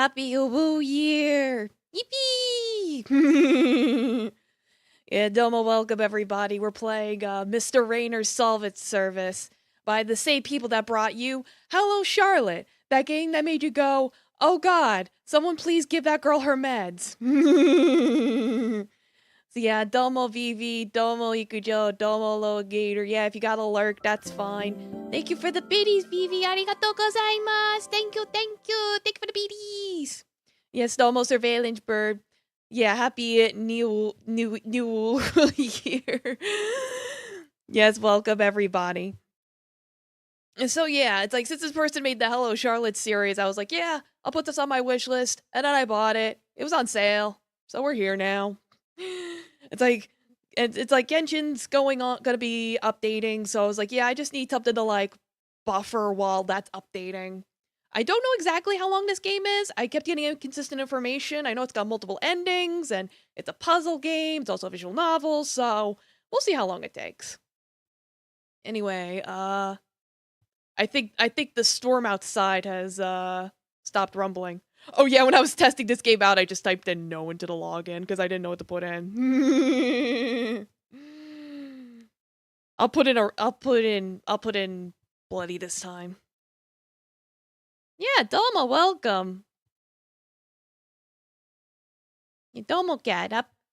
Happy Woo Year! Yippee! Yeah, Domo, welcome everybody. We're playing Mr. Rayner's Solve It service by the same people that brought you Hello Charlotte, that game that made you go, oh god, someone please give that girl her meds. So yeah, Domo VV, Domo Ikujo, Domo Logator. Yeah, if you got a lurk, that's fine. Thank you for the biddies, VV. Arigatou gozaimasu. Thank you, thank you. Thank you for the biddies. Yes, Domo Surveillance Bird. Yeah, happy new year. Yes, welcome everybody. And so yeah, it's like since this person made the Hello Charlotte series, I was like, yeah, I'll put this on my wish list, and then I bought it. It was on sale, so we're here now. It's like Genshin's gonna be updating, so I was like, yeah, I just need something to like buffer while that's updating. I don't know exactly how long this game is. I kept getting inconsistent information. I know it's got multiple endings, and it's a puzzle game. It's also a visual novel, so we'll see how long it takes. Anyway, I think the storm outside has stopped rumbling. Oh yeah, when I was testing this game out, I just typed in no into the login because I didn't know what to put in. I'll put in bloody this time. Yeah, Domo, welcome. Yeah, Domo cat,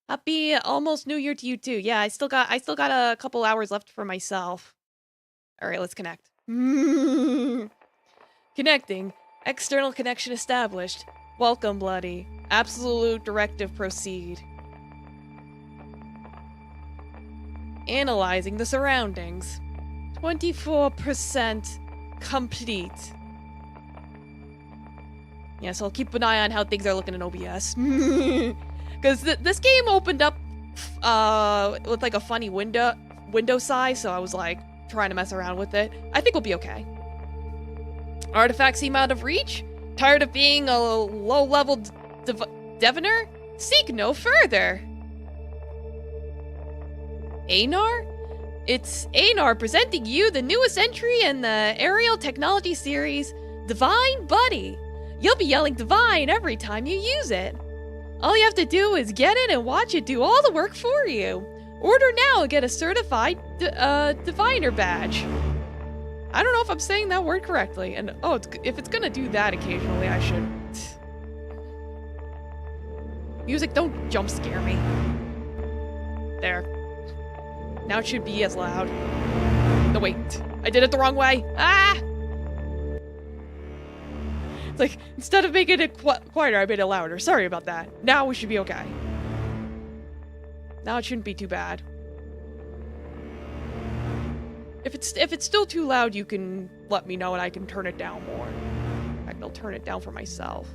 happy almost New Year to you too. Yeah, I still got a couple hours left for myself. All right, let's connect. Connecting. External connection established. Welcome, Bloody. Absolute directive proceed. Analyzing the surroundings. 24% complete. Yes, I'll keep an eye on how things are looking in OBS. Because this game opened up with like a funny window size, so I was like trying to mess around with it. I think we'll be okay. Artifacts seem out of reach? Tired of being a low-level diviner? Seek no further. Anar? It's Anar presenting you the newest entry in the aerial technology series, Divine Buddy. You'll be yelling Divine every time you use it. All you have to do is get it and watch it do all the work for you. Order now and get a certified diviner badge. I don't know if I'm saying that word correctly, and oh, if it's gonna do that occasionally, I should. Music, don't jump scare me. There. Now it should be as loud. No, wait. I did it the wrong way. Ah! It's like, instead of making it quieter, I made it louder. Sorry about that. Now we should be okay. Now it shouldn't be too bad. If it's still too loud, you can let me know and I can turn it down more. In fact, I'll turn it down for myself.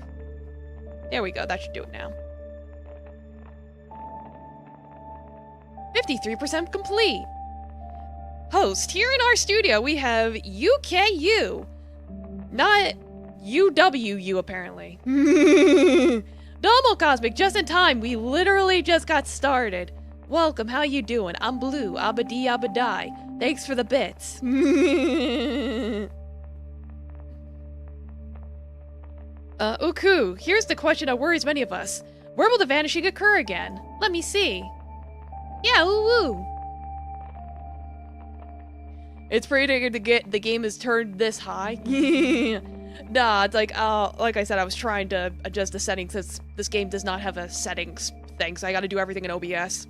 There we go, that should do it now. 53% complete. Host, here in our studio we have UKU. Not UWU, apparently. Domo Cosmic, just in time, we literally just got started. Welcome, how you doing? I'm Blue, Abadi Abadai. Thanks for the bits. Uku, here's the question that worries many of us. Where will the vanishing occur again? Let me see. Yeah, ooh. It's pretty good to get the game is turned this high. Nah, it's like I said, I was trying to adjust the settings since this game does not have a settings thing, so I gotta do everything in OBS.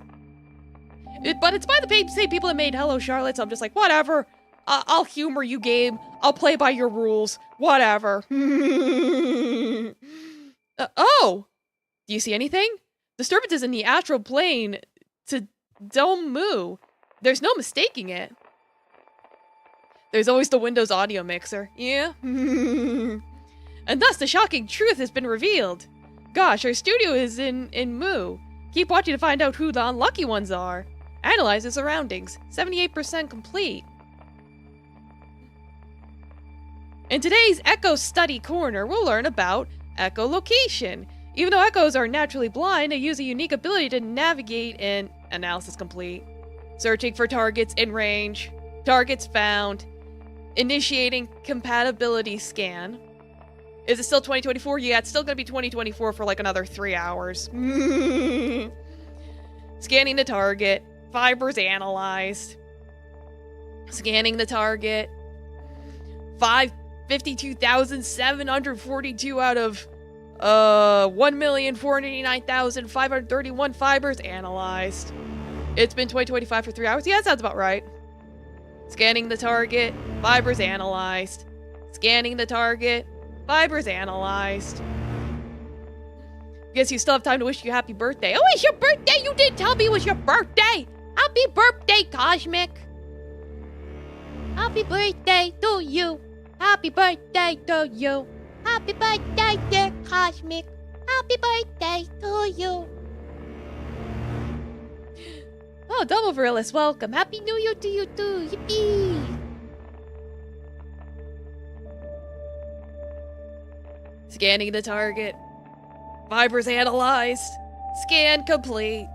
But it's by the same people that made Hello Charlotte, so I'm just like, whatever. I'll humor you, game. I'll play by your rules. Whatever. Oh! Do you see anything? Disturbances in the astral plane to Domu. There's no mistaking it. There's always the Windows audio mixer. Yeah. And thus the shocking truth has been revealed. Gosh, our studio is in Mu. Keep watching to find out who the unlucky ones are. Analyze the surroundings. 78% complete. In today's Echo Study Corner, we'll learn about echolocation. Even though echoes are naturally blind, they use a unique ability to navigate in analysis complete. Searching for targets in range. Targets found. Initiating compatibility scan. Is it still 2024? Yeah, it's still gonna be 2024 for like another 3 hours. Scanning the target. Fibers analyzed. Scanning the target. 52,742 out of 1,489,531 fibers analyzed. It's been 2025 for 3 hours. Yeah, that sounds about right. Scanning the target. Fibers analyzed. Scanning the target. Fibers analyzed. Guess you still have time to wish you happy birthday. Oh, it's your birthday! You didn't tell me it was your birthday! Happy birthday, Cosmic! Happy birthday to you! Happy birthday to you! Happy birthday, dear Cosmic! Happy birthday to you! Oh, double Virilist, welcome! Happy New Year to you too! Yippee! Scanning the target. Fibers analyzed. Scan complete.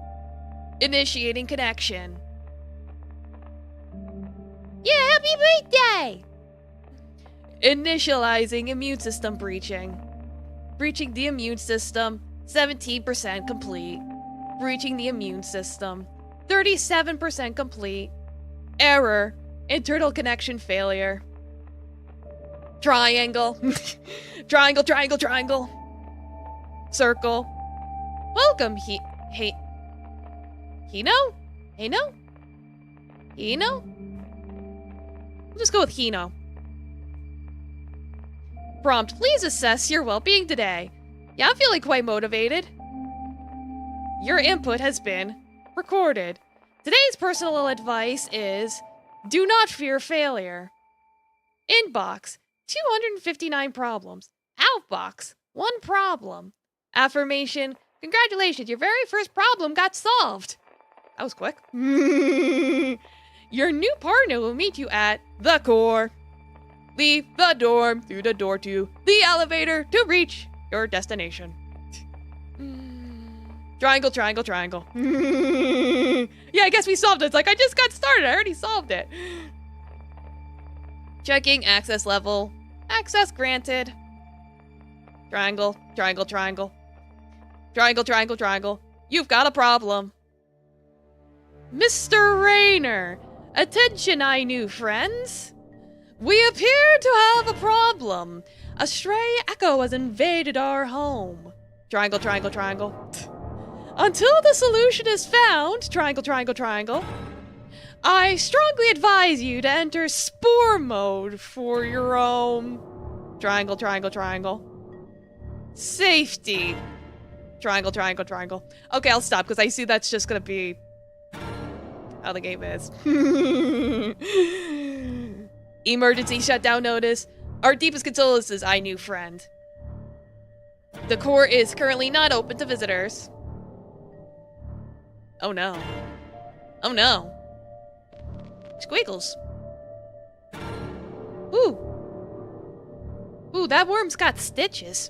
Initiating connection. Yeah, happy birthday! Initializing immune system breaching. Breaching the immune system, 17% complete. Breaching the immune system, 37% complete. Error, internal connection failure. Triangle. Triangle, triangle, triangle. Circle. Welcome, Hino? Hino? Hino? We'll just go with Hino. Prompt, please assess your well-being today. Yeah, I'm feeling quite motivated. Your input has been recorded. Today's personal advice is, do not fear failure. Inbox, 259 problems. Outbox, 1 problem. Affirmation, congratulations, your very first problem got solved. That was quick. Your new partner will meet you at the core. Leave the dorm through the door to the elevator to reach your destination. Triangle, triangle, triangle. Yeah, I guess we solved it. It's like, I just got started. I already solved it. Checking access level. Access granted. Triangle, triangle, triangle. Triangle, triangle, triangle. You've got a problem. Mr. Rayner. Attention, I new friends. We appear to have a problem. A stray echo has invaded our home. Triangle, triangle, triangle. Until the solution is found, triangle, triangle, triangle, I strongly advise you to enter spore mode for your own. Triangle, triangle, triangle. Safety. Triangle, triangle, triangle. Okay, I'll stop because I see that's just gonna be how the game is. Emergency shutdown notice. Our deepest condolences, I new friend. The core is currently not open to visitors. Oh no. Oh no. Squiggles. Ooh. Ooh, that worm's got stitches.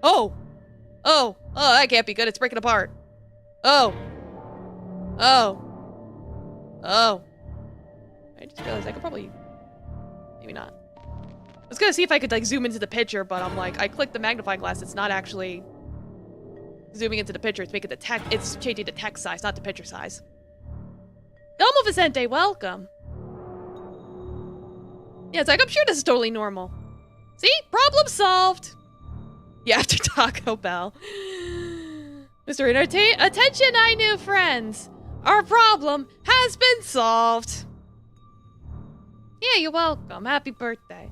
Oh. Oh. Oh, that can't be good. It's breaking apart. Oh. Oh. Oh. I just realized I could probably... Maybe not. I was gonna see if I could, like, zoom into the picture, but I'm like, I clicked the magnifying glass. It's not actually zooming into the picture. It's making the text... It's changing the text size, not the picture size. Domo Vicente, welcome. Yeah, it's like, I'm sure this is totally normal. See? Problem solved. Yeah, after Taco Bell. Mr. Attention, I new friends. Our problem has been solved. Yeah, you're welcome. Happy birthday.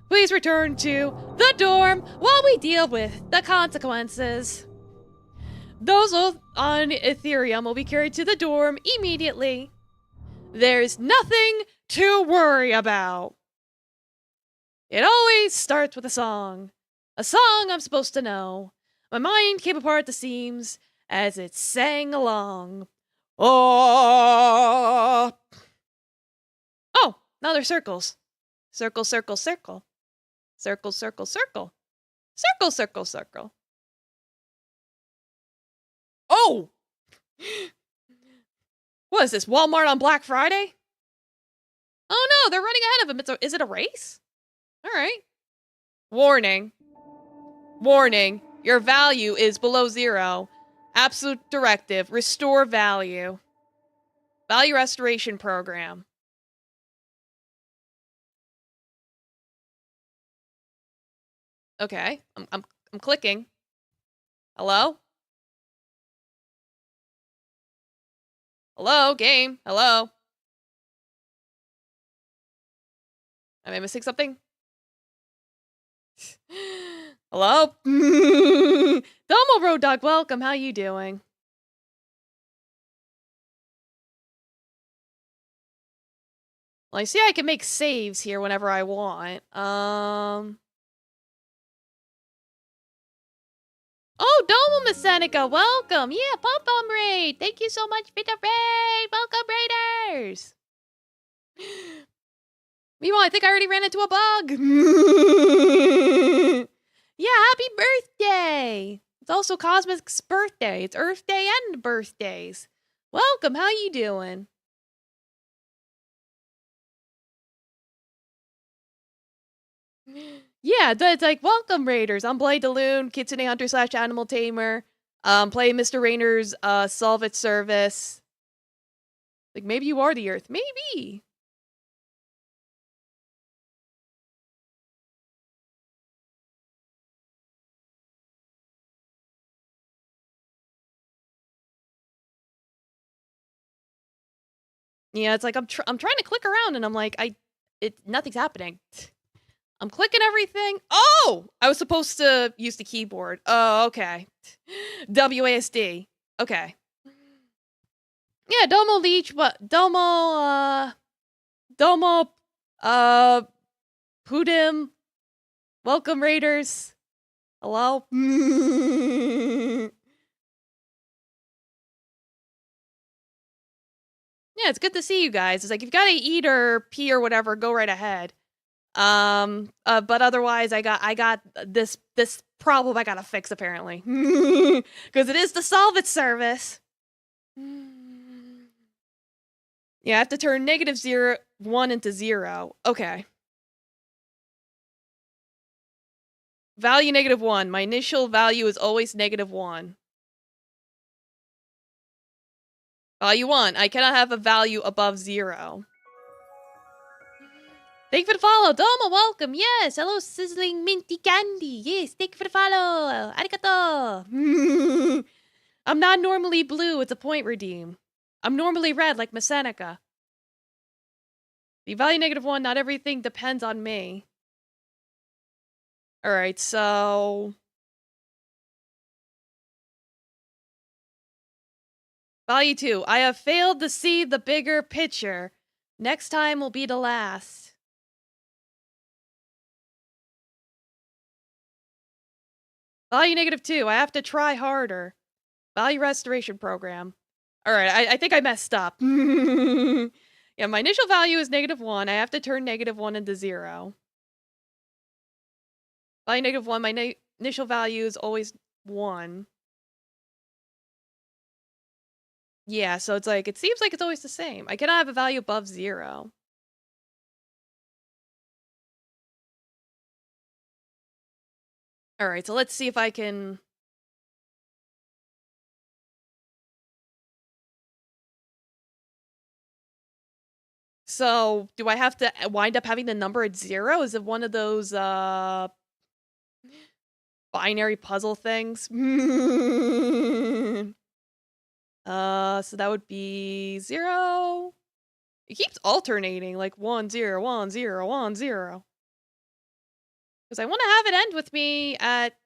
Please return to the dorm while we deal with the consequences. Those on Ethereum will be carried to the dorm immediately. There's nothing to worry about. It always starts with a song. A song I'm supposed to know. My mind came apart at the seams as it sang along. Oh! Oh, now they're circles. Circle, circle, circle. Circle, circle, circle. Circle, circle, circle. Oh! What is this, Walmart on Black Friday? Oh no, they're running ahead of him. Is it a race? All right. Warning. Warning. Your value is below 0. Absolute directive. Restore value. Value restoration program. Okay. I'm clicking. Hello? Hello, game. Hello? Am I missing something? Hello? Domo Road Dog, welcome. How you doing? Well, I see I can make saves here whenever I want. Oh, Domo Masenica, welcome. Yeah, Pom-Pom Raid. Thank you so much for the raid. Welcome, Raiders. Meanwhile, I think I already ran into a bug. Yeah, happy birthday. It's also Cosmic's birthday. It's Earth Day and birthdays. Welcome, how you doing? Yeah, it's like, welcome, Raiders. I'm Blade Daloon, Kitsune Hunter / Animal Tamer. Playing Mr. Rainer's Solve It service. Like, maybe you are the Earth. Maybe. Yeah, it's like I'm trying to click around and I'm like, nothing's happening. I'm clicking everything. Oh! I was supposed to use the keyboard. Oh, okay. WASD. Okay. Yeah, Domo Leech, what? Domo, Pudim. Welcome, Raiders. Hello? Yeah, it's good to see you guys. It's like, if you gotta eat or pee or whatever, go right ahead. But otherwise, I got this problem I gotta fix, apparently. Because it is the Solve It service. Yeah, I have to turn -1 into 0. Okay. Value -1. My initial value is always -1. Value 1. I cannot have a value above 0. Thank you for the follow. Domo, welcome. Yes. Hello, sizzling minty candy. Yes, thank you for the follow. Arigato. I'm not normally blue. It's a point redeem. I'm normally red like Masenica. The value -1. Not everything depends on me. Alright, so... Value 2. I have failed to see the bigger picture. Next time will be the last. Value -2. I have to try harder. Value restoration program. Alright, I think I messed up. Yeah, my initial value is -1. I have to turn -1 into 0. Value -1. My initial value is always 1. Yeah, so it's like, it seems like it's always the same. I cannot have a value above 0. Alright, so let's see if I can... So, do I have to wind up having the number at 0? Is it one of those, binary puzzle things? So that would be 0. It keeps alternating, like 1, 0, 1, 0, 1, 0. Because I want to have it end with me at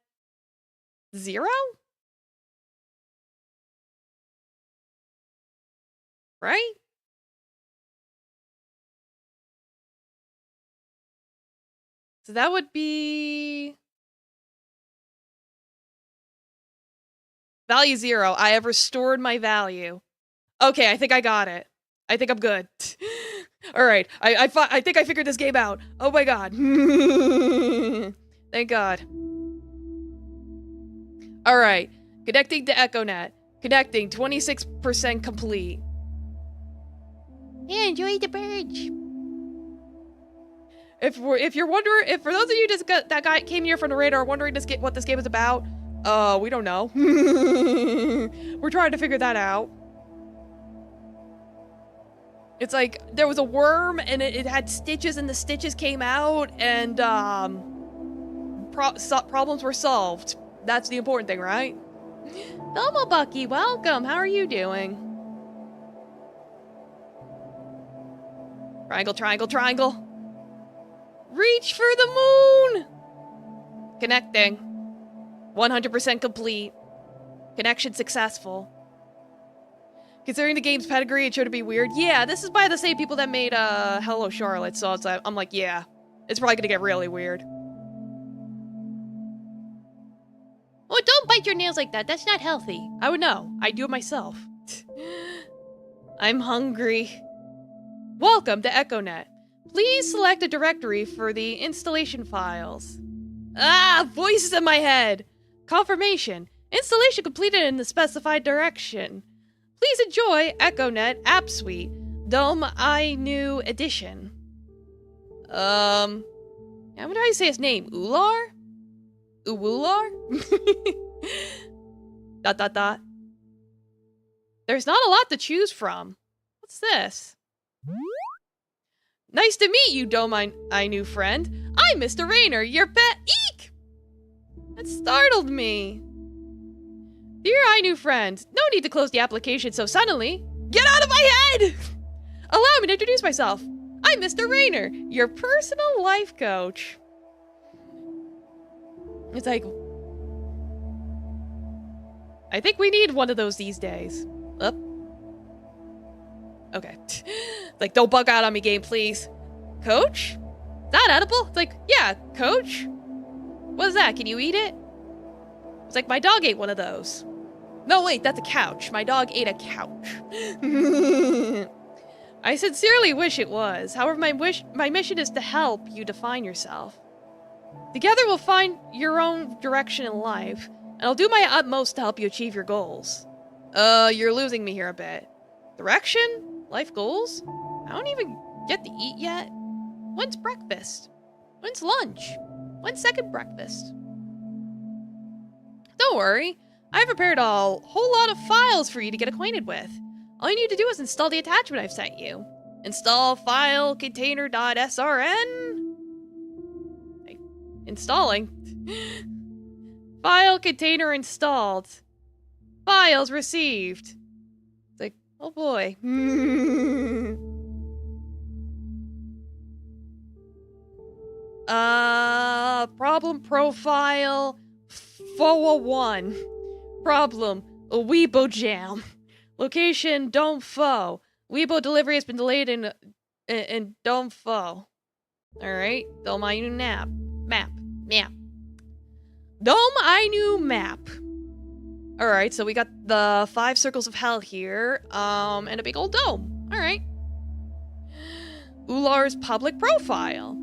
0? Right? So that would be... Value 0. I have restored my value. Okay, I think I got it. I think I'm good. Alright, I think I figured this game out. Oh my god. Thank god. Alright, connecting to EchoNet. Connecting, 26% complete. Yeah, enjoy the purge. If you're wondering, if for those of you that guy came here from the radar wondering what this game is about, we don't know. We're trying to figure that out. It's like there was a worm and it had stitches and the stitches came out and problems were solved. That's the important thing, right? Domo Bucky, welcome. How are you doing? Triangle, triangle, triangle. Reach for the moon! Connecting. 100% complete. Connection successful. Considering the game's pedigree, it should be weird. Yeah, this is by the same people that made Hello Charlotte, so I'm like, yeah. It's probably gonna get really weird. Oh, don't bite your nails like that. That's not healthy. I would know. I do it myself. I'm hungry. Welcome to EchoNet. Please select a directory for the installation files. Ah, voices in my head. Confirmation. Installation completed in the specified direction. Please enjoy EchoNet App Suite, Dome I New Edition. How do you say his name? Ular? Uwular? ... There's not a lot to choose from. What's this? Nice to meet you, Dome I New friend. I'm Mr. Rayner, your pet. Eek! That startled me. Dear I New friend, no need to close the application so suddenly. Get out of my head! Allow me to introduce myself. I'm Mr. Rayner, your personal life coach. It's like, I think we need one of those these days. Up. Okay. Like, don't bug out on me, game, please. Coach? Is that edible? It's like, yeah, coach? What is that? Can you eat it? It's like, my dog ate one of those. No, wait, that's a couch. My dog ate a couch. I sincerely wish it was. However, my mission is to help you define yourself. Together we'll find your own direction in life, and I'll do my utmost to help you achieve your goals. You're losing me here a bit. Direction? Life goals? I don't even get to eat yet. When's breakfast? When's lunch? When's second breakfast? Don't worry. I've prepared a whole lot of files for you to get acquainted with. All you need to do is install the attachment I've sent you. Install file container.srn. Installing. File container installed. Files received. It's like, oh boy. Problem profile 401. Problem, a Weibo jam. Location, Dome Pho. Weibo delivery has been delayed in Dome Pho. Alright, Dome Inu Map. Dome Inu Map. Alright, so we got the 5 circles of hell here, and a big old dome. Alright. Ular's public profile.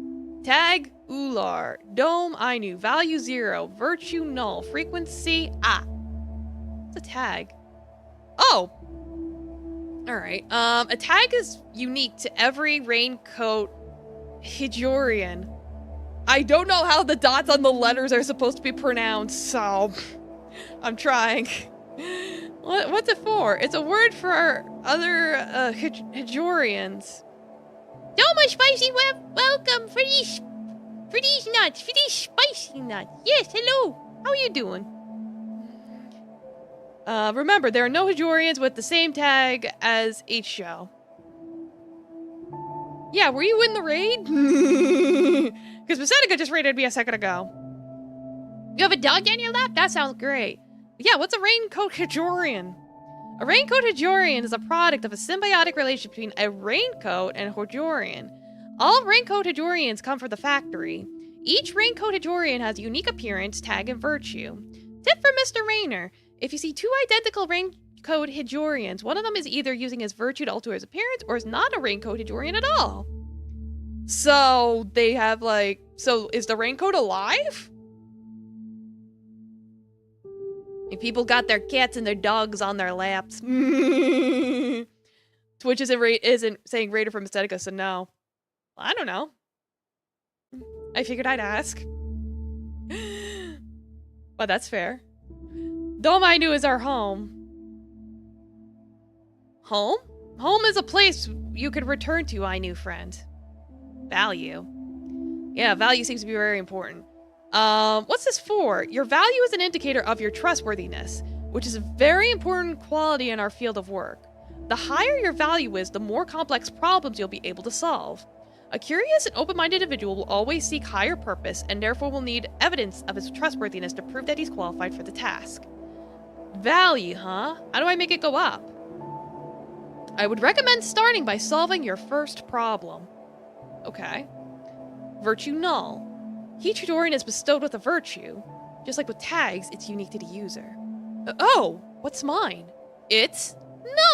Tag, Ular. Dome Inu. Value 0. Virtue null. Frequency, What's a tag? Oh! Alright, a tag is unique to every raincoat Hijorian. I don't know how the dots on the letters are supposed to be pronounced, so I'm trying. What's it for? It's a word for our other Hijorians. So much spicy welcome for these nuts, for these spicy nuts. Yes, hello. How are you doing? Remember, there are no Hijorians with the same tag as each show. Yeah, were you in the raid? Because Pacifica just raided me a second ago. You have a dog on your lap? That sounds great. Yeah, what's a raincoat Hijorian? A raincoat Hijorian is a product of a symbiotic relationship between a raincoat and a Hijorian. All raincoat Hijorians come from the factory. Each raincoat Hijorian has a unique appearance, tag, and virtue. Tip for Mr. Rayner. If you see 2 identical raincoat Hijorians, one of them is either using his virtue to alter his appearance or is not a raincoat Hijorian at all. So, they have like... So, is the raincoat alive? If people got their cats and their dogs on their laps. Twitch isn't saying Raider from Aesthetica, so no. I don't know. I figured I'd ask. But that's fair. Dome I knew is our home. Home? Home is a place you could return to, I knew, friend. Value. Yeah, value seems to be very important. What's this for? Your value is an indicator of your trustworthiness, which is a very important quality in our field of work. The higher your value is, the more complex problems you'll be able to solve. A curious and open-minded individual will always seek higher purpose and therefore will need evidence of his trustworthiness to prove that he's qualified for the task. Value, huh? How do I make it go up? I would recommend starting by solving your first problem. Okay. Virtue null. Each tutorial is bestowed with a virtue. Just like with tags, it's unique to the user. Oh, what's mine? It's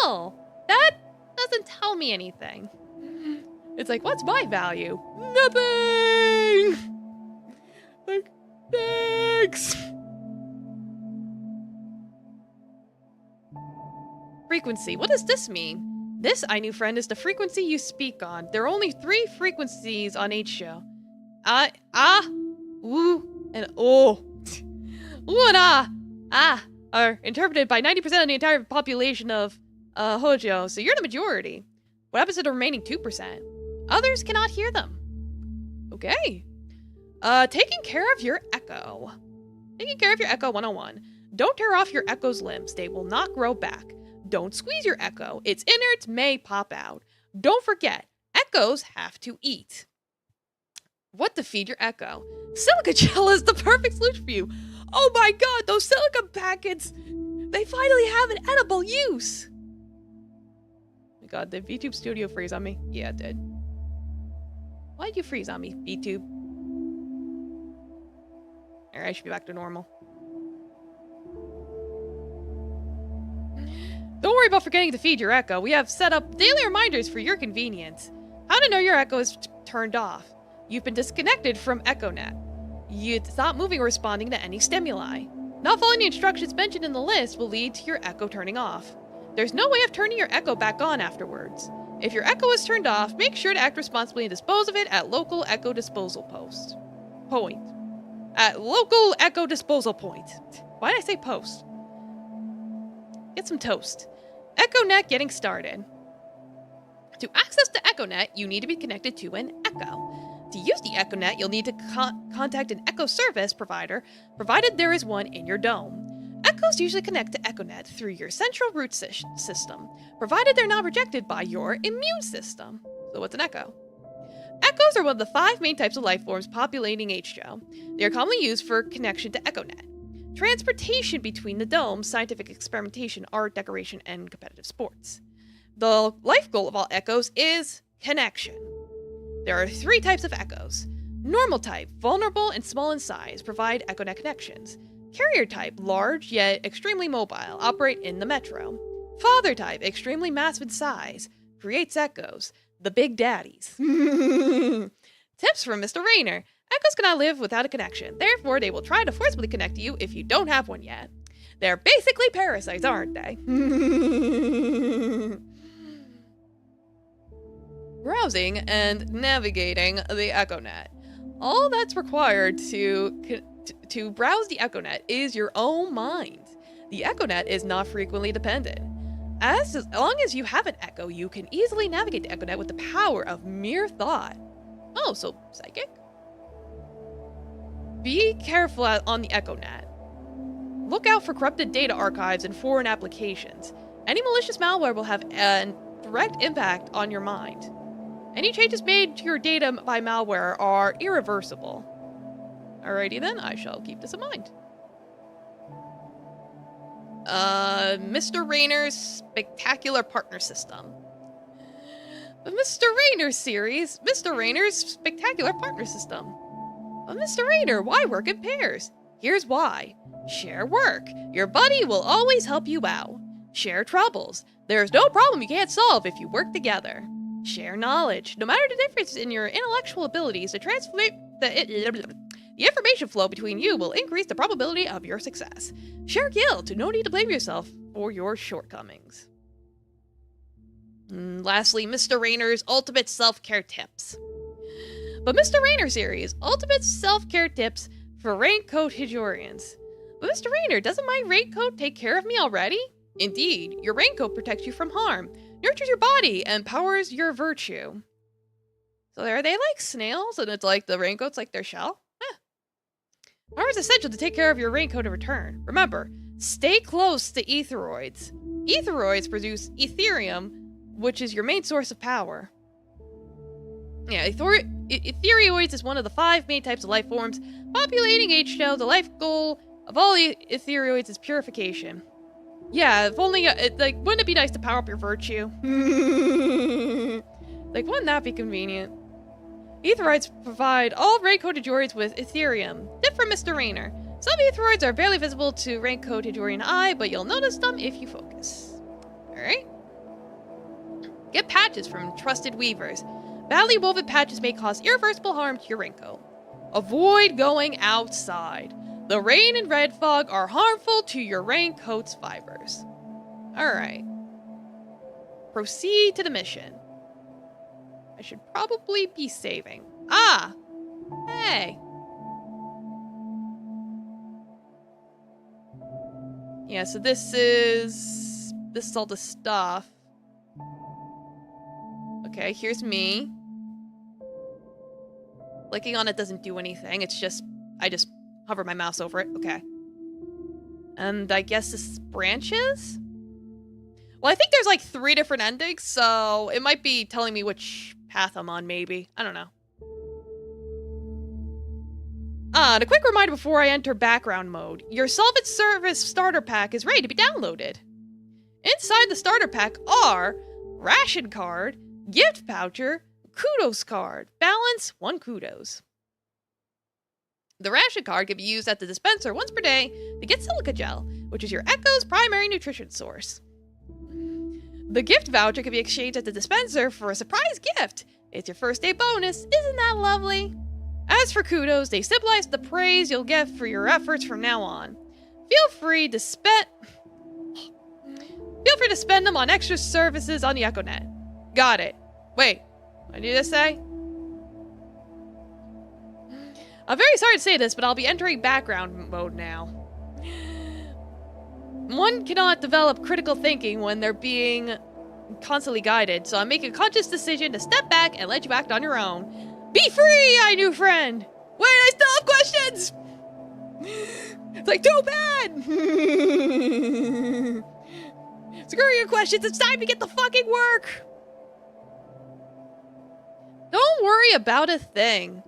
null. That doesn't tell me anything. It's like, what's my value? Nothing! Like, thanks! Frequency. What does this mean? This, I knew, friend, is the frequency you speak on. There are only 3 frequencies on H-show. Ooh, and oh. Ooh and are interpreted by 90% of the entire population of Hojo, so you're the majority. What happens to the remaining 2%? Others cannot hear them. Okay. Taking care of your echo. Taking care of your echo 101. Don't tear off your echo's limbs. They will not grow back. Don't squeeze your echo. Its innards may pop out. Don't forget, echoes have to eat. What to feed your echo? Silica gel is the perfect solution for you. Oh my god, those silica packets! They finally have an edible use! Oh my god, did VTube Studio freeze on me? Yeah, it did. Why'd you freeze on me, VTube? Alright, I should be back to normal. Don't worry about forgetting to feed your echo. We have set up daily reminders for your convenience. How to know your echo is turned off. You've been disconnected from EchoNet. You stop moving or responding to any stimuli. Not following the instructions mentioned in the list will lead to your echo turning off. There's no way of turning your echo back on afterwards. If your echo is turned off, make sure to act responsibly and dispose of it at local echo disposal point. At local echo disposal point. Why did I say post? Get some toast. EchoNet getting started. To access the EchoNet, you need to be connected to an Echo. To use the EchoNet, you'll need to contact an Echo service provider, provided there is one in your dome. Echoes usually connect to EchoNet through your central root system, provided they're not rejected by your immune system. So what's an Echo? Echoes are one of the 5 main types of life forms populating HGO. They are commonly used for connection to EchoNet. Transportation between the domes, scientific experimentation, art, decoration, and competitive sports. The life goal of all echoes is connection. There are 3 types of echoes. Normal type, vulnerable and small in size, provide EchoNet connections. Carrier type, large yet extremely mobile, operate in the metro. Father type, extremely massive in size, creates echoes, the big daddies. Tips from Mr. Rayner. Echoes cannot live without a connection. Therefore, they will try to forcibly connect to you if you don't have one yet. They're basically parasites, aren't they? Browsing and navigating the EchoNet. All that's required to browse the EchoNet is your own mind. The EchoNet is not frequently dependent. As long as you have an Echo, you can easily navigate the EchoNet with the power of mere thought. Oh, so psychic? Be careful on the EchoNet. Look out for corrupted data archives and foreign applications. Any malicious malware will have a direct impact on your mind. Any changes made to your data by malware are irreversible. Alrighty then, I shall keep this in mind. Mr. Rayner's Spectacular Partner System. The Mr. Rayner series, Mr. Rayner's Spectacular Partner System. Mr. Rayner, why work in pairs? Here's why. Share work. Your buddy will always help you out. Share troubles. There's no problem you can't solve if you work together. Share knowledge. No matter the difference in your intellectual abilities, the information flow between you will increase the probability of your success. Share guilt. No need to blame yourself for your shortcomings. Lastly, Mr. Rayner's Ultimate Self-Care Tips. But Mr. Rainer series, ultimate self-care tips for raincoat Hijorians. But Mr. Rainer, doesn't my raincoat take care of me already? Indeed, your raincoat protects you from harm, nurtures your body, and powers your virtue. So are they like snails, and it's like the raincoat's like their shell? Power is essential to take care of your raincoat in return. Remember, stay close to etheroids. Etheroids produce etherium, which is your main source of power. Yeah, etheroids is one of the 5 main types of life forms populating H-shell. The life goal of all etheroids is purification. Yeah, if only, wouldn't it be nice to power up your virtue? Like, wouldn't that be convenient? Etheroids provide all raincoat Hijorians with Etherium. Tip from Mr. Rainer. Some Etheroids are barely visible to raincoat Hijorian eye, but you'll notice them if you focus. Alright. Get patches from trusted weavers. Badly woven patches may cause irreversible harm to your raincoat. Avoid going outside. The rain and red fog are harmful to your raincoat's fibers. Alright. Proceed to the mission. I should probably be saving. Ah! Hey! Yeah, so this is all the stuff. Okay, here's me. Clicking on it doesn't do anything. It's just, I just hover my mouse over it. Okay. And I guess this is branches? Well, I think there's like 3 different endings, so it might be telling me which path I'm on, maybe. I don't know. And a quick reminder before I enter background mode. Your Solvent Service starter pack is ready to be downloaded. Inside the starter pack are ration card, gift voucher, kudos card. Balance 1 kudos. The ration card can be used at the dispenser once per day to get silica gel, which is your Echo's primary nutrition source. The gift voucher can be exchanged at the dispenser for a surprise gift. It's your first day bonus. Isn't that lovely? As for kudos, they symbolize the praise you'll get for your efforts from now on. Feel free to spend them on extra services on the EchoNet. Got it. Wait, what did you just say? I'm very sorry to say this, but I'll be entering background mode now. One cannot develop critical thinking when they're being constantly guided, so I'm making a conscious decision to step back and let you act on your own. Be free, my new friend! Wait, I still have questions! It's like, too bad! Screw your questions, it's time to get the fucking work! Don't worry about a thing.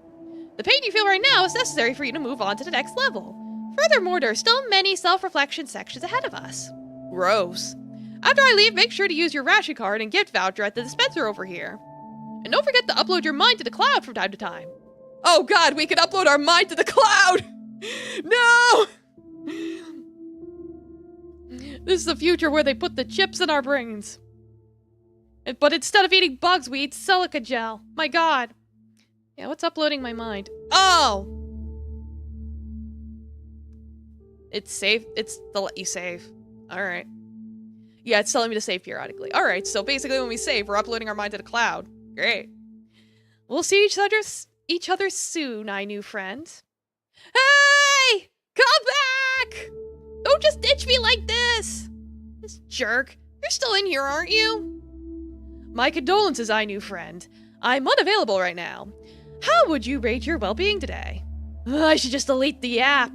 The pain you feel right now is necessary for you to move on to the next level. Furthermore, there are still many self-reflection sections ahead of us. Gross. After I leave, make sure to use your ration card and gift voucher at the dispenser over here. And don't forget to upload your mind to the cloud from time to time. Oh god, we can upload our mind to the cloud! No! This is the future where they put the chips in our brains. But instead of eating bugs, we eat silica gel. My god. Yeah, what's uploading my mind? Oh! It's save. It's to let you save. Alright. Yeah, it's telling me to save periodically. Alright, so basically when we save, we're uploading our mind to the cloud. Great. We'll see each other soon, my new friend. Hey! Come back! Don't just ditch me like this! This jerk. You're still in here, aren't you? My condolences, my new friend. I'm unavailable right now. How would you rate your well-being today? I should just delete the app.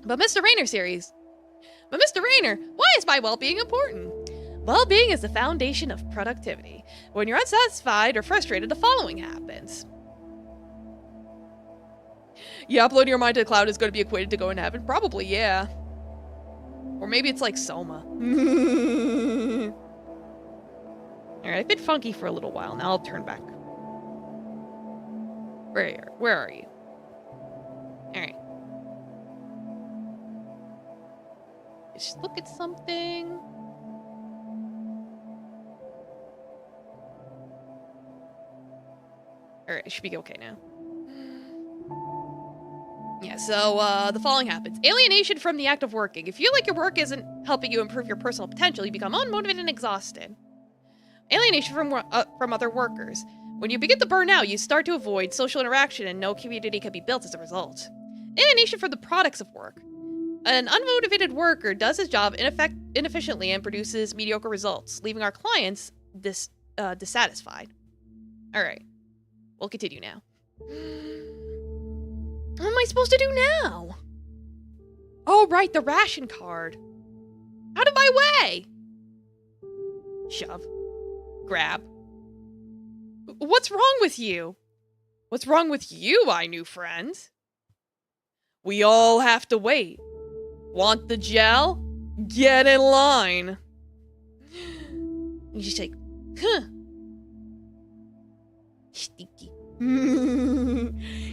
But Mr. Rainer, why is my well-being important? Well-being is the foundation of productivity. When you're unsatisfied or frustrated, the following happens. Yeah, uploading your mind to the cloud is going to be equated to going to heaven? Probably, yeah. Or maybe it's like Soma. Alright, I've been funky for a little while. Now I'll turn back. Where are you? Alright. Just look at something. Alright, it should be okay now. Yeah, so, the following happens. Alienation from the act of working. If you feel like your work isn't helping you improve your personal potential, you become unmotivated and exhausted. Alienation from other workers. When you begin to burn out, you start to avoid social interaction and no community can be built as a result. Alienation from the products of work. An unmotivated worker does his job inefficiently and produces mediocre results, leaving our clients dissatisfied. Alright. We'll continue now. What am I supposed to do now? Oh, right, the ration card. Out of my way! Shove. Grab. What's wrong with you? What's wrong with you, my new friend? We all have to wait. Want the gel? Get in line. You just like, huh. Stinky.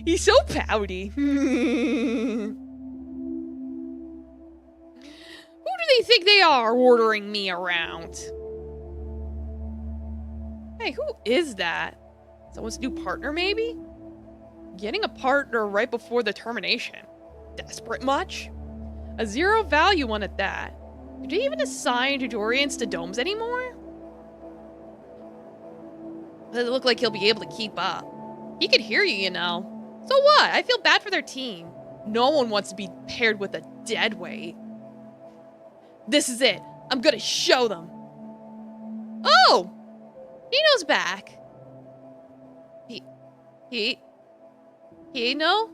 He's so pouty. Who do they think they are ordering me around? Hey, who is that? Someone's new partner, maybe? Getting a partner right before the termination. Desperate much? A zero value one at that. Do they even assign tutorians to domes anymore? Doesn't look like he'll be able to keep up. He could hear you, you know. So what? I feel bad for their team. No one wants to be paired with a deadweight. This is it. I'm gonna show them. Oh! Hino's back. Hino?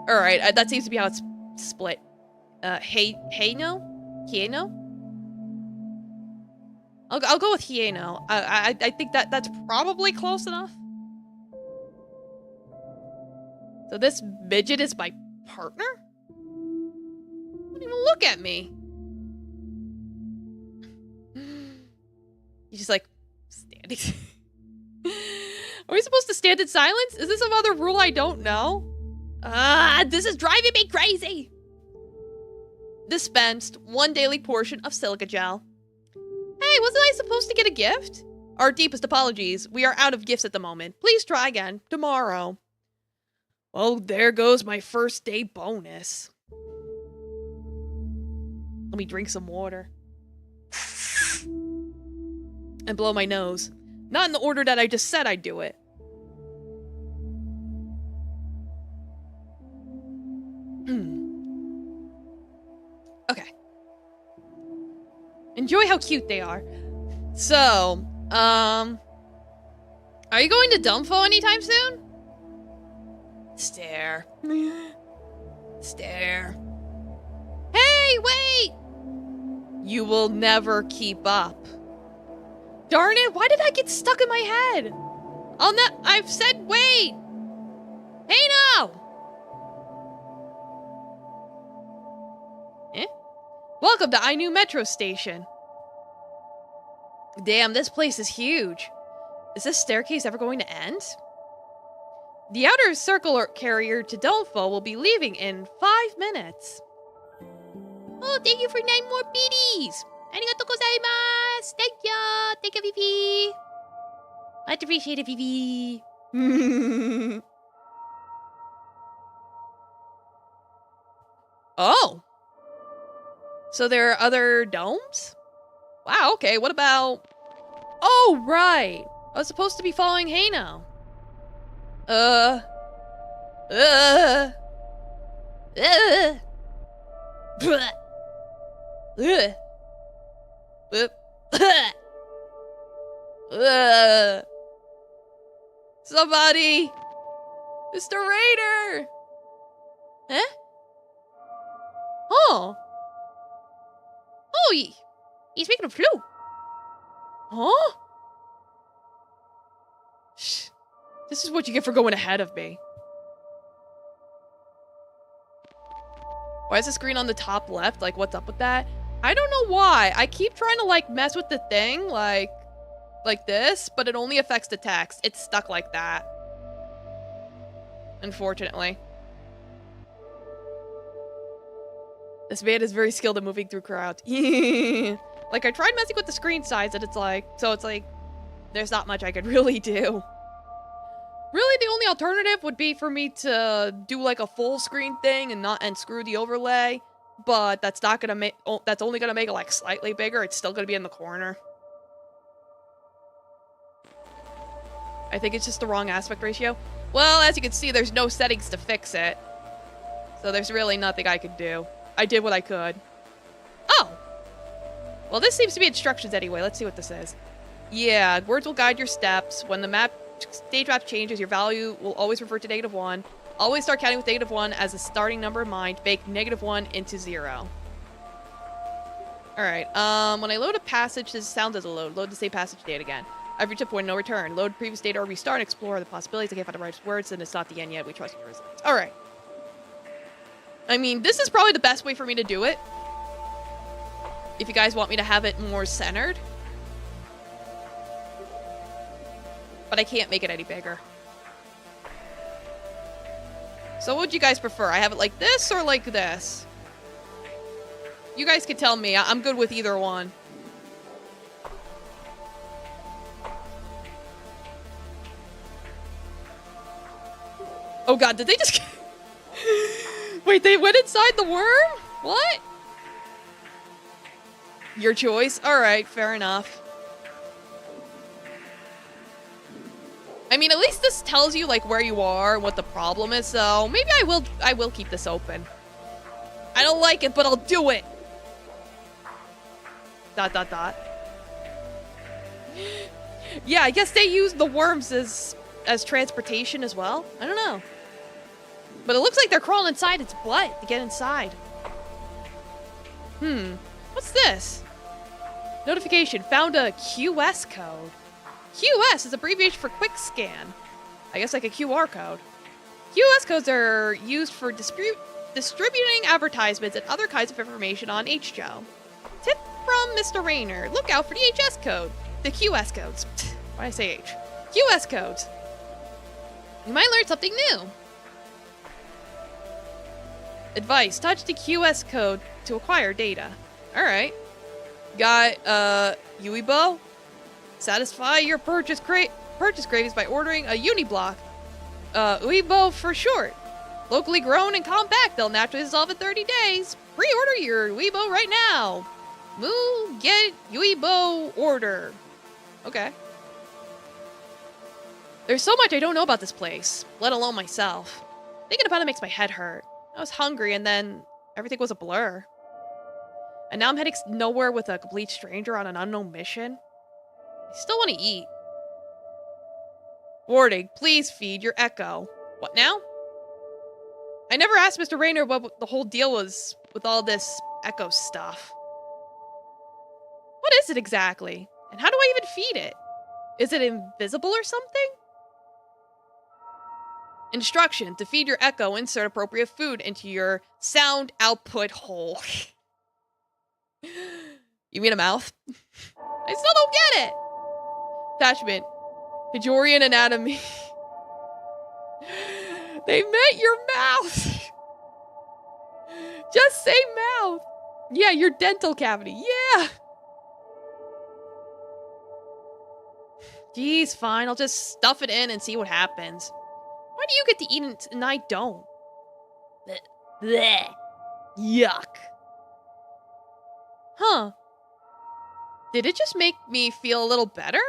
Alright, that seems to be how it's split. Hino? Hino? I'll go with Hieno. I think that's probably close enough. So this midget is my partner? Don't even look at me. He's just like, standing. Are we supposed to stand in silence? Is this some other rule I don't know? This is driving me crazy. Dispensed 1 daily portion of silica gel. Hey, wasn't I supposed to get a gift? Our deepest apologies. We are out of gifts at the moment. Please try again tomorrow. Well, there goes my first day bonus. Let me drink some water. And blow my nose. Not in the order that I just said I'd do it. Okay. Enjoy how cute they are. So, are you going to Dumfo anytime soon? Stare. Stare. Hey, wait! You will never keep up. Darn it, why did I get stuck in my head? I've said wait! Hey, no! Eh? Welcome to I New Metro Station. Damn, this place is huge. Is this staircase ever going to end? The outer circle carrier to Dolfo will be leaving in 5 minutes. Oh, thank you for 9 more biddies! Arigatou gozaimasu! Thank you! Thank you, Vivi! Much appreciated, Vivi! Oh! So there are other domes? Wow, okay, what about... Oh, right! I was supposed to be following Heino. Somebody! Mr. Raider! Eh? Oh! Oh, he's making a flu. Huh? Shh. This is what you get for going ahead of me. Why is the screen on the top left? Like, what's up with that? I don't know why. I keep trying to, like, mess with the thing, like this, but it only affects the text. It's stuck like that. Unfortunately. This man is very skilled at moving through crowds. Like, I tried messing with the screen size, and it's like, there's not much I could really do. Really, the only alternative would be for me to do, like, a full screen thing and screw the overlay, but that's not gonna make, that's only gonna make it, like, slightly bigger. It's still gonna be in the corner. I think it's just the wrong aspect ratio. Well, as you can see, there's no settings to fix it. So there's really nothing I could do. I did what I could. Oh! Well, this seems to be instructions anyway. Let's see what this is. Yeah, words will guide your steps. When the stage map changes, your value will always revert to -1. Always start counting with -1 as a starting number in mind. Bake -1 into 0. Alright, when I load a passage, this sound doesn't load. Load the same passage data again. I've reached a point of no return. Load previous data or restart and explore the possibilities. I can't find the right words, and it's not the end yet. We trust your results. Alright. I mean, this is probably the best way for me to do it. If you guys want me to have it more centered. But I can't make it any bigger. So what would you guys prefer? I have it like this or like this? You guys can tell me. I'm good with either one. Oh god, did they just... Wait, they went inside the worm? What? Your choice? Alright, fair enough. I mean, at least this tells you, like, where you are and what the problem is, so maybe I will keep this open. I don't like it, but I'll do it! ... Yeah, I guess they use the worms as transportation as well? I don't know. But it looks like they're crawling inside its butt to get inside. What's this? Notification, found a QS code. QS is abbreviation for quick scan. I guess like a QR code. QS codes are used for distributing advertisements and other kinds of information on HJO. Tip from Mr. Rayner. Look out for the HS code. The QS codes. Why did I say H? QS codes. You might learn something new. Advice. Touch the QS code to acquire data. Alright. Got, Uibo? Satisfy your purchase cravings by ordering a Uniblock. Uibo for short. Locally grown and compact. They'll naturally dissolve in 30 days. Pre-order your Uibo right now. Moo, get Uibo order. Okay. There's so much I don't know about this place, let alone myself. Thinking about it makes my head hurt. I was hungry and then everything was a blur. And now I'm heading nowhere with a complete stranger on an unknown mission. I still want to eat. Warning, please feed your echo. What now? I never asked Mr. Rayner what the whole deal was with all this echo stuff. What is it exactly? And how do I even feed it? Is it invisible or something? Instruction. To feed your echo, insert appropriate food into your sound output hole. You mean a mouth? I still don't get it! Attachment. Hajorian anatomy. They meant your mouth! Just say mouth! Yeah, your dental cavity. Yeah! Geez, fine. I'll just stuff it in and see what happens. Why do you get to eat it and I don't? Blech. Yuck. Huh. Did it just make me feel a little better?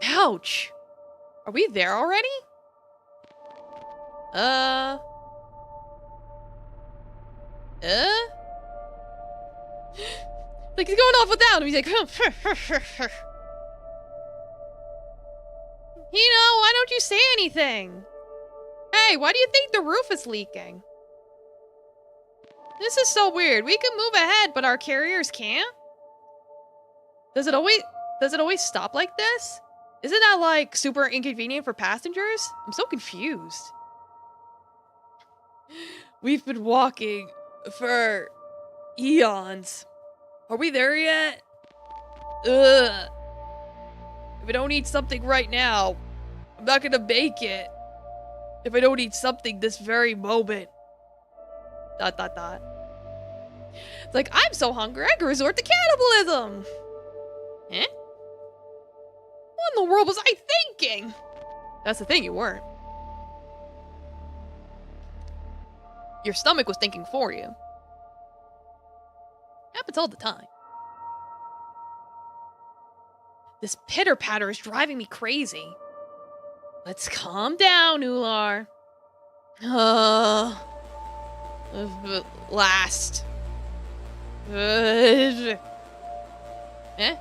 Ouch. Are we there already? Like, he's going off without him. He's like, why don't you say anything? Hey, why do you think the roof is leaking? This is so weird. We can move ahead, but our carriers can't? Does it always stop like this? Isn't that, like, super inconvenient for passengers? I'm so confused. We've been walking for eons. Are we there yet? Ugh. If I don't eat something right now, I'm not gonna make it. If I don't eat something this very moment. ... It's like, I'm so hungry, I could resort to cannibalism! Eh? What in the world was I thinking? That's the thing, you weren't. Your stomach was thinking for you. Happens all the time. This pitter-patter is driving me crazy. Let's calm down, Ular. Last. Eh? It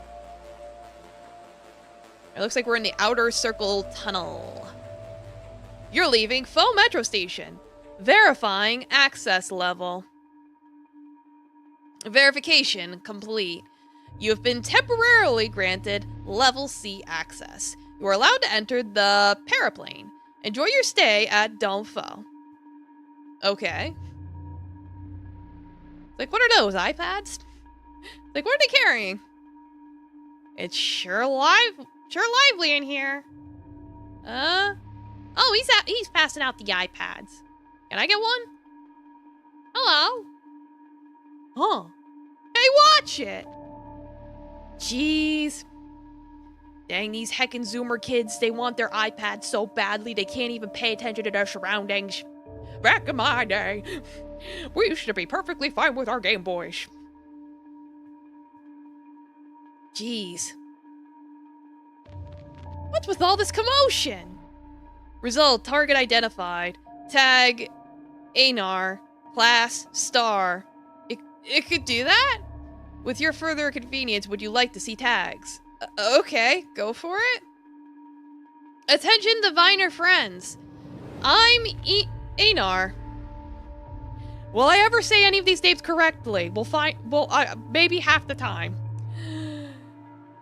looks like we're in the outer circle tunnel. You're leaving Faux Metro Station. Verifying access level. Verification complete. You have been temporarily granted Level C access. You are allowed to enter the paraplane. Enjoy your stay at Donfo. Okay. Like, what are those, iPads? Like, what are they carrying? It's sure lively in here. Oh, he's passing out the iPads. Can I get one? Hello? Huh. Hey, watch it! Jeez. Dang, these heckin' Zoomer kids, they want their iPads so badly they can't even pay attention to their surroundings. Back in my day, we used to be perfectly fine with our Game Boys. Jeez. What's with all this commotion? Result, target identified. Tag, Anar, class, star. It could do that? With your further convenience, would you like to see tags? Okay, go for it. Attention, diviner friends. I'm Anar. Will I ever say any of these names correctly? Maybe half the time.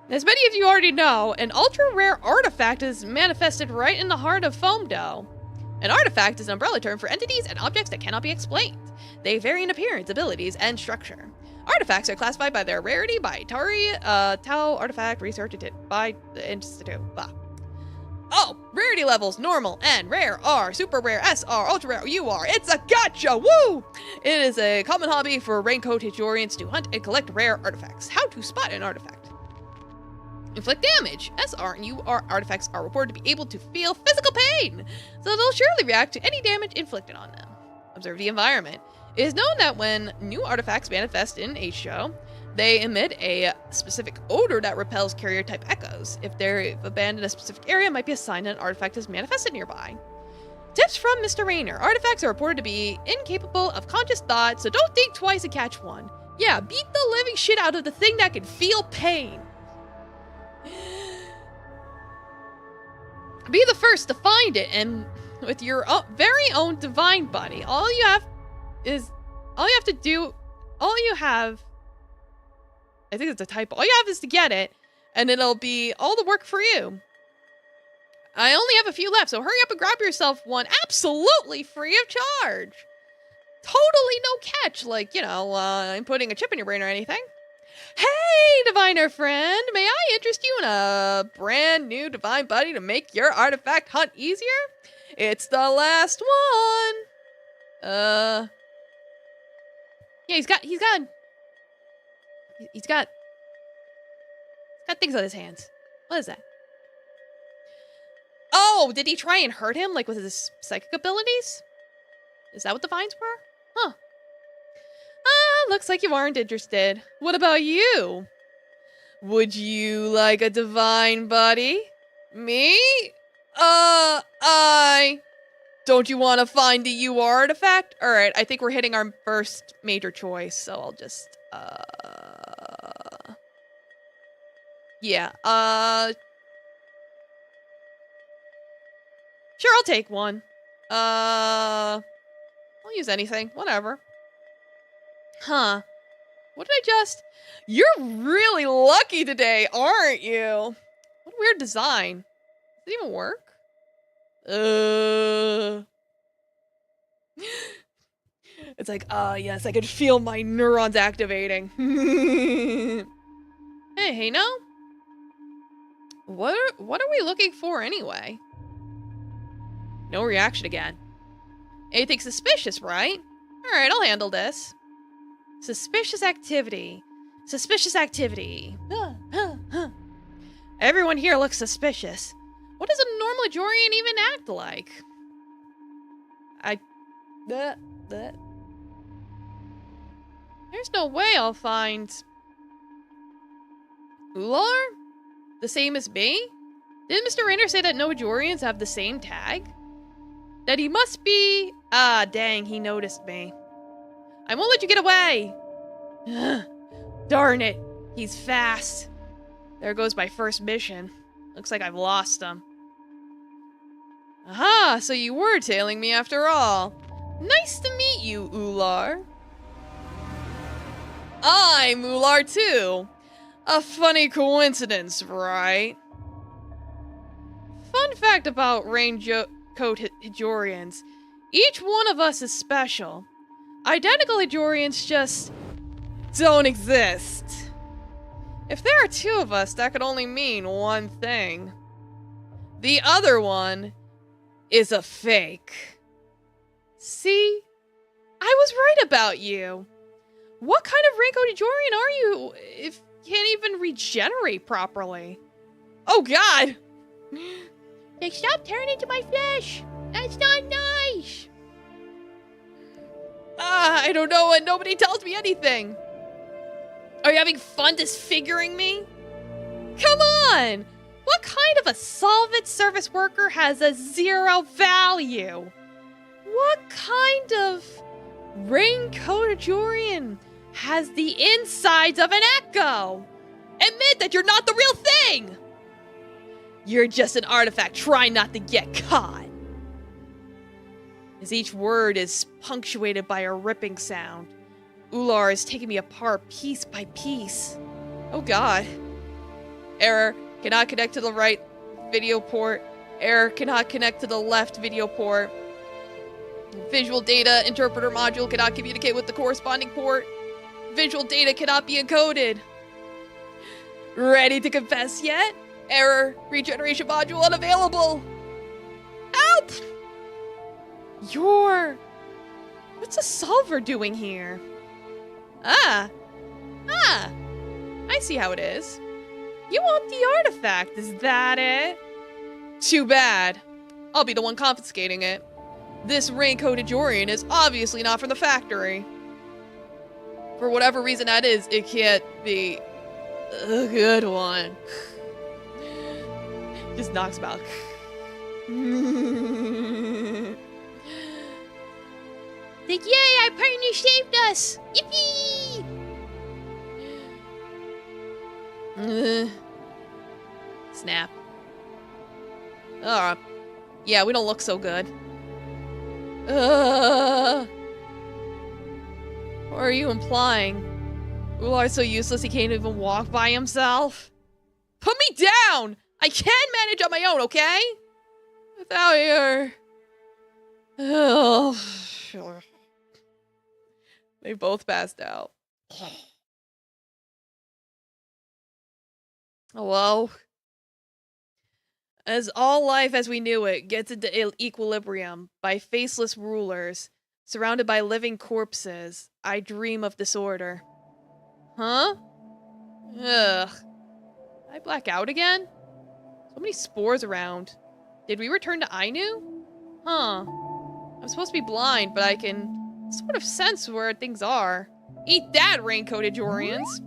As many of you already know, an ultra-rare artifact is manifested right in the heart of Foamdo. An artifact is an umbrella term for entities and objects that cannot be explained. They vary in appearance, abilities, and structure. Artifacts are classified by their rarity by Tari, Tau Artifact Research by the Institute. Blah. Oh, rarity levels, normal, N, rare, R, super rare, SR, ultra rare, UR. It's a gotcha, woo! It is a common hobby for raincoat Hijorians to hunt and collect rare artifacts. How to spot an artifact. Inflict damage. SR and UR artifacts are reported to be able to feel physical pain, so they'll surely react to any damage inflicted on them. Observe the environment. It is known that when new artifacts manifest in H-Show, they emit a specific odor that repels carrier-type echoes. If they're abandoned in a specific area, it might be a sign that an artifact is manifested nearby. Tips from Mr. Rayner. Artifacts are reported to be incapable of conscious thought, so don't think twice and catch one. Yeah, beat the living shit out of the thing that can feel pain. Be the first to find it, and with your very own divine buddy, all you have I think it's a typo. All you have is to get it, and it'll be all the work for you. I only have a few left, so hurry up and grab yourself one absolutely free of charge. Totally no catch, like, I'm putting a chip in your brain or anything. Hey, diviner friend, may I interest you in a brand new divine buddy to make your artifact hunt easier? It's the last one. Yeah, he's got things on his hands. What is that? Oh, did he try and hurt him, like with his psychic abilities? Is that what the vines were? Huh. Looks like you aren't interested. What about you? Would you like a divine buddy? Me? Don't you want to find the UR artifact? Alright, I think we're hitting our first major choice, so I'll just, yeah, sure, I'll take one. I'll use anything, whatever. Huh. What did I just... You're really lucky today, aren't you? What a weird design. Does it even work? It's like, yes, I could feel my neurons activating. Hey, no? What are we looking for anyway? No reaction again. Anything suspicious, right? Alright, I'll handle this. Suspicious activity. Suspicious activity. Everyone here looks suspicious. What does a normal Jorian even act like? There's no way I'll find... Ular? The same as me? Didn't Mr. Rainer say that no Ajorians have the same tag? That he must be... Ah, dang, he noticed me. I won't let you get away! Darn it, he's fast. There goes my first mission. Looks like I've lost him. Aha, so you were tailing me after all. Nice to meet you, Ular. I'm Ular too. A funny coincidence, right? Fun fact about raincoat Hijorians. Each one of us is special. Identical Hijorians just don't exist. If there are two of us, that could only mean one thing. The other one is a fake. See? I was right about you. What kind of raincoat Hijorian are you if you can't even regenerate properly? Oh god! They stopped turning into my flesh! That's not nice! I don't know and nobody tells me anything. Are you having fun disfiguring me? Come on! What kind of a solvent service worker has a 0 value? What kind of raincoat Ajorian has the insides of an echo? Admit that you're not the real thing! You're just an artifact trying not to get caught. As each word is punctuated by a ripping sound, Ular is taking me apart piece by piece. Oh god. Error, cannot connect to the right video port. Error, cannot connect to the left video port. Visual data interpreter module cannot communicate with the corresponding port. Visual data cannot be encoded. Ready to confess yet? Error, regeneration module unavailable. Help! What's a solver doing here? Ah, I see how it is. You want the artifact, is that it? Too bad. I'll be the one confiscating it. This raincoat Ajorian is obviously not from the factory. For whatever reason that is, it can't be a good one. Just knocks him out. Like, yay, our partner saved us! Yippee! Snap. Yeah, we don't look so good. What are you implying? Ular's so useless he can't even walk by himself? Put me down! I can manage on my own, okay? Without your... Oh, sure. They both passed out. Hello? As all life as we knew it gets into equilibrium by faceless rulers, surrounded by living corpses, I dream of disorder. Huh? Ugh. Did I black out again? So many spores around. Did we return to Ainu? Huh. I'm supposed to be blind, but I can sort of sense where things are. Eat that, raincoat Ajorians.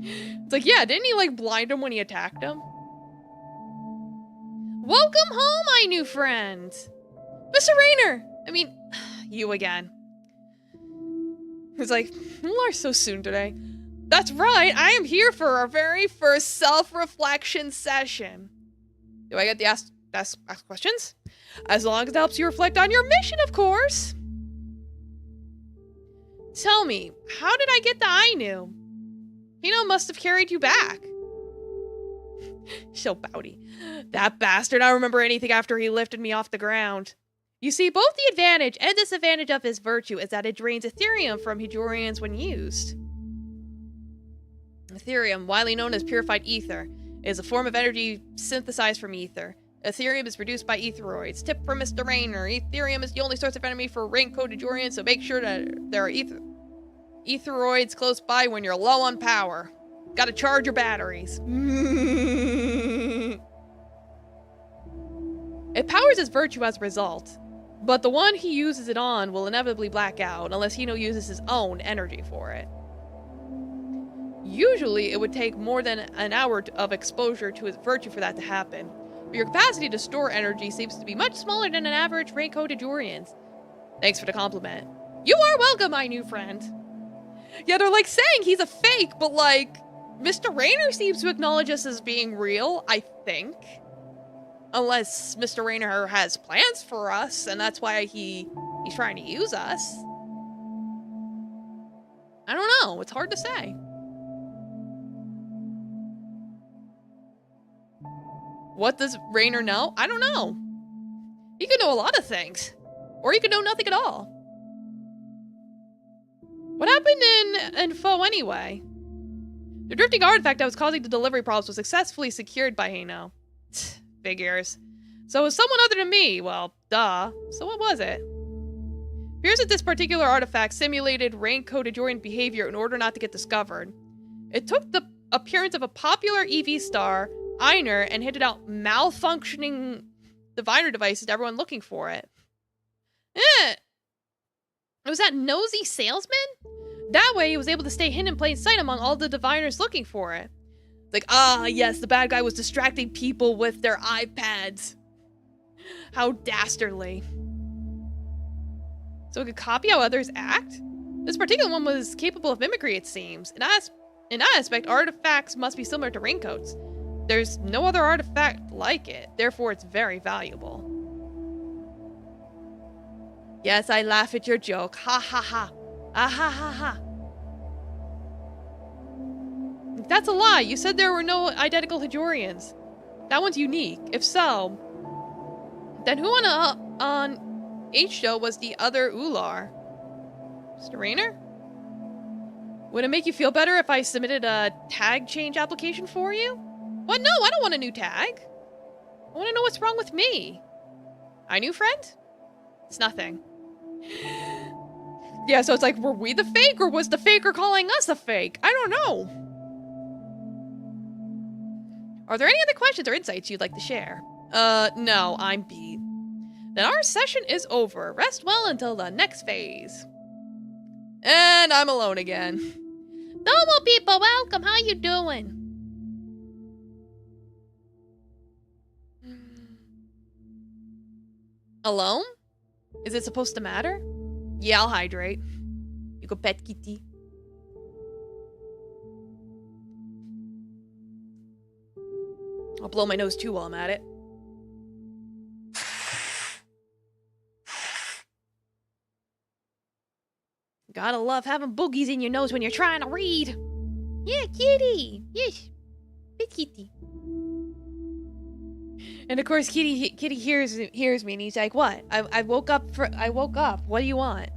It's like, yeah, didn't he, like, blind him when he attacked him? Welcome home, my new friend! Mr. Rainer! I mean, you again. It's like, Ular's so soon today. That's right, I am here for our very first self-reflection session. Do I get to ask questions? As long as it helps you reflect on your mission, of course. Tell me, how did I get to Ainu? Hino must have carried you back. So pouty. That bastard, I don't remember anything after he lifted me off the ground. You see, both the advantage and disadvantage of his virtue is that it drains Ethereum from Hijorians when used. Ethereum, widely known as purified ether, is a form of energy synthesized from ether. Ethereum is produced by etheroids. Tip from Mr. Rainer. Ethereum is the only source of energy for raincoat Hijorians, so make sure that there are etheroids close by when you're low on power. Gotta charge your batteries. It powers his virtue as a result, but the one he uses it on will inevitably black out unless Hino uses his own energy for it. Usually, it would take more than an hour of exposure to its virtue for that to happen. But your capacity to store energy seems to be much smaller than an average rain-coated Jurian's. Thanks for the compliment. You are welcome, my new friend. Yeah, they're like saying he's a fake, but like, Mr. Rayner seems to acknowledge us as being real, I think. Unless Mr. Rayner has plans for us, and that's why he's trying to use us. I don't know, it's hard to say. What does Rayner know? I don't know. He could know a lot of things. Or he could know nothing at all. What happened in Foe anyway? The drifting artifact that was causing the delivery problems was successfully secured by Hano. Figures. So it was someone other than me. Well, duh. So what was it? Appears that this particular artifact simulated rain-coated Jorian behavior in order not to get discovered. It took the appearance of a popular EV star, Einer, and handed out malfunctioning diviner devices to everyone looking for it. Was that nosy salesman? That way he was able to stay hidden in plain sight among all the diviners looking for it. Like, yes, the bad guy was distracting people with their iPads. How dastardly. So it could copy how others act? This particular one was capable of mimicry, it seems. In that aspect, artifacts must be similar to raincoats. There's no other artifact like it, therefore it's very valuable. Yes, I laugh at your joke. Ha ha ha. Ah ha ha ha. That's a lie. You said there were no identical Hajorians. That one's unique. If so, then who on H-Show was the other Ular? Mr. Rayner? Would it make you feel better if I submitted a tag change application for you? What? No, I don't want a new tag. I want to know what's wrong with me. Our new friend? It's nothing. Yeah, so it's like, were we the fake, or was the faker calling us a fake? I don't know. Are there any other questions or insights you'd like to share? No, I'm beat. Then our session is over. Rest well until the next phase. And I'm alone again. Domo people, welcome. How you doing? Alone? Is it supposed to matter? Yeah, I'll hydrate. You go pet kitty. I'll blow my nose too while I'm at it. Gotta love having boogies in your nose when you're trying to read. Yeah, kitty. Yes. Pet kitty. And of course, Kitty hears me, and he's like, "What? I woke up. What do you want?"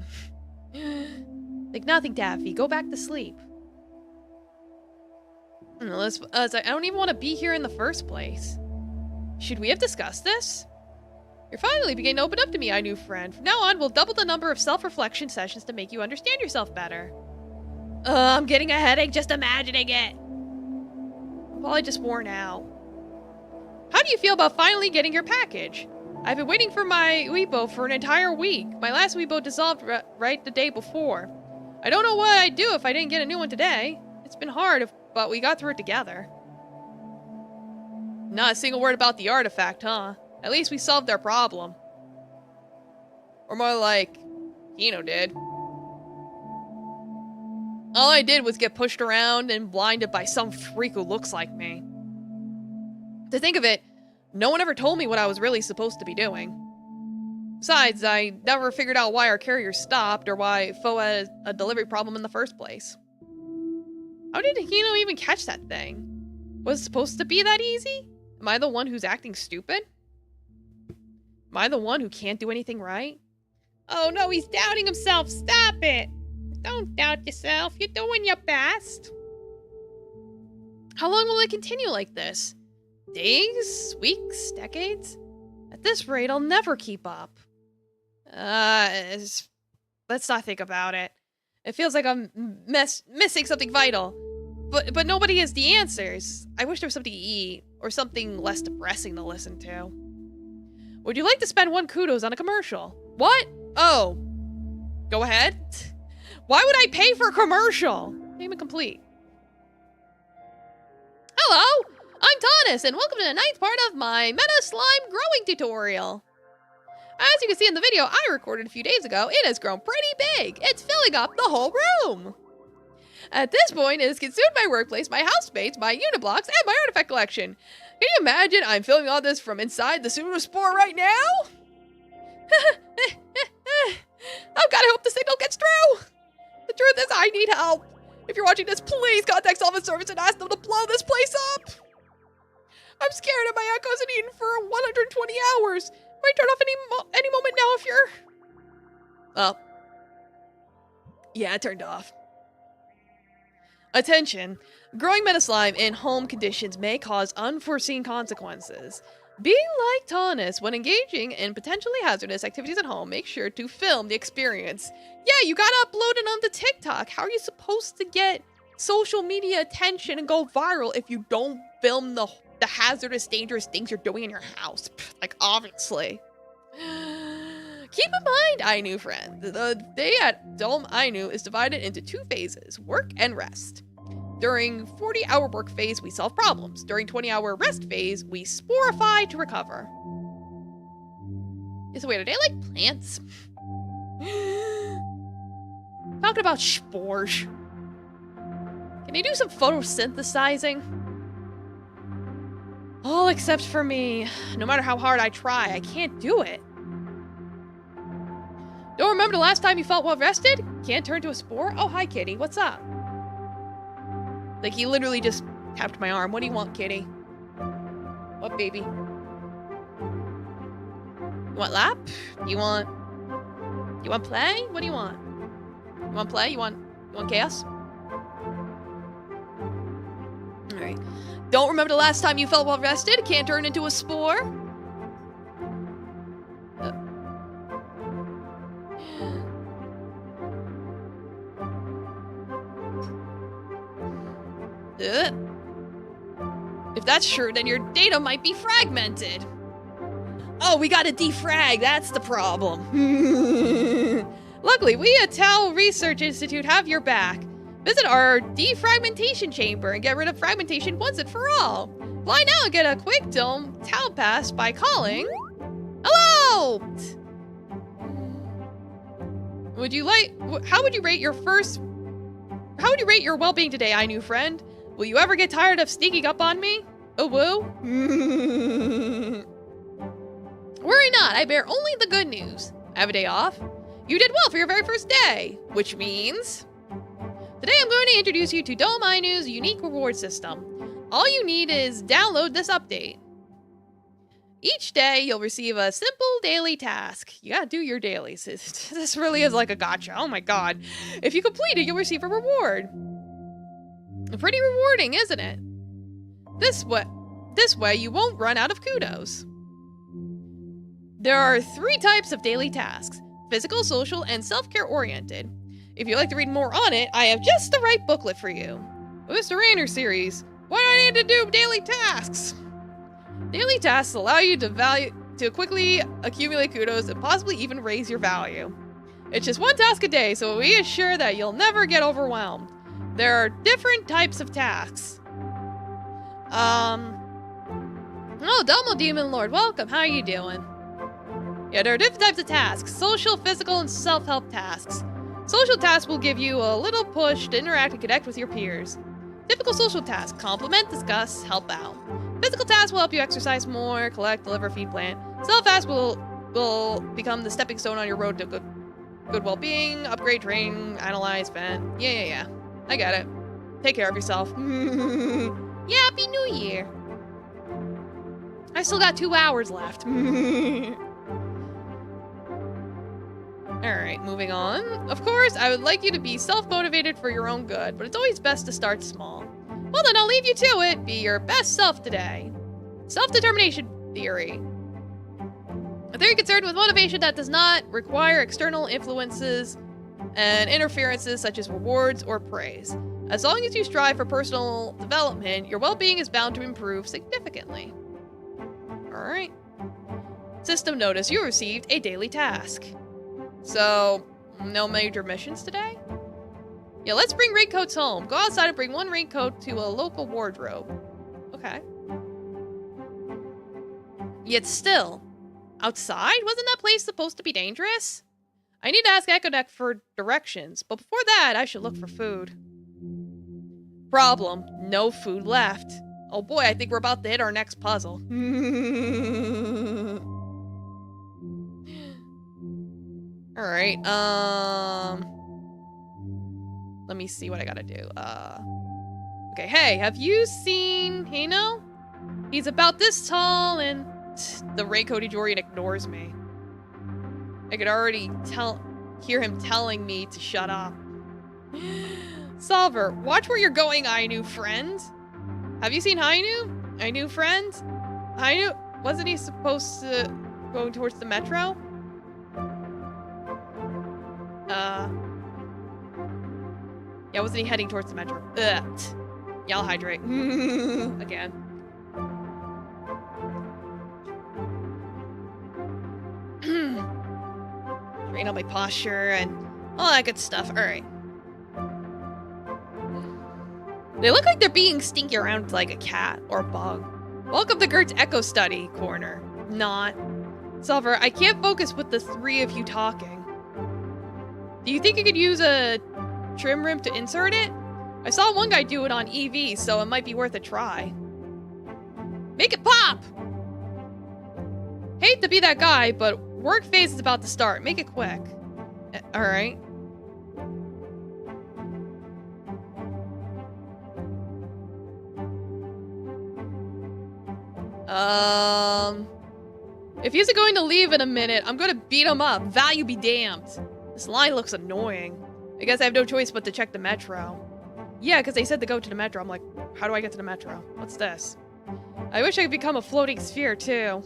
Like, nothing, Daffy. Go back to sleep. I don't even want to be here in the first place. Should we have discussed this? You're finally beginning to open up to me, our new friend. From now on, we'll double the number of self-reflection sessions to make you understand yourself better. I'm getting a headache just imagining it. I'm probably just worn out. How do you feel about finally getting your package? I've been waiting for my Weibo for an entire week. My last Weibo dissolved right the day before. I don't know what I'd do if I didn't get a new one today. It's been hard, but we got through it together. Not a single word about the artifact, huh? At least we solved their problem. Or more like, Kino did. All I did was get pushed around and blinded by some freak who looks like me. To think of it, no one ever told me what I was really supposed to be doing. Besides, I never figured out why our carrier stopped or why Foe had a delivery problem in the first place. How did Hino even catch that thing? Was it supposed to be that easy? Am I the one who's acting stupid? Am I the one who can't do anything right? Oh no, he's doubting himself. Stop it. Don't doubt yourself. You're doing your best. How long will it continue like this? Days? Weeks? Decades? At this rate, I'll never keep up. Let's not think about it. It feels like I'm missing something vital. But nobody has the answers. I wish there was something to eat, or something less depressing to listen to. Would you like to spend 1 kudos on a commercial? What? Oh. Go ahead. Why would I pay for a commercial? Payment complete. Hello, I'm Tanis, and welcome to the 9th part of my Meta Slime growing tutorial. As you can see in the video I recorded a few days ago, it has grown pretty big. It's filling up the whole room. At this point, it has consumed my workplace, my housemates, my uniblocks, and my artifact collection. Can you imagine I'm filming all this from inside the pseudospore right now? Oh god, I hope the signal gets through. The truth is, I need help. If you're watching this, please contact Salvage Service and ask them to blow this place up. I'm scared of my echoes and eaten for 120 hours. Might turn off any moment now if you're... Oh. Yeah, it turned off. Attention. Growing meta slime in home conditions may cause unforeseen consequences. Be like Tanis, when engaging in potentially hazardous activities at home, make sure to film the experience. Yeah, you gotta upload it onto TikTok. How are you supposed to get social media attention and go viral if you don't film the hazardous, dangerous things you're doing in your house? Like, obviously. Keep in mind, Ainu friend, the day at Dome Ainu is divided into 2 phases, work and rest. During 40-hour work phase, we solve problems. During 20-hour rest phase, we sporify to recover. So wait, are they like plants? Talking about spores. Can you do some photosynthesizing? All except for me. No matter how hard I try, I can't do it. Don't remember the last time you felt well rested? Can't turn to a spore? Oh, hi, kitty. What's up? Like, he literally just tapped my arm. What do you want, kitty? What, baby? You want lap? You want play? What do you want? You want play? You want chaos? Alright. Don't remember the last time you felt well rested? Can't turn into a spore? If that's true, then your data might be fragmented. Oh, we gotta defrag, that's the problem. Luckily, we at Tau Research Institute have your back. Visit our defragmentation chamber and get rid of fragmentation once and for all. Fly now and get a quick dome Tau pass by calling... Hello! How would you rate your well-being today, Ainu friend? Will you ever get tired of sneaking up on me? Oh, woo? Worry not, I bear only the good news. I have a day off. You did well for your very first day, which means... Today I'm going to introduce you to Dome Ainu's unique reward system. All you need is download this update. Each day you'll receive a simple daily task. You gotta do your dailies. This really is like a gotcha. Oh my god. If you complete it, you'll receive a reward. Pretty rewarding, isn't it? This way you won't run out of kudos. There are 3 types of daily tasks: physical, social, and self-care oriented. If you'd like to read more on it, I have just the right booklet for you. Mr. Rainer series, why do I need to do daily tasks? Daily tasks allow you to quickly accumulate kudos and possibly even raise your value. It's just 1 task a day, so we assure that you'll never get overwhelmed. There are different types of tasks. Oh, Domo Demon Lord, welcome. How are you doing? Yeah, there are different types of tasks. Social, physical, and self-help tasks. Social tasks will give you a little push to interact and connect with your peers. Typical social tasks: compliment, discuss, help out. Physical tasks will help you exercise more, collect, deliver, feed, plant. Self-tasks will become the stepping stone on your road to good well-being, upgrade, train, analyze, vent. Yeah. I get it. Take care of yourself. Yeah, Happy New Year. I still got 2 hours left. Alright, moving on. Of course, I would like you to be self-motivated for your own good, but it's always best to start small. Well then, I'll leave you to it. Be your best self today. Self-determination theory. A theory concerned with motivation that does not require external influences and interferences such as rewards or praise. As long as you strive for personal development, your well-being is bound to improve significantly. Alright. System notice, you received a daily task. So, no major missions today? Yeah, let's bring raincoats home. Go outside and bring 1 raincoat to a local wardrobe. Okay. Yet still, outside? Wasn't that place supposed to be dangerous? I need to ask Echo Deck for directions, but before that, I should look for food. Problem, no food left. Oh boy, I think we're about to hit our next puzzle. Alright, let me see what I gotta do. Okay, hey, have you seen Hino? He's about this tall and... The Raincoated Jorian ignores me. I could already hear him telling me to shut up. Solver, watch where you're going, Ainu friend. Have you seen Ainu? Ainu friend? Ainu? Wasn't he supposed to go towards the metro? Yeah, wasn't he heading towards the metro? Ugh. Yeah, I'll hydrate. Again. Train on my posture and all that good stuff. Alright. They look like they're being stinky around like a cat or a bug. Welcome to Gert's Echo Study corner. Not. Solver, I can't focus with the three of you talking. Do you think you could use a trim rim to insert it? I saw one guy do it on EV, so it might be worth a try. Make it pop! Hate to be that guy, but work phase is about to start. Make it quick. Alright. If he's going to leave in a minute, I'm gonna beat him up. Value be damned. This line looks annoying. I guess I have no choice but to check the metro. Yeah, because they said to go to the metro. I'm like, how do I get to the metro? What's this? I wish I could become a floating sphere, too.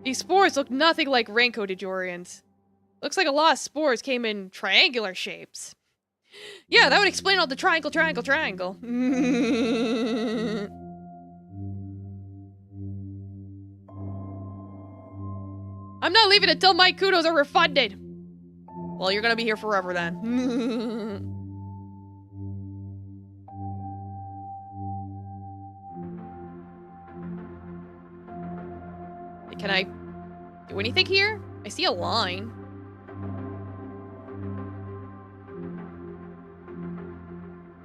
These spores look nothing like Raincoated Jorians. Looks like a lot of spores came in triangular shapes. Yeah, that would explain all the triangle. I'm not leaving until my kudos are refunded. Well, you're gonna be here forever then. Can I do anything here? I see a line.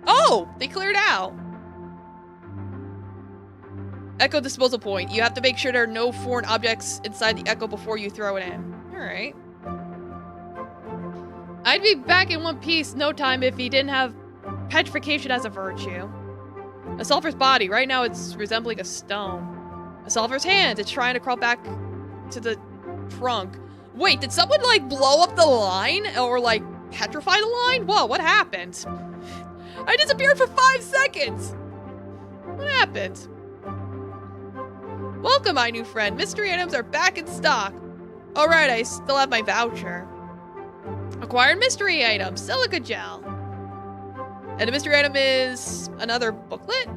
Oh, they cleared out. Echo disposal point. You have to make sure there are no foreign objects inside the echo before you throw it in. Alright. I'd be back in one piece no time if he didn't have petrification as a virtue. A Sulfur's body. Right now it's resembling a stone. A Sulfur's hands. It's trying to crawl back to the trunk. Wait, did someone like blow up the line? Or like petrify the line? Whoa, what happened? I disappeared for 5 seconds! What happened? Welcome, my new friend. Mystery items are back in stock. Alright, I still have my voucher. Acquired mystery item, silica gel. And the mystery item is another booklet?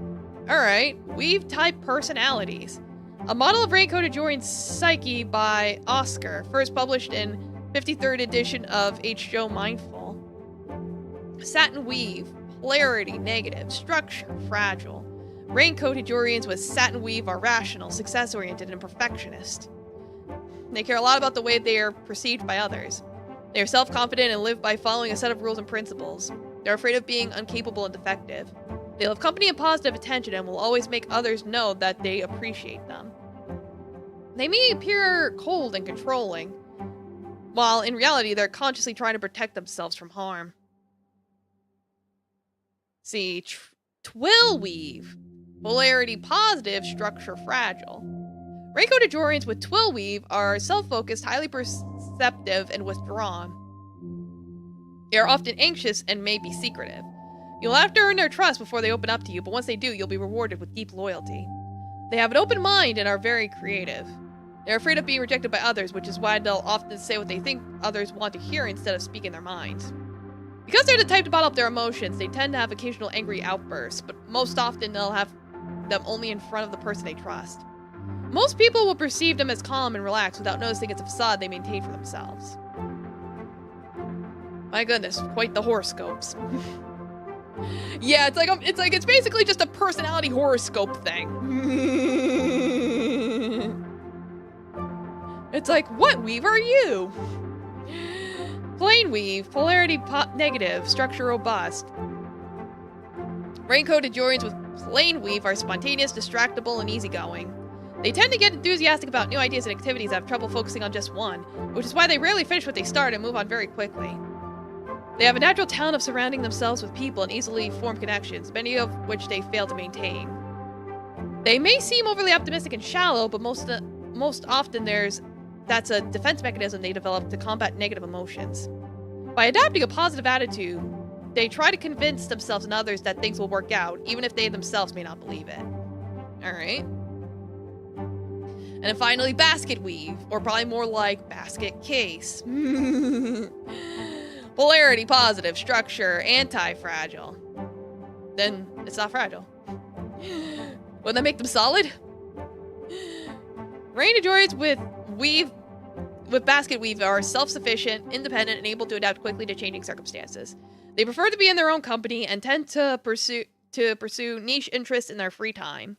Alright, weave type personalities. A model of Raincoated Jorian's psyche by Oscar, first published in 53rd edition of H. Joe Mindful. Satin weave, polarity, negative, structure, fragile. Raincoated Jorians with satin weave are rational, success-oriented, and perfectionist. They care a lot about the way they are perceived by others. They are self-confident and live by following a set of rules and principles. They're afraid of being incapable and defective. They love company and positive attention and will always make others know that they appreciate them. They may appear cold and controlling, while in reality they're consciously trying to protect themselves from harm. See, twill weave. Polarity positive, structure fragile. Raincoated Jorians with twill weave are self-focused, highly perceptive, and withdrawn. They are often anxious and may be secretive. You'll have to earn their trust before they open up to you, but once they do, you'll be rewarded with deep loyalty. They have an open mind and are very creative. They're afraid of being rejected by others, which is why they'll often say what they think others want to hear instead of speaking their minds. Because they're the type to bottle up their emotions, they tend to have occasional angry outbursts, but most often they'll have them only in front of the person they trust. Most people will perceive them as calm and relaxed without noticing it's a facade they maintain for themselves. My goodness, quite the horoscopes. Yeah, it's basically just a personality horoscope thing. It's like, what weave are you? Plain weave, polarity negative, structure robust. Rain-coated Jorians with plain weave are spontaneous, distractible, and easygoing. They tend to get enthusiastic about new ideas and activities and have trouble focusing on just one, which is why they rarely finish what they start and move on very quickly. They have a natural talent of surrounding themselves with people and easily form connections, many of which they fail to maintain. They may seem overly optimistic and shallow, but most often that's a defense mechanism they develop to combat negative emotions. By adopting a positive attitude, they try to convince themselves and others that things will work out, even if they themselves may not believe it. Alright. And then finally, basket weave, or probably more like basket case. Polarity positive, structure anti-fragile. Then it's not fragile. Wouldn't that make them solid? Rain-Jorians with basket weave are self-sufficient, independent, and able to adapt quickly to changing circumstances. They prefer to be in their own company and tend to pursue niche interests in their free time.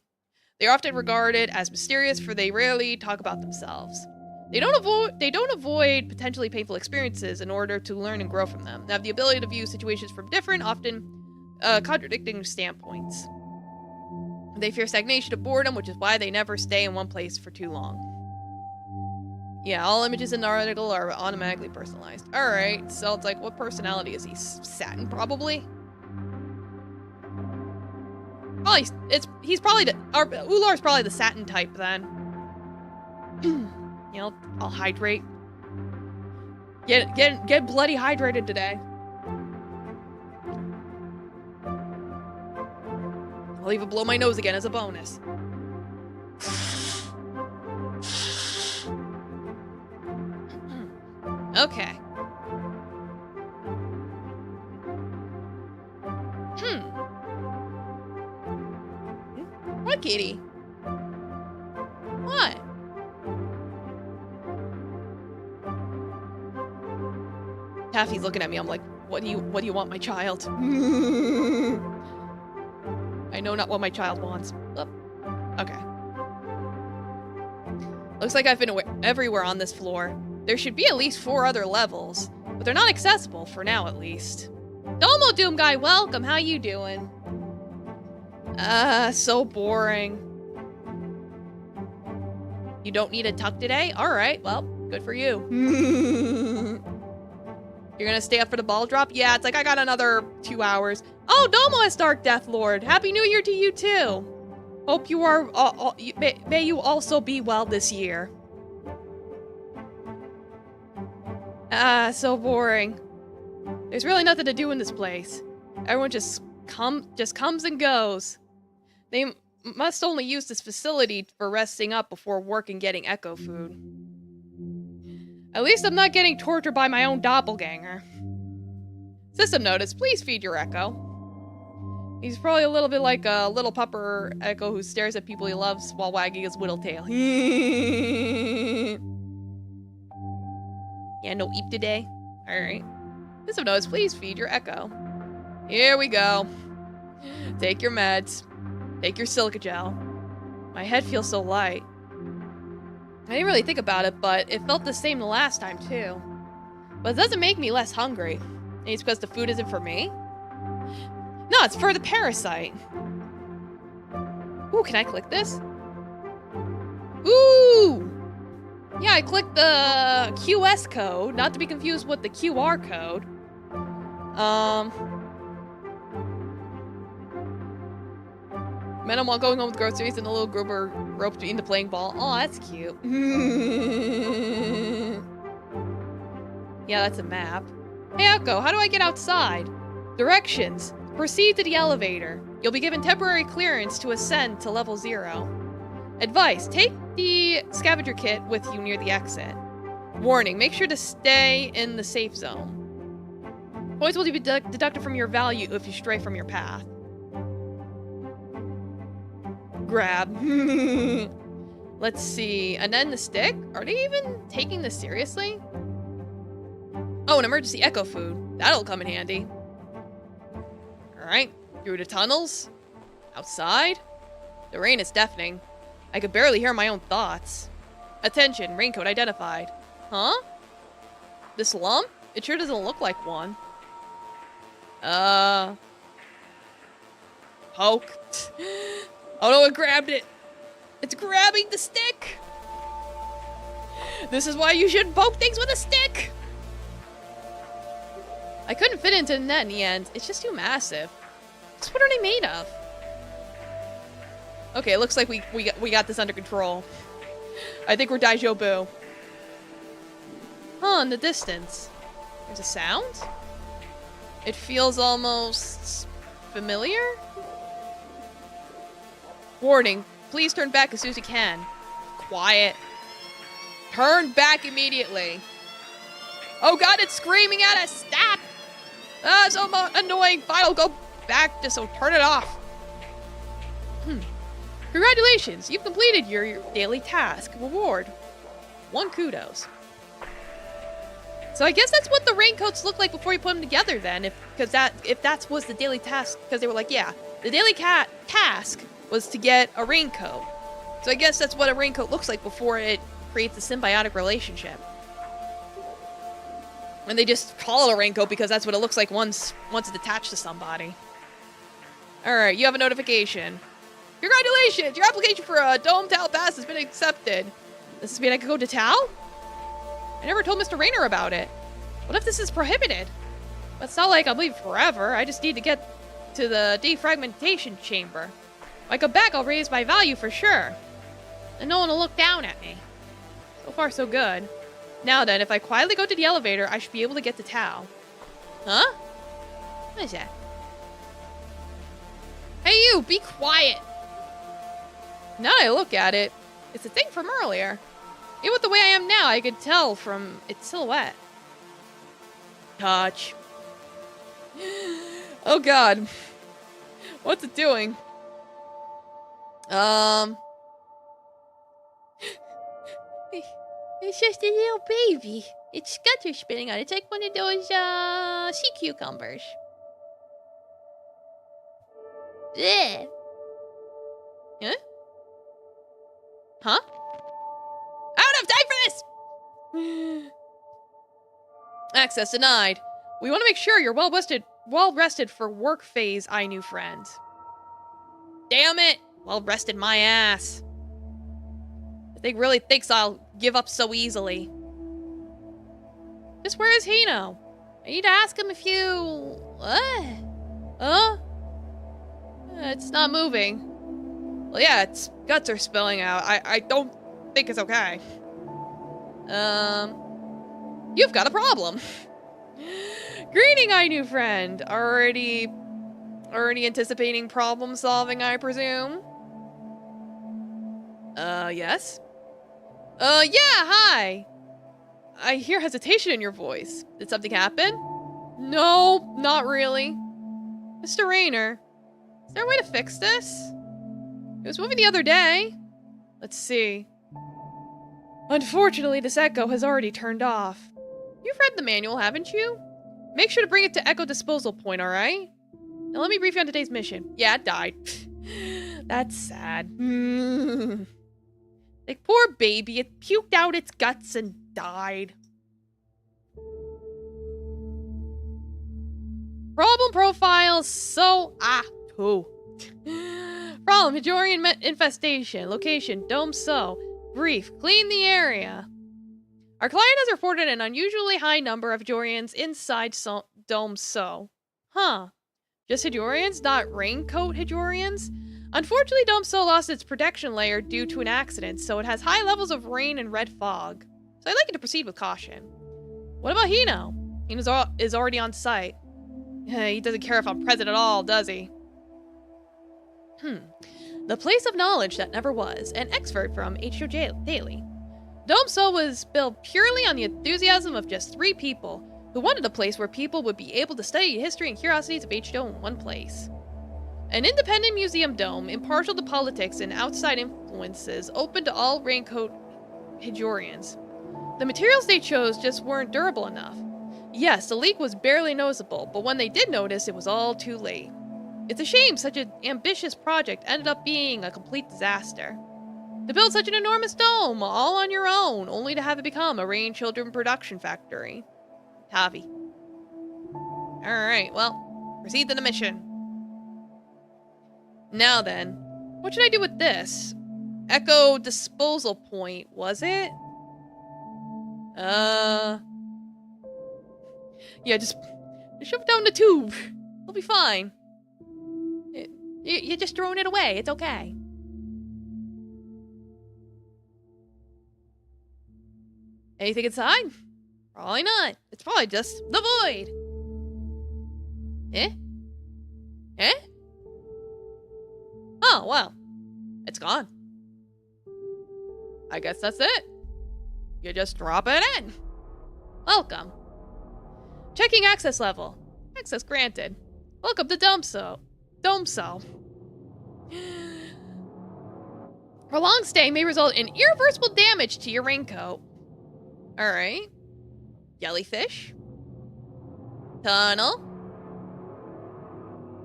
They are often regarded as mysterious, for they rarely talk about themselves. They don't avoid potentially painful experiences in order to learn and grow from them. They have the ability to view situations from different, often contradicting standpoints. They fear stagnation and boredom, which is why they never stay in one place for too long. Yeah, all images in the article are automatically personalized. Alright, so it's like, what personality is he? Satin, probably? Probably, he's probably Ular's probably the satin type, then. You know, I'll hydrate. Get bloody hydrated today. I'll even blow my nose again as a bonus. Okay. What, kitty? What? Taffy's looking at me. I'm like, what do you want, my child? I know not what my child wants. Oh, okay. Looks like I've been everywhere on this floor. There should be at least 4 other levels, but they're not accessible, for now at least. Domo Doom Guy, welcome! How you doing? So boring. You don't need a tuck today? Alright, well, good for you. You're gonna stay up for the ball drop? Yeah, it's like I got another 2 hours. Oh, Domo has Dark Death Lord! Happy New Year to you too! Hope you are, may you also be well this year. So boring. There's really nothing to do in this place. Everyone just comes and goes. They must only use this facility for resting up before work and getting echo food. At least I'm not getting tortured by my own doppelganger. System notice, please feed your echo. He's probably a little bit like a little pupper echo who stares at people he loves while wagging his whittle tail. Yeah, no eep today? Alright. System notice, please feed your echo. Here we go. Take your meds. Take your silica gel. My head feels so light. I didn't really think about it, but it felt the same the last time, too. But it doesn't make me less hungry. Maybe it's because the food isn't for me? No, it's for the parasite. Ooh, can I click this? Ooh! Yeah, I clicked the QS code, not to be confused with the QR code. Met him while going home with groceries and a little Gruber roped in the playing ball. Oh, that's cute. Yeah, that's a map. Hey, Echo, how do I get outside? Directions. Proceed to the elevator. You'll be given temporary clearance to ascend to level 0. Advice. Take the scavenger kit with you near the exit. Warning. Make sure to stay in the safe zone. Points will be deducted from your value if you stray from your path. Grab. Let's see. And then the stick? Are they even taking this seriously? Oh, an emergency echo food. That'll come in handy. Alright, through the tunnels. Outside. The rain is deafening. I could barely hear my own thoughts. Attention, raincoat identified. Huh? This lump? It sure doesn't look like one. Poked. Oh no, it grabbed it. It's grabbing the stick. This is why you shouldn't poke things with a stick. I couldn't fit into the net in the end. It's just too massive. Just what are they made of? Okay, it looks like we got this under control. I think we're Daijobu. Huh, in the distance. There's a sound? It feels almost familiar? Warning, please turn back as soon as you can. Quiet. Turn back immediately. Oh god, it's screaming at us! Stop! Ah, so annoying. Fine, I'll go back, just so turn it off. Congratulations, you've completed your daily task. Reward. 1 kudos. So I guess that's what the raincoats look like before you put them together then, if that was the daily task, because they were like, yeah, the daily task was to get a raincoat. So I guess that's what a raincoat looks like before it creates a symbiotic relationship. And they just call it a raincoat because that's what it looks like once it's attached to somebody. Alright, you have a notification. Congratulations! Your application for a Dome Tao Pass has been accepted. Does this mean I could go to Tao? I never told Mr. Rayner about it. What if this is prohibited? But it's not like I'll leave forever. I just need to get to the defragmentation chamber. When I go back, I'll raise my value for sure. And no one will look down at me. So far, so good. Now then, if I quietly go to the elevator, I should be able to get to Tao. Huh? What is that? Hey you, be quiet! Now that I look at it, it's a thing from earlier. Even with the way I am now, I could tell from its silhouette. Touch. Oh god. What's it doing? It's just a little baby. Its guts are spitting out. It's like one of those, sea cucumbers. Ugh. Huh? Huh? I don't have time for this! Access denied. We want to make sure you're well rested for work phase, new friend. Damn it! Well rested my ass. They really thinks I'll give up so easily. Just where is Hino? I need to ask him if you... What? Huh? It's not moving. Well, yeah, its guts are spilling out. I don't think it's okay. You've got a problem. Greeting, new friend. Already anticipating problem solving, I presume? Yes? Yeah, hi! I hear hesitation in your voice. Did something happen? No, not really. Mr. Rayner, is there a way to fix this? It was moving the other day. Let's see. Unfortunately, this echo has already turned off. You've read the manual, haven't you? Make sure to bring it to Echo Disposal Point, alright? Now let me brief you on today's mission. Yeah, it died. That's sad. Like, poor baby, it puked out its guts and died. Problem profile, so, two. Problem, Hajorian infestation. Location, Dome So. Brief, clean the area. Our client has reported an unusually high number of Hajorians inside Dome So. Huh. Just Hajorians, not raincoat Hajorians? Unfortunately, Dome So lost its protection layer due to an accident, so it has high levels of rain and red fog. So I'd like you to proceed with caution. What about Hino? Hino is already on site. He doesn't care if I'm present at all, does he? The place of knowledge that never was. An excerpt from H.O. Daily. Dome So was built purely on the enthusiasm of just 3 people, who wanted a place where people would be able to study the history and curiosities of H.O. in one place. An independent museum dome, impartial to politics and outside influences, open to all raincoat Hajorians. The materials they chose just weren't durable enough. Yes, the leak was barely noticeable, but when they did notice, it was all too late. It's a shame such an ambitious project ended up being a complete disaster. To build such an enormous dome all on your own, only to have it become a rain children production factory. Tavi. Alright, well, proceed to the mission. Now then, what should I do with this? Echo disposal point, was it? Yeah, just shove it down the tube. It'll be fine. You're just throwing it away. It's okay. Anything inside? Probably not. It's probably just the void. Eh? Eh? Oh, well. It's gone. I guess that's it. You just drop it in. Welcome. Checking access level. Access granted. Welcome to Dome Cell. Prolonged stay may result in irreversible damage to your raincoat. Alright. Jellyfish. Tunnel.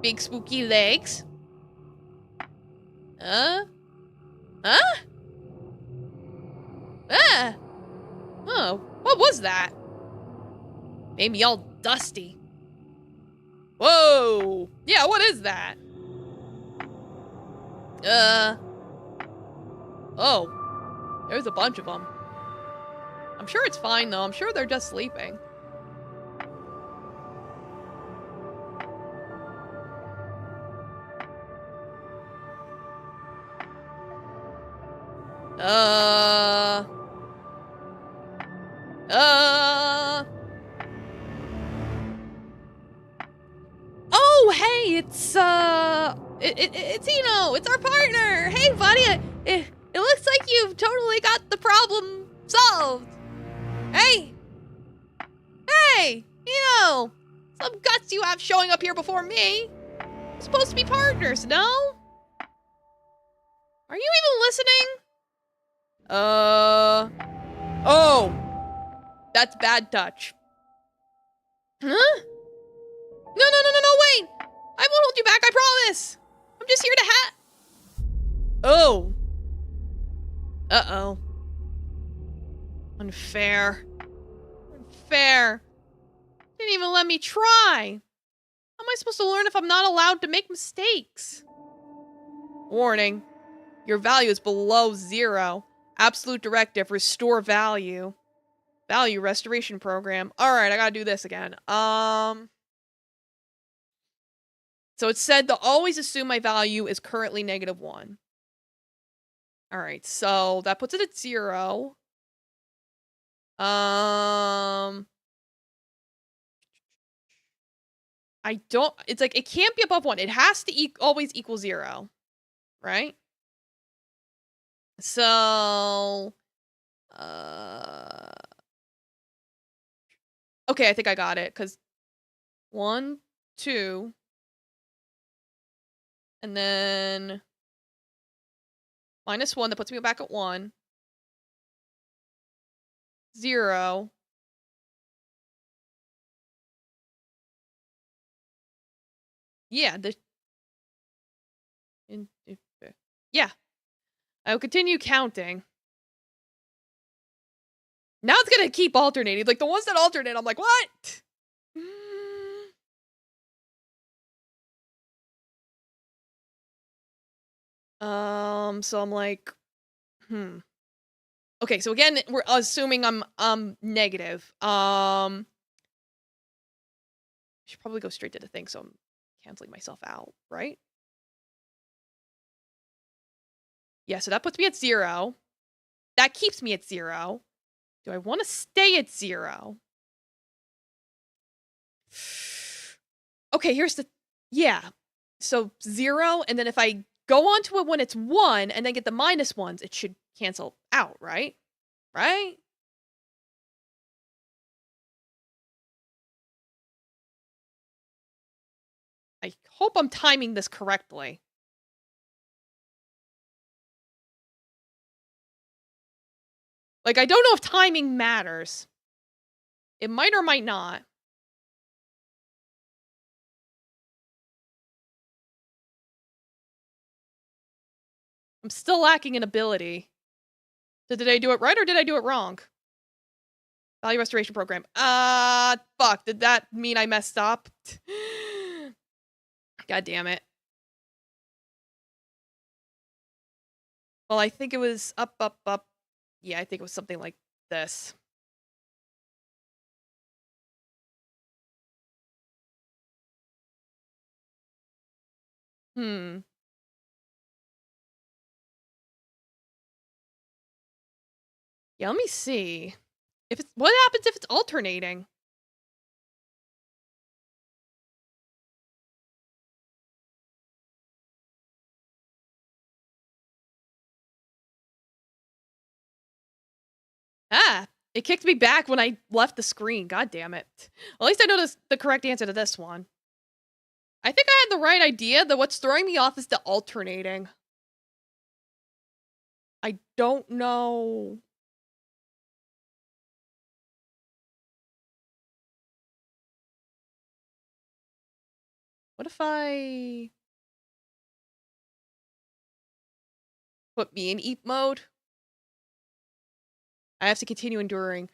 Big spooky legs. Huh? Ah! Oh, what was that? Made me all dusty. Whoa! Yeah, what is that? Oh. There's a bunch of them. I'm sure it's fine, though. I'm sure they're just sleeping. Oh, hey, it's Eno. It's our partner. Hey, buddy. It looks like you've totally got the problem solved. Hey. Hey, Eno. Some guts you have showing up here before me. We're supposed to be partners, no? Are you even listening? Oh. That's bad touch. Huh? No, wait! I won't hold you back, I promise! I'm just here to Oh. Uh-oh. Unfair. Unfair. Didn't even let me try. How am I supposed to learn if I'm not allowed to make mistakes? Warning. Your value is below 0. Absolute directive, restore value. Value restoration program. Alright, I gotta do this again. So it said to always assume my value is currently -1. Alright, so that puts it at 0. I don't, it's like, it can't be above 1. It has to always equal 0. Right? So, okay, I think I got it, because 1, 2, and then -1, that puts me back at 1. 0. Yeah, yeah. I will continue counting. Now it's gonna keep alternating. Like, the ones that alternate, I'm like, what? So I'm like, Okay, so again, we're assuming I'm negative. I should probably go straight to the thing, so I'm canceling myself out, right? Yeah, so that puts me at 0. That keeps me at 0. Do I want to stay at 0? Okay, here's the... Yeah. So 0, and then if I go on to it when it's 1, and then get the -1s, it should cancel out, right? Right? I hope I'm timing this correctly. Like, I don't know if timing matters. It might or might not. I'm still lacking in ability. Did I do it right or did I do it wrong? Value restoration program. Fuck. Did that mean I messed up? God damn it. Well, I think it was up, up, up. Yeah, I think it was something like this. Yeah, let me see. What happens if it's alternating? It kicked me back when I left the screen. God damn it. Well, at least I know the correct answer to this one. I think I had the right idea, though what's throwing me off is the alternating. I don't know. What if I put me in eat mode? I have to continue enduring.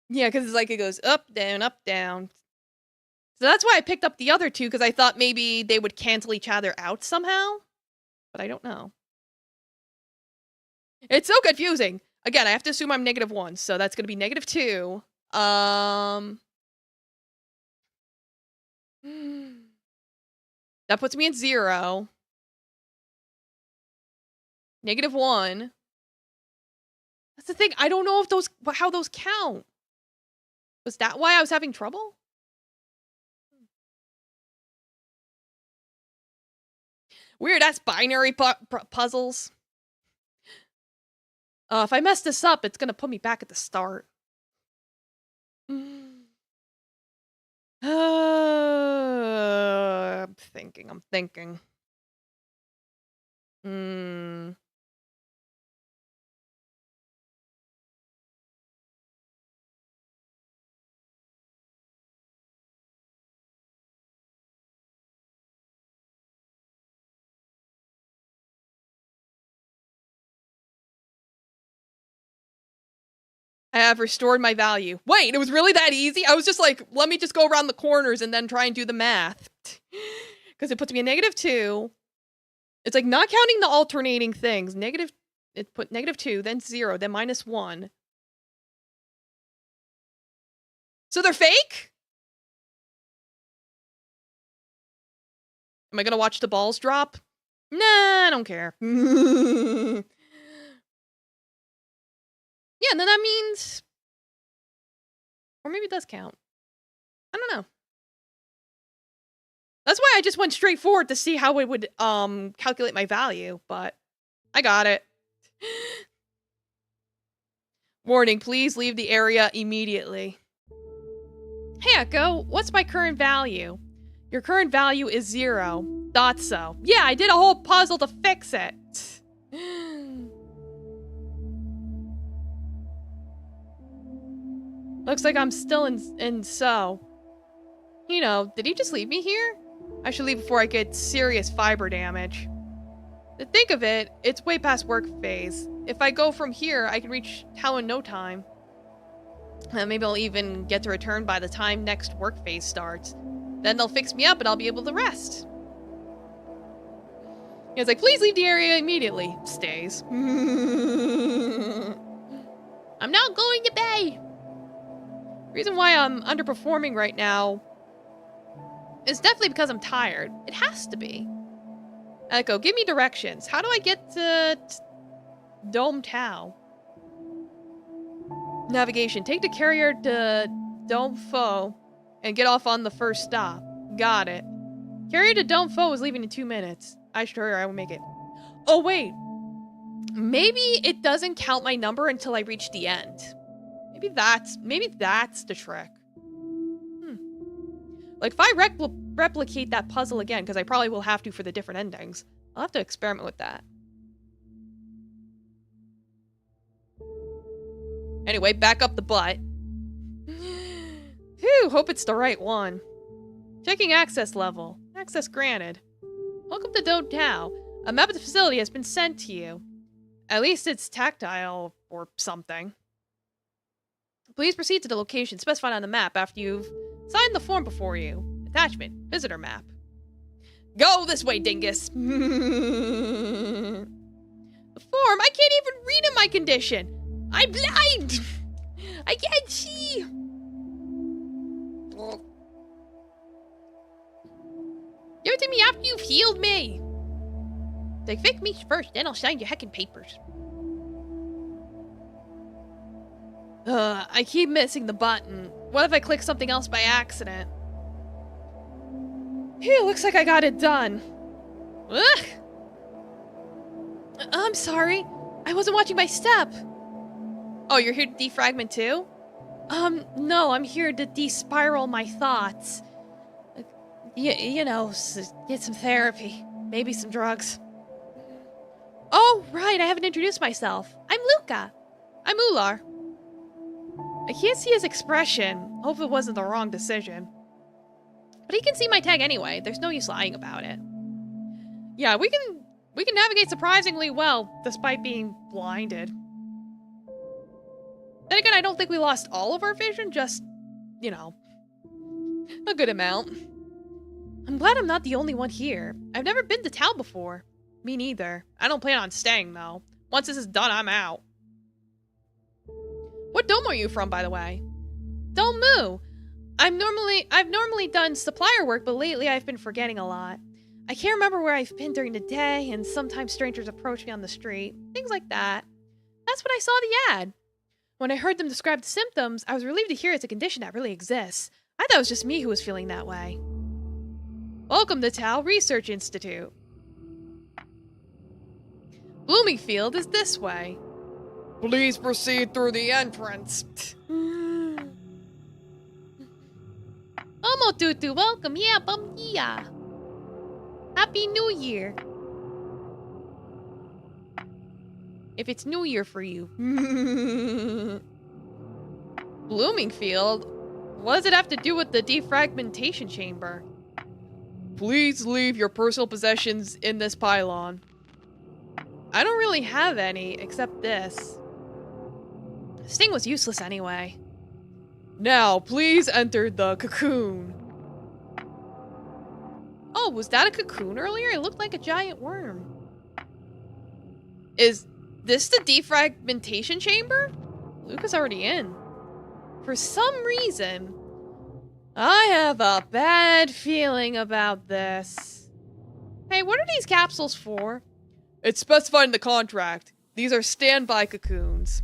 Yeah, because it's like it goes up, down, up, down. So that's why I picked up the other two, because I thought maybe they would cancel each other out somehow. But I don't know. It's so confusing. Again, I have to assume I'm -1, so that's going to be -2. That puts me at 0. -1. That's the thing. I don't know if how those count. Was that why I was having trouble? Weird, that's binary puzzles. If I mess this up, it's gonna put me back at the start. I'm thinking. I have restored my value. Wait, it was really that easy? I was just like, let me just go around the corners and then try and do the math. Because it puts me at -2. It's like not counting the alternating things. It put -2, then 0, then -1. So they're fake? Am I gonna watch the balls drop? Nah, I don't care. Yeah, then that means... Or maybe it does count. I don't know. That's why I just went straight forward to see how it would calculate my value, but I got it. Warning, please leave the area immediately. Hey Echo, what's my current value? Your current value is 0. Thought so. Yeah, I did a whole puzzle to fix it. Looks like I'm still in so. You know, did he just leave me here? I should leave before I get serious fiber damage. To think of it, it's way past work phase. If I go from here, I can reach hell in no time. Maybe I'll even get to return by the time next work phase starts. Then they'll fix me up and I'll be able to rest. He was like, please leave the area immediately. Stays. I'm not going to bed. Reason why I'm underperforming right now is definitely because I'm tired. It has to be. Echo, give me directions. How do I get to Dome Tau? Navigation. Take the carrier to Dome Pho and get off on the first stop. Got it. Carrier to Dome Pho is leaving in 2 minutes. I sure I will make it. Oh, wait. Maybe it doesn't count my number until I reach the end. Maybe that's the trick. Like, if I replicate that puzzle again, because I probably will have to for the different endings, I'll have to experiment with that. Anyway, back up the butt. Phew, hope it's the right one. Checking access level. Access granted. Welcome to Do Tao. A map of the facility has been sent to you. At least it's tactile or something. Please proceed to the location specified on the map after you've signed the form before you. Attachment, visitor map. Go this way, dingus! The form? I can't even read in my condition! I'm blind! I can't see! Give it to me after you've healed me! They fix me first, then I'll sign your heckin' papers. I keep missing the button. What if I click something else by accident? Phew, looks like I got it done. Ugh! I'm sorry. I wasn't watching my step. Oh, you're here to defragment too? No, I'm here to despiral my thoughts. You know, get some therapy. Maybe some drugs. Oh, right, I haven't introduced myself. I'm Luca. I'm Ular. I can't see his expression. Hope it wasn't the wrong decision. But he can see my tag anyway. There's no use lying about it. Yeah, we can navigate surprisingly well, despite being blinded. Then again, I don't think we lost all of our vision, just, you know, a good amount. I'm glad I'm not the only one here. I've never been to Tao before. Me neither. I don't plan on staying, though. Once this is done, I'm out. What dome are you from, by the way? Dome Mu. I've normally done supplier work, but lately I've been forgetting a lot. I can't remember where I've been during the day, and sometimes strangers approach me on the street. Things like that. That's when I saw the ad. When I heard them describe the symptoms, I was relieved to hear it's a condition that really exists. I thought it was just me who was feeling that way. Welcome to Tao Research Institute. Bloomingfield is this way. Please proceed through the entrance. Omo Tutu, welcome. Yeah, bum yeah. Happy New Year. If it's New Year for you. Bloomingfield? What does it have to do with the defragmentation chamber? Please leave your personal possessions in this pylon. I don't really have any, except this. This thing was useless anyway. Now, please enter the cocoon. Oh, was that a cocoon earlier? It looked like a giant worm. Is this the defragmentation chamber? Luca's already in. For some reason, I have a bad feeling about this. Hey, what are these capsules for? It's specified in the contract. These are standby cocoons.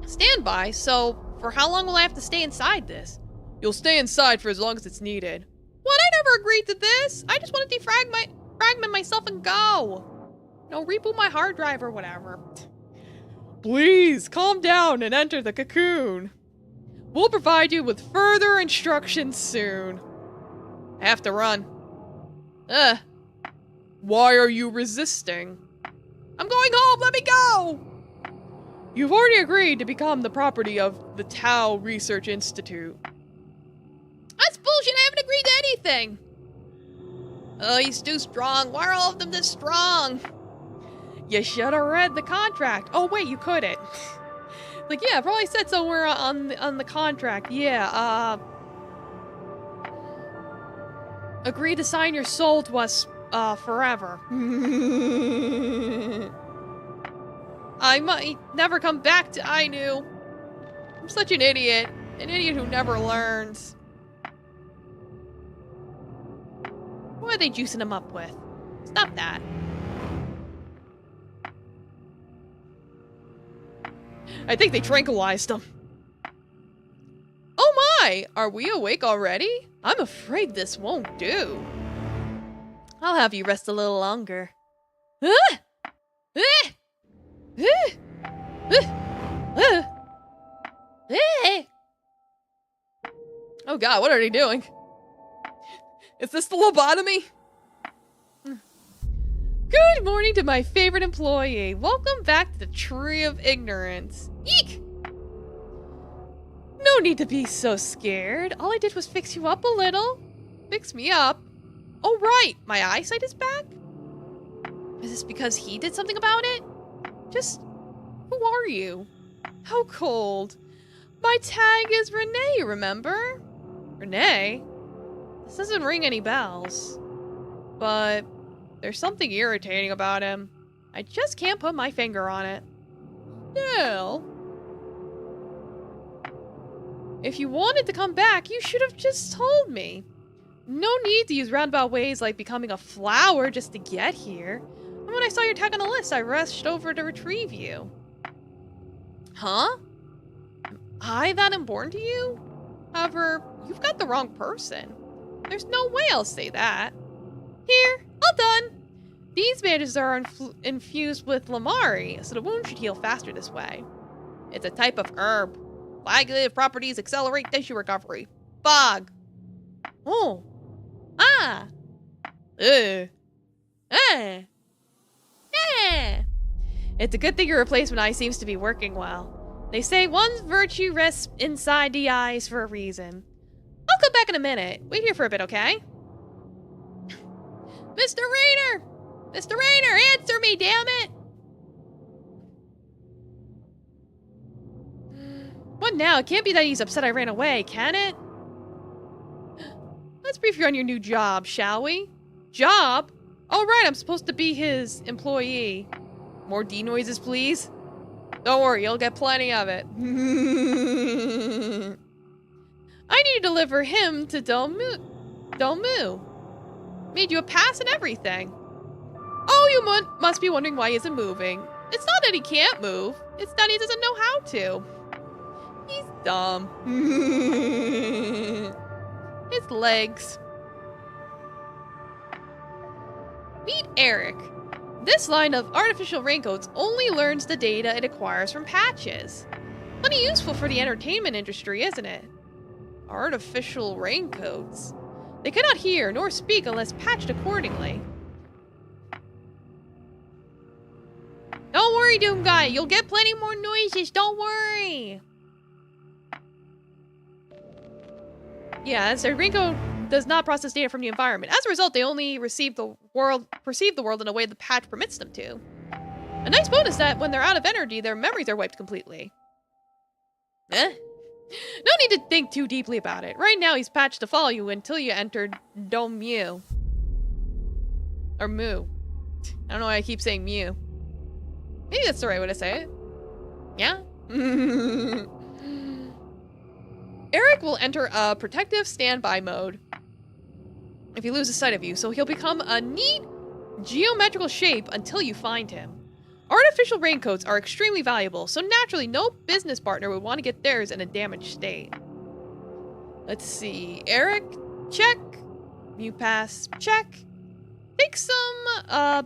Standby? So, for how long will I have to stay inside this? You'll stay inside for as long as it's needed. What? I never agreed to this! I just want to defragment myself and go! No, reboot my hard drive or whatever. Please, calm down and enter the cocoon. We'll provide you with further instructions soon. I have to run. Why are you resisting? I'm going home, let me go! You've already agreed to become the property of the Tao Research Institute. That's bullshit, I haven't agreed to anything! Oh, he's too strong. Why are all of them this strong? You should have read the contract. Oh, wait, you couldn't. Like, yeah, probably said somewhere on the contract. Yeah, agree to sign your soul to us, forever. I might never come back to Ainu. I'm such an idiot. An idiot who never learns. What are they juicing him up with? Stop that. I think they tranquilized him. Oh my! Are we awake already? I'm afraid this won't do. I'll have you rest a little longer. Oh god, what are they doing? Is this the lobotomy? Good morning to my favorite employee. Welcome back to the Tree of Ignorance. Eek! No need to be so scared. All I did was fix you up a little. Fix me up? Oh, right. My eyesight is back? Is this because he did something about it? Just, who are you? How cold. My tag is Renee, remember? Renee? This doesn't ring any bells. But there's something irritating about him. I just can't put my finger on it. No. If you wanted to come back, you should have just told me. No need to use roundabout ways like becoming a flower just to get here. And when I saw your tag on the list, I rushed over to retrieve you. Huh? Am I that important to you? However, you've got the wrong person. There's no way I'll say that. Here, all done. These bandages are infused with lamari, so the wound should heal faster this way. It's a type of herb. Coagulative properties accelerate tissue recovery. Fog. Oh. Ah. Ugh. Ah. Ah. It's a good thing your replacement eye seems to be working well. They say one's virtue rests inside the eyes for a reason. I'll come back in a minute. Wait here for a bit, okay? Mr. Rainer! Mr. Rainer, answer me, damn it! What now? It can't be that he's upset I ran away, can it? Let's brief you on your new job, shall we? Job? Oh, right, I'm supposed to be his employee. More D noises, please? Don't worry, you'll get plenty of it. I need to deliver him to Domu. Made you a pass and everything. Oh, you must be wondering why he isn't moving. It's not that he can't move. It's that he doesn't know how to. He's dumb. His legs. Meet Eric. This line of artificial raincoats only learns the data it acquires from patches. Plenty useful for the entertainment industry, isn't it? Artificial raincoats. They cannot hear nor speak unless patched accordingly. Don't worry, Doom Guy. You'll get plenty more noises. Don't worry. Yeah, as their raincoat does not process data from the environment. As a result, they only perceive the world in a way the patch permits them to. A nice bonus that when they're out of energy, their memories are wiped completely. Eh? No need to think too deeply about it. Right now, he's patched to follow you until you enter Domu. Or Moo. I don't know why I keep saying Mew. Maybe that's the right way to say it. Yeah? Eric will enter a protective standby mode if he loses sight of you, so he'll become a neat geometrical shape until you find him. Artificial raincoats are extremely valuable, so naturally no business partner would want to get theirs in a damaged state. Let's see. Eric, check. Mew pass, check. Take some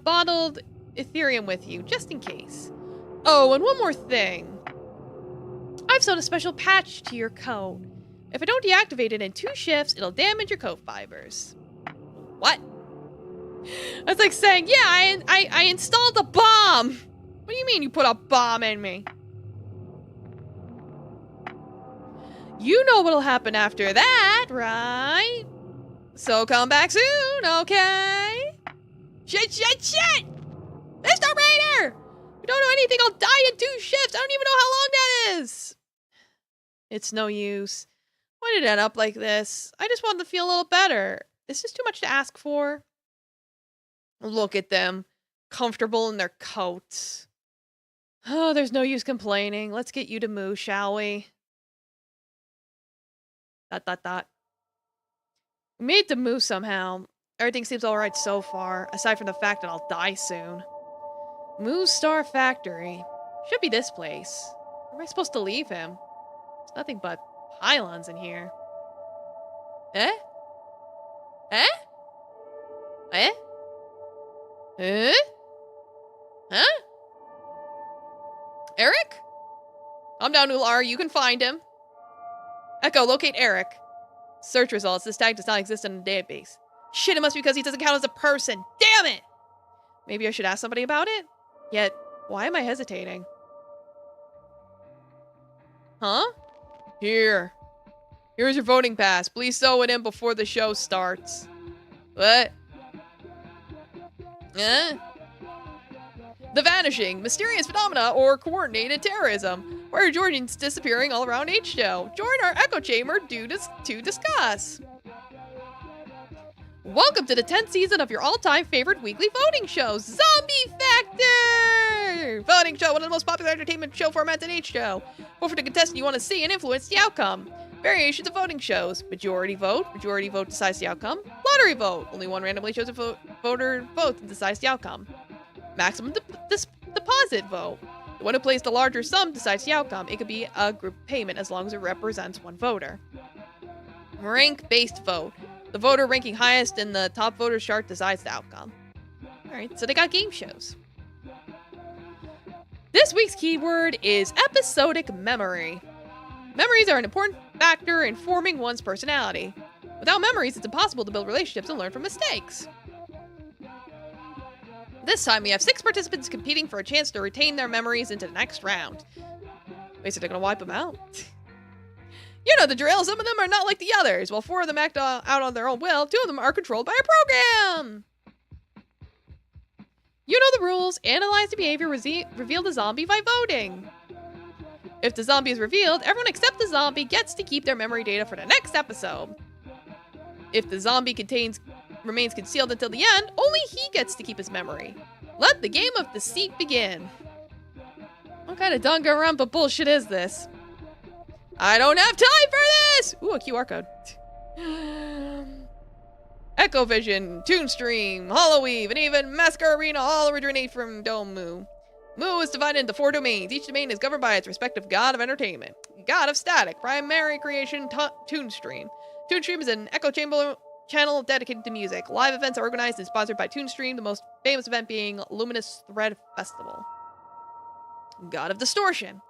bottled Ethereum with you, just in case. Oh, and one more thing. I've sewn a special patch to your coat. If I don't deactivate it in 2 shifts, it'll damage your coat fibers. What? That's like saying, yeah, I installed a bomb. What do you mean you put a bomb in me? You know what'll happen after that, right? So come back soon, okay? Shit! Mr. Raider! You don't know anything, I'll die in 2 shifts. I don't even know how long that is. It's no use. Why did it end up like this? I just wanted to feel a little better. Is this too much to ask for? Look at them. Comfortable in their coats. Oh, there's no use complaining. Let's get you to Moo, shall we? ... We made it to Moo somehow. Everything seems alright so far, aside from the fact that I'll die soon. Moo Star Factory. Should be this place. Where am I supposed to leave him? There's nothing but pylons in here. Eh? Eh? Eh? Eh? Huh? Eric? Calm down, Ular. You can find him. Echo, locate Eric. Search results. This tag does not exist in the database. Shit, it must be because he doesn't count as a person. Damn it! Maybe I should ask somebody about it? Yet, why am I hesitating? Huh? Here. Here's your voting pass. Please sew it in before the show starts. What? Eh? The Vanishing, Mysterious Phenomena, or Coordinated Terrorism. Why are Georgians disappearing all around H-Show? Join our echo chamber to discuss. Welcome to the 10th season of your all-time favorite weekly voting show, Zombie Factor! Voting show, one of the most popular entertainment show formats in H-Show. Vote for the contestant you want to see and influence the outcome. Variations of voting shows. Majority vote decides the outcome. Lottery vote, only one randomly chosen voter votes and decides the outcome. Maximum deposit vote. The one who plays the larger sum decides the outcome. It could be a group payment as long as it represents one voter. Rank-based vote. The voter ranking highest in the top voters chart decides the outcome. Alright, so they got game shows. This week's keyword is episodic memory. Memories are an important factor in forming one's personality. Without memories, it's impossible to build relationships and learn from mistakes. This time, we have 6 participants competing for a chance to retain their memories into the next round. Wait, so they're gonna wipe them out? You know the drill, some of them are not like the others. While 4 of them act out on their own will, 2 of them are controlled by a program! You know the rules. Analyze the behavior, reveal the zombie by voting. If the zombie is revealed, everyone except the zombie gets to keep their memory data for the next episode. If the zombie remains concealed until the end, only he gets to keep his memory. Let the game of deceit begin. What kind of Danganronpa bullshit is this? I don't have time for this! Ooh, a QR code. Echovision, Toonstream, Holoweave, and even Masquerarena all originate from Dome Mu. Mu is divided into 4 domains. Each domain is governed by its respective god of entertainment. God of static, primary creation, Toonstream. Toonstream is an echo chamber channel dedicated to music. Live events are organized and sponsored by Toonstream, the most famous event being Luminous Thread Festival. God of distortion.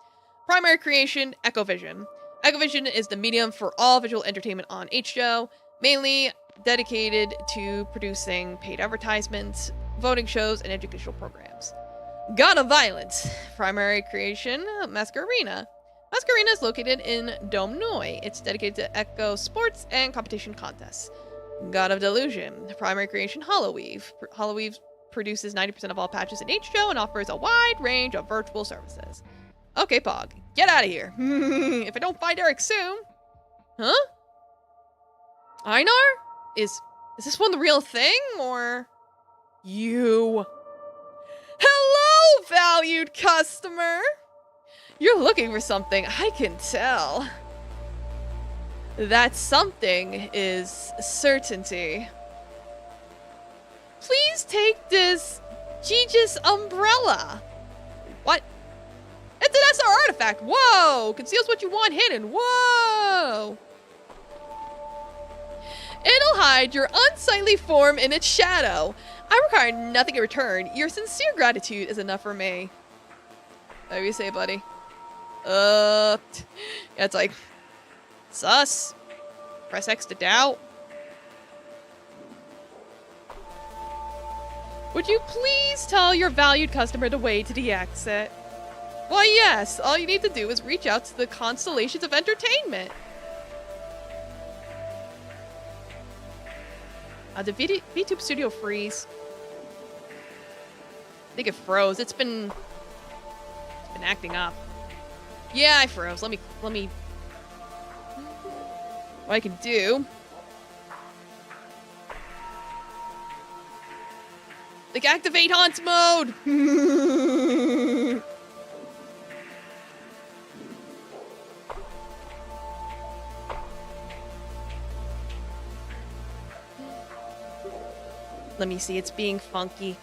Primary creation, Echovision. Echovision is the medium for all visual entertainment on H-Show, mainly dedicated to producing paid advertisements, voting shows, and educational programs. God of Violence. Primary creation, Masquerarena. Masquerarena is located in Dome Noi. It's dedicated to echo sports and competition contests. God of Delusion. Primary creation, Holoweave. Holoweave produces 90% of all patches in H-Show and offers a wide range of virtual services. Okay, Pog. Get out of here. If I don't find Eric soon. Huh? Einar? Is this one the real thing, or... You. Hello, valued customer! You're looking for something, I can tell. That something is certainty. Please take this Gigi's umbrella. What? It's an SR artifact! Whoa! Conceals what you want hidden. Whoa! It'll hide your unsightly form in its shadow. I require nothing in return. Your sincere gratitude is enough for me. What do you say, buddy? Yeah, it's like... Sus. Press X to doubt. Would you please tell your valued customer the way to the exit? Why, yes. All you need to do is reach out to the constellations of entertainment. Did VTube Studio freeze? I think it froze. It's been acting up. Yeah, I froze. Let me. What I can do? Like activate haunts mode. Let me see, it's being funky.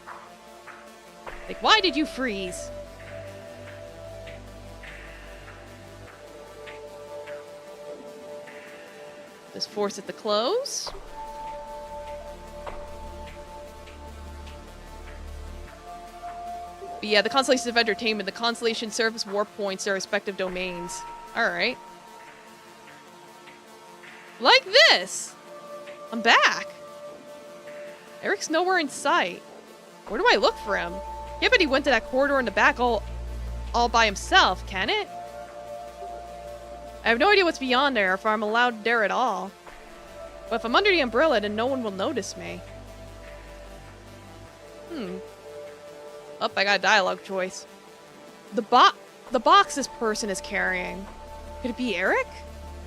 Like, why did you freeze? Just force it to close. But yeah, the constellations of entertainment, the constellation service warp points their respective domains. Alright. Like this! I'm back! Eric's nowhere in sight. Where do I look for him? Yeah, but he went to that corridor in the back all by himself, can it? I have no idea what's beyond there, if I'm allowed there at all. But if I'm under the umbrella, then no one will notice me. Oh, I got a dialogue choice. The box this person is carrying. Could it be Eric?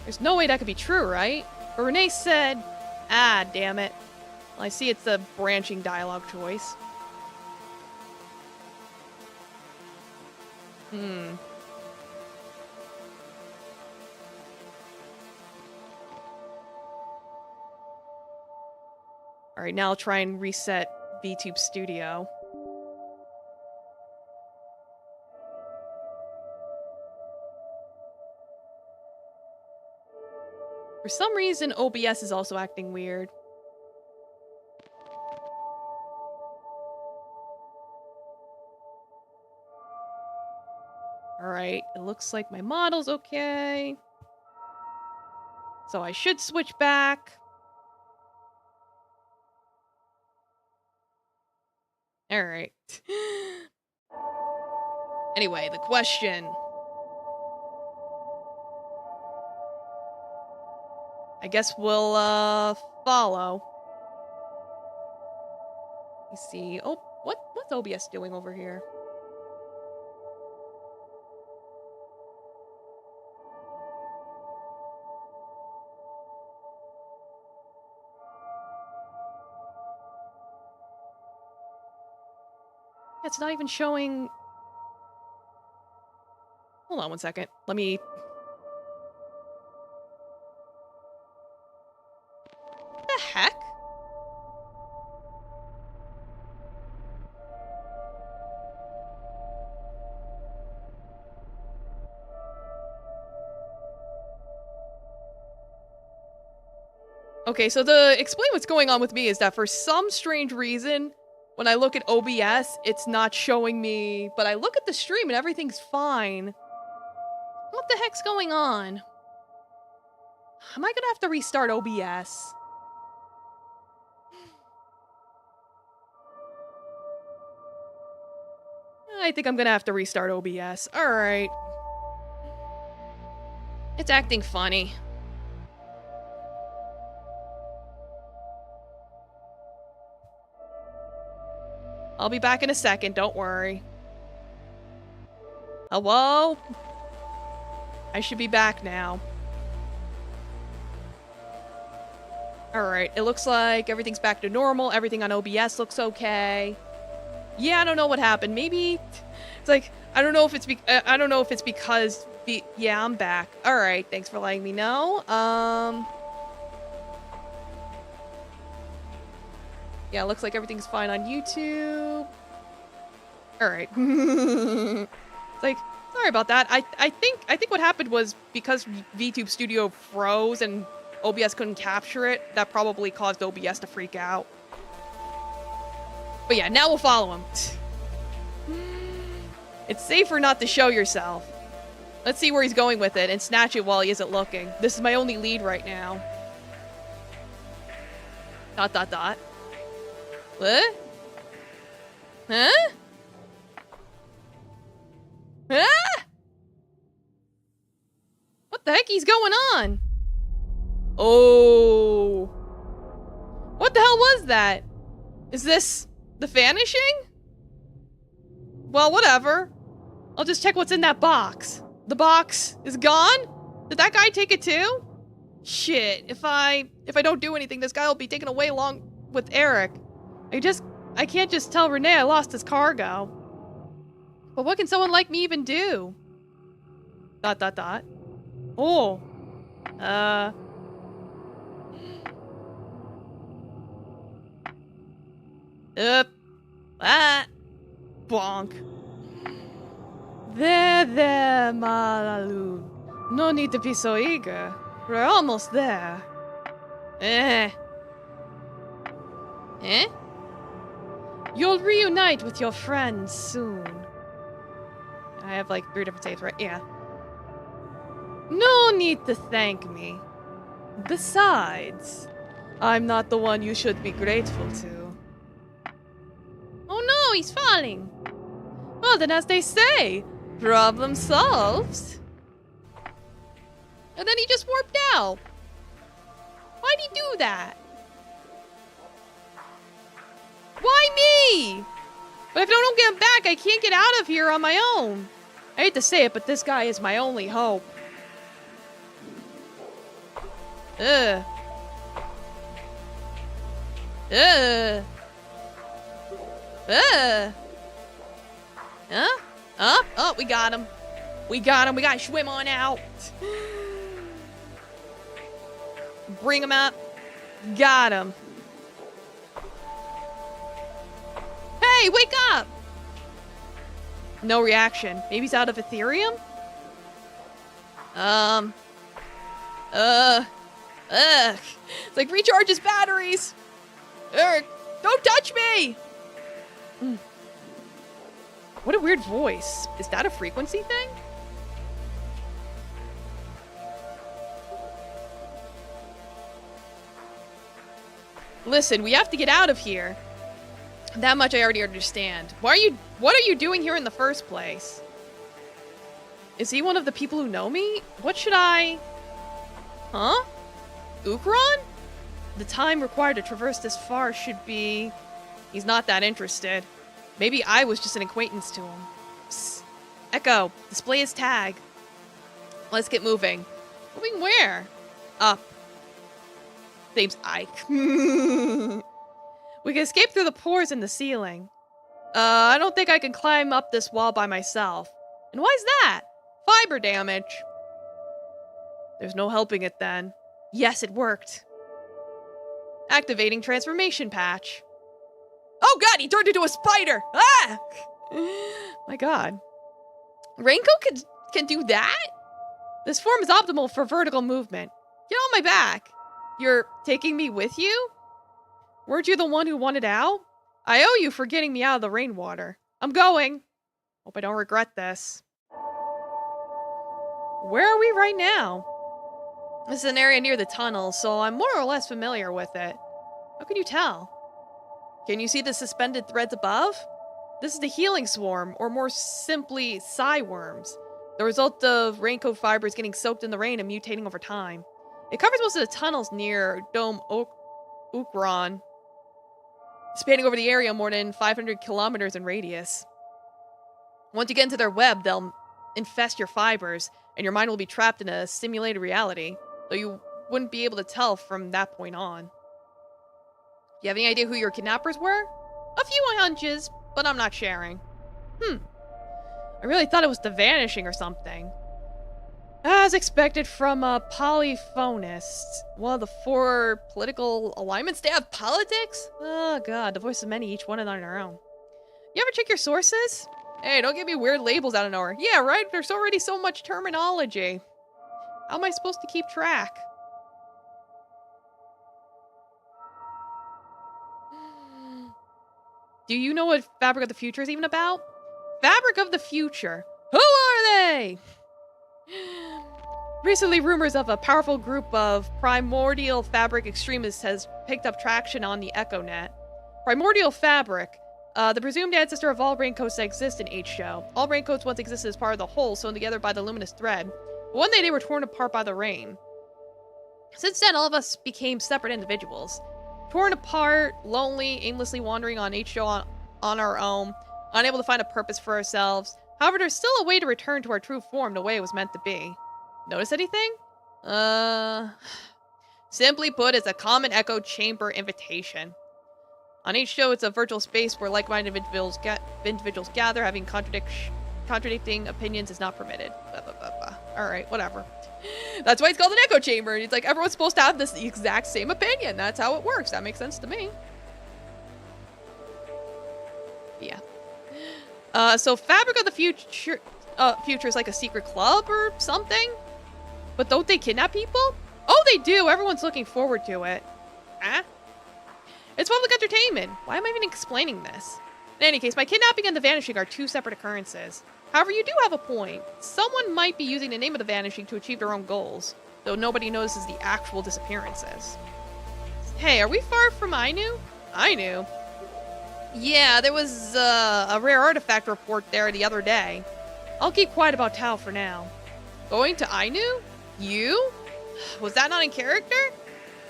There's no way that could be true, right? But Renee said... Ah, damn it. Well, I see it's the branching dialogue choice. Alright, now I'll try and reset VTube Studio. For some reason, OBS is also acting weird. Alright, it looks like my model's okay. So I should switch back. Alright. Anyway, the question. I guess we'll, follow. Let me see. Oh, what's OBS doing over here? It's not even showing... Hold on one second. Let me... What the heck? Okay, so explain what's going on with me is that for some strange reason, when I look at OBS, it's not showing me, but I look at the stream and everything's fine. What the heck's going on? Am I gonna have to restart OBS? I think I'm gonna have to restart OBS. Alright. It's acting funny. I'll be back in a second, don't worry. Hello? I should be back now. Alright, it looks like everything's back to normal. Everything on OBS looks okay. Yeah, I don't know what happened. Maybe... It's like, I don't know if it's because... Yeah, I'm back. Alright, thanks for letting me know. Yeah, looks like everything's fine on YouTube. Alright. It's like, sorry about that. I think what happened was because VTube Studio froze and OBS couldn't capture it, that probably caused OBS to freak out. But yeah, now we'll follow him. It's safer not to show yourself. Let's see where he's going with it and snatch it while he isn't looking. This is my only lead right now. ... What? Huh? Ah! What the heck is going on? Oh. What the hell was that? Is this the vanishing? Well, whatever. I'll just check what's in that box. The box is gone? Did that guy take it too? Shit, if I don't do anything, this guy will be taken away along with Eric. I can't just tell Renee I lost his cargo. But what can someone like me even do? ... Oh. Bonk. There, Malalu. No need to be so eager. We're almost there. Eh? You'll reunite with your friends soon. I have like 3 different saves, right? Yeah. No need to thank me. Besides, I'm not the one you should be grateful to. Oh no, he's falling. Well, then as they say, problem solved. And then he just warped out. Why'd he do that? Why me? But if I don't get him back, I can't get out of here on my own. I hate to say it, but this guy is my only hope. Ugh. Ugh. Ugh. Huh? Huh? Oh, we got him. We got him. We gotta swim on out. Bring him up. Got him. Hey, wake up! No reaction. Maybe he's out of Ethereum? It's like recharge his batteries. Eric, don't touch me! What a weird voice. Is that a frequency thing? Listen, we have to get out of here. That much I already understand. What are you doing here in the first place? Is he one of the people who know me? What should I... Huh? Ukron? The time required to traverse this far should be... He's not that interested. Maybe I was just an acquaintance to him. Psst. Echo, display his tag. Let's get moving. Moving where? Up. Name's Ike. We can escape through the pores in the ceiling. I don't think I can climb up this wall by myself. And why's that? Fiber damage. There's no helping it then. Yes, it worked. Activating transformation patch. Oh god, he turned into a spider! Ah! My god. Raincoat can do that? This form is optimal for vertical movement. Get on my back. You're taking me with you? Weren't you the one who wanted out? I owe you for getting me out of the rainwater. I'm going. Hope I don't regret this. Where are we right now? This is an area near the tunnel, so I'm more or less familiar with it. How can you tell? Can you see the suspended threads above? This is the healing swarm, or more simply, psi worms. The result of raincoat fibers getting soaked in the rain and mutating over time. It covers most of the tunnels near Dome Ukron, spanning over the area more than 500 kilometers in radius. Once you get into their web, they'll infest your fibers, and your mind will be trapped in a simulated reality, though you wouldn't be able to tell from that point on. Do you have any idea who your kidnappers were? A few hunches, but I'm not sharing. I really thought it was the Vanishing or something. As expected from a polyphonist. One of the 4 political alignments. They have politics? Oh god, the voice of many, each one on their own. You ever check your sources? Hey, don't give me weird labels out of nowhere. Yeah, right? There's already so much terminology. How am I supposed to keep track? Do you know what Fabric of the Future is even about? Fabric of the Future. Who are they? Recently, rumors of a powerful group of primordial fabric extremists has picked up traction on the EchoNet. Primordial fabric, the presumed ancestor of all raincoats that exist in H-Show. All raincoats once existed as part of the whole, sewn together by the luminous thread. But one day they were torn apart by the rain. Since then, all of us became separate individuals. Torn apart, lonely, aimlessly wandering on H-Show on our own, unable to find a purpose for ourselves. However, there's still a way to return to our true form the way it was meant to be. Notice anything? Simply put, it's a common echo chamber invitation. On each show, it's a virtual space where like-minded individuals gather. Having contradicting opinions is not permitted. Blah, blah, blah, blah. Alright, whatever. That's why it's called an echo chamber. It's like everyone's supposed to have this exact same opinion. That's how it works. That makes sense to me. Yeah. So Fabric of the Future is like a secret club or something? But don't they kidnap people? Oh, they do! Everyone's looking forward to it. Huh? It's public entertainment. Why am I even explaining this? In any case, my kidnapping and the Vanishing are 2 separate occurrences. However, you do have a point. Someone might be using the name of the Vanishing to achieve their own goals, though nobody notices the actual disappearances. Hey, are we far from Ainu? Ainu? Yeah, there was a rare artifact report there the other day. I'll keep quiet about Tao for now. Going to Ainu? You? Was that not in character?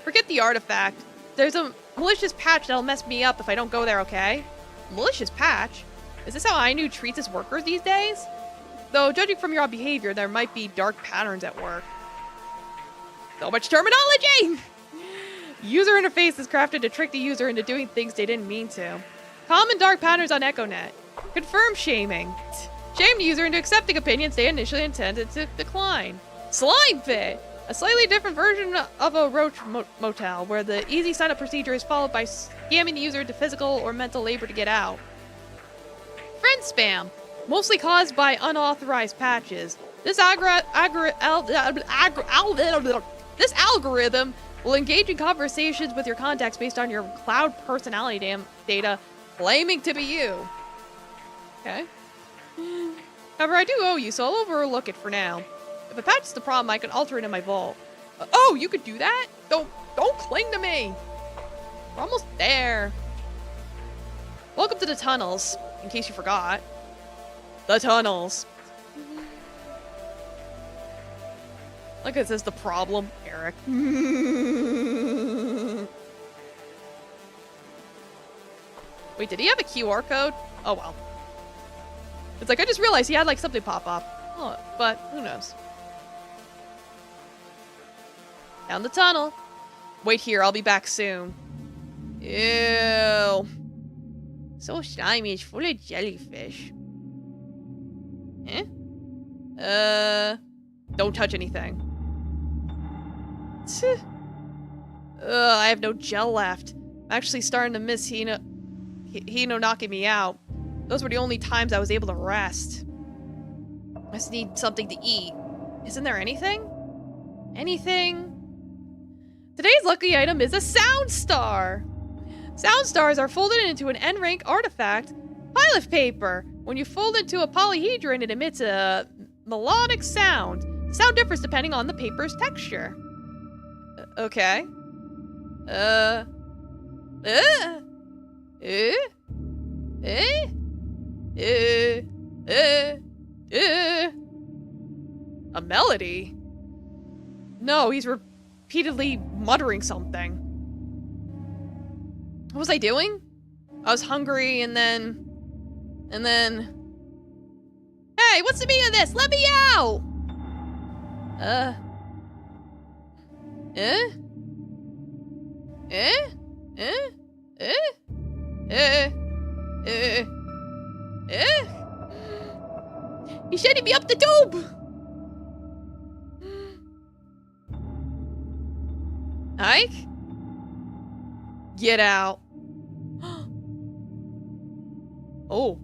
Forget the artifact. There's a malicious patch that'll mess me up if I don't go there, okay? Malicious patch? Is this how Ainu treats his workers these days? Though, judging from your behavior, there might be dark patterns at work. So much terminology! User interface is crafted to trick the user into doing things they didn't mean to. Common dark patterns on EchoNet. Confirm shaming. Shame the user into accepting opinions they initially intended to decline. Slime Fit! A slightly different version of a roach motel, where the easy sign-up procedure is followed by scamming the user into physical or mental labor to get out. Friend spam, mostly caused by unauthorized patches. This algorithm will engage in conversations with your contacts based on your cloud personality data, claiming to be you. Okay. However, I do owe you, so I'll overlook it for now. If a patch is the problem, I can alter it in my vault. Oh, you could do that? Don't cling to me. We're almost there. Welcome to the tunnels, in case you forgot. The tunnels. Like it says the problem, Eric. Wait, did he have a QR code? Oh, well. It's like, I just realized he had like something pop up. Oh, but who knows? Down the tunnel. Wait here, I'll be back soon. Ew. So slimy, it's full of jellyfish. Don't touch anything. I have no gel left. I'm actually starting to miss Hino knocking me out. Those were the only times I was able to rest. I just need something to eat. Isn't there anything? Anything? Today's lucky item is a sound star. Sound stars are folded into an N-rank artifact, pilot paper. When you fold into a polyhedron, it emits a melodic sound. The sound differs depending on the paper's texture. Okay. A melody? No, he's repeatedly muttering something. What was I doing? I was hungry and then... Hey, what's the meaning of this? Let me out! He's shutting me up the tube! Ike? Get out. Oh.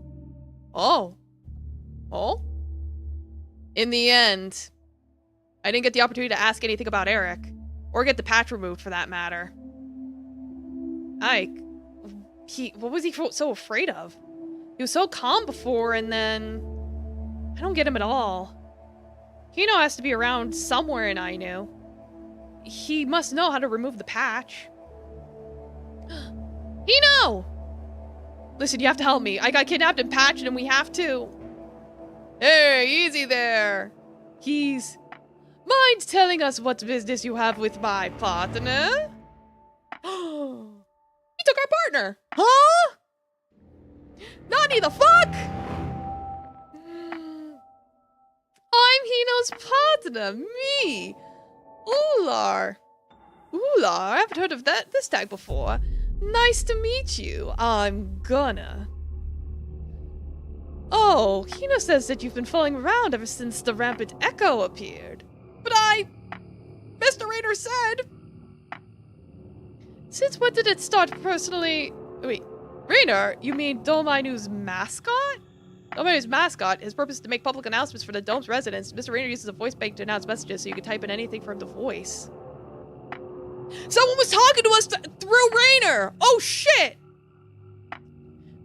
In the end, I didn't get the opportunity to ask anything about Eric. Or get the patch removed, for that matter. Ike. What was he so afraid of? He was so calm before, and then... I don't get him at all. Hino has to be around somewhere in Ainu. He must know how to remove the patch. Hino! Listen, you have to help me. I got kidnapped and patched, and we have to... Hey, easy there. Mind telling us what business you have with my partner? He took our partner. Huh? Nani the fuck? I'm Hino's partner, me. Ular, I haven't heard of this tag before. Nice to meet you. I'm gonna. Oh, Hino says that you've been following around ever since the rampant echo appeared. But Mr. Rainer said... Since when did it start personally... Wait, Rainer, you mean Dome Ainu's mascot? Dome Ainu's mascot, his purpose is to make public announcements for the Dome's residents. Mr. Rainer uses a voice bank to announce messages so you can type in anything from the voice. Someone was talking to us through Rainer! Oh shit!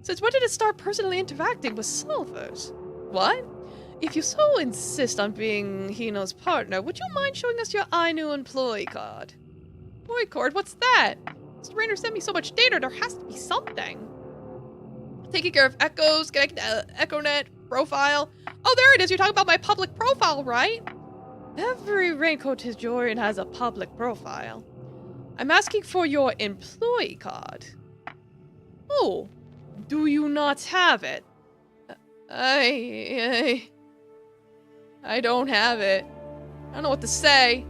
Since when did it start personally interacting with Silvers? What? If you so insist on being Hino's partner, would you mind showing us your Ainu employee card? Employee card? What's that? Mr. Rainer sent me so much data, there has to be something. Taking care of echoes, connecting to EchoNet, profile. Oh, there it is, you're talking about my public profile, right? Every Raincoat Hijorian has a public profile. I'm asking for your employee card. Oh, do you not have it? I don't have it. I don't know what to say.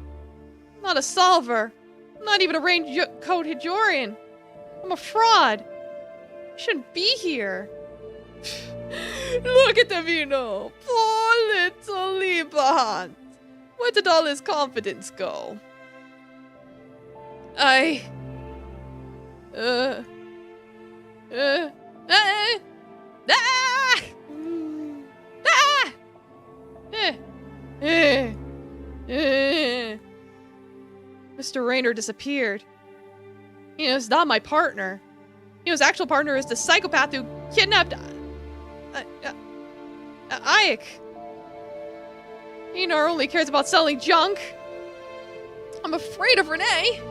I'm not a solver. I'm not even a raincoat Hijorian. I'm a fraud. I shouldn't be here. Look at the Vino. Poor little Lieberhand. Where did all his confidence go? Ah! Mr. Raynor disappeared. He's not my partner. His actual partner is the psychopath who kidnapped Ike. Einar only cares about selling junk. I'm afraid of Renee.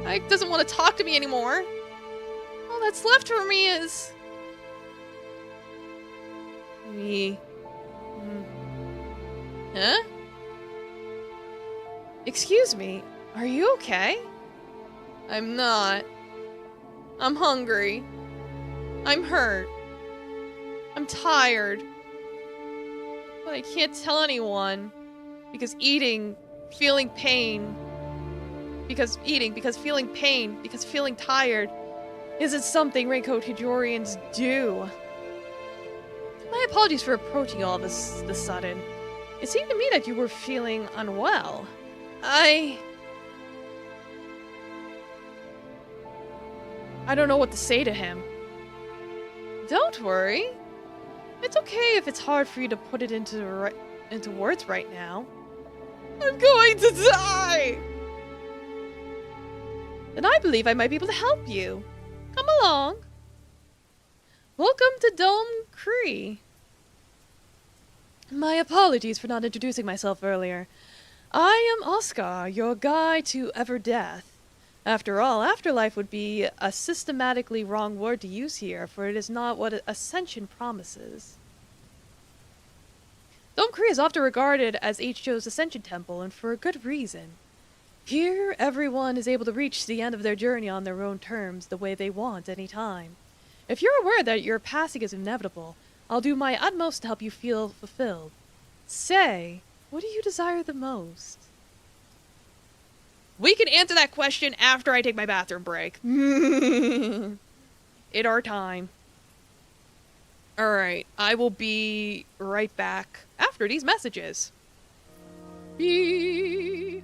Ike doesn't want to talk to me anymore. All that's left for me is... me. Huh? Excuse me, are you okay? I'm not. I'm hungry. I'm hurt. I'm tired. But I can't tell anyone. Because feeling pain, because feeling tired isn't something Raincoat Hijorians do. My apologies for approaching all this sudden. It seemed to me that you were feeling unwell. I don't know what to say to him. Don't worry. It's okay if it's hard for you to put it into words right now. I'm going to die! Then I believe I might be able to help you. Come along. Welcome to Dome Cree. My apologies for not introducing myself earlier. I am Oscar, your guide to ever death. After all, afterlife would be a systematically wrong word to use here, for it is not what ascension promises. Dome Cree is often regarded as HJO's ascension temple, and for a good reason. Here, everyone is able to reach the end of their journey on their own terms, the way they want, any time. If you're aware that your passing is inevitable, I'll do my utmost to help you feel fulfilled. Say, what do you desire the most? We can answer that question after I take my bathroom break. In our time. Alright, I will be right back after these messages. Bye.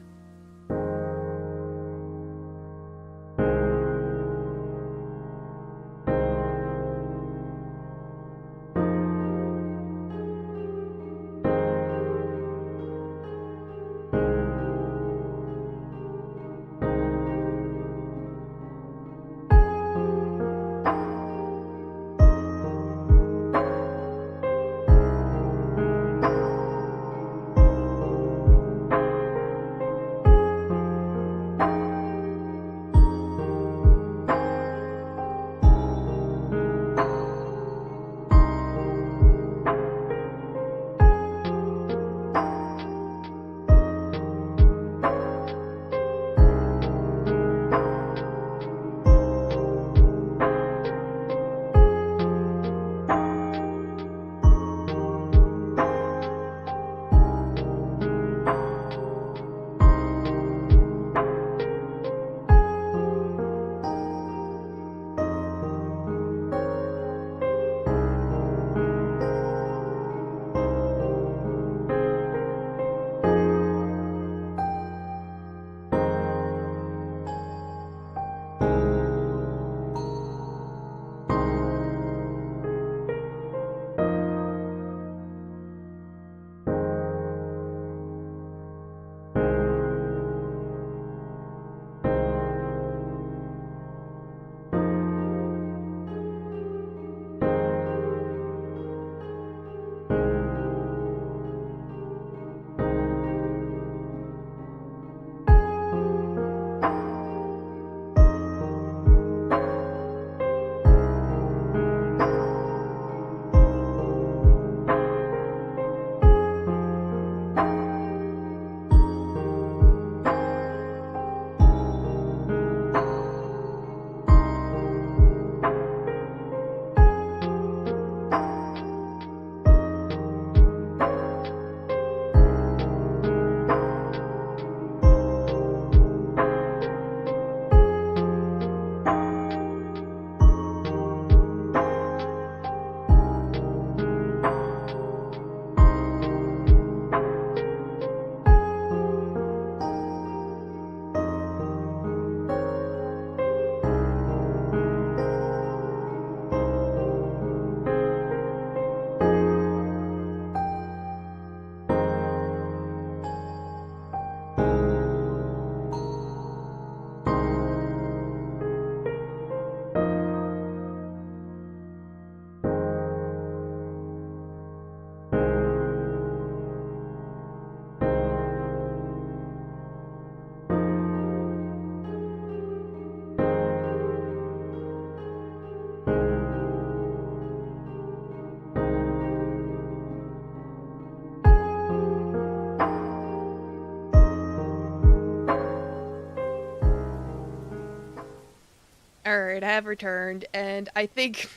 Alright, I have returned, and I think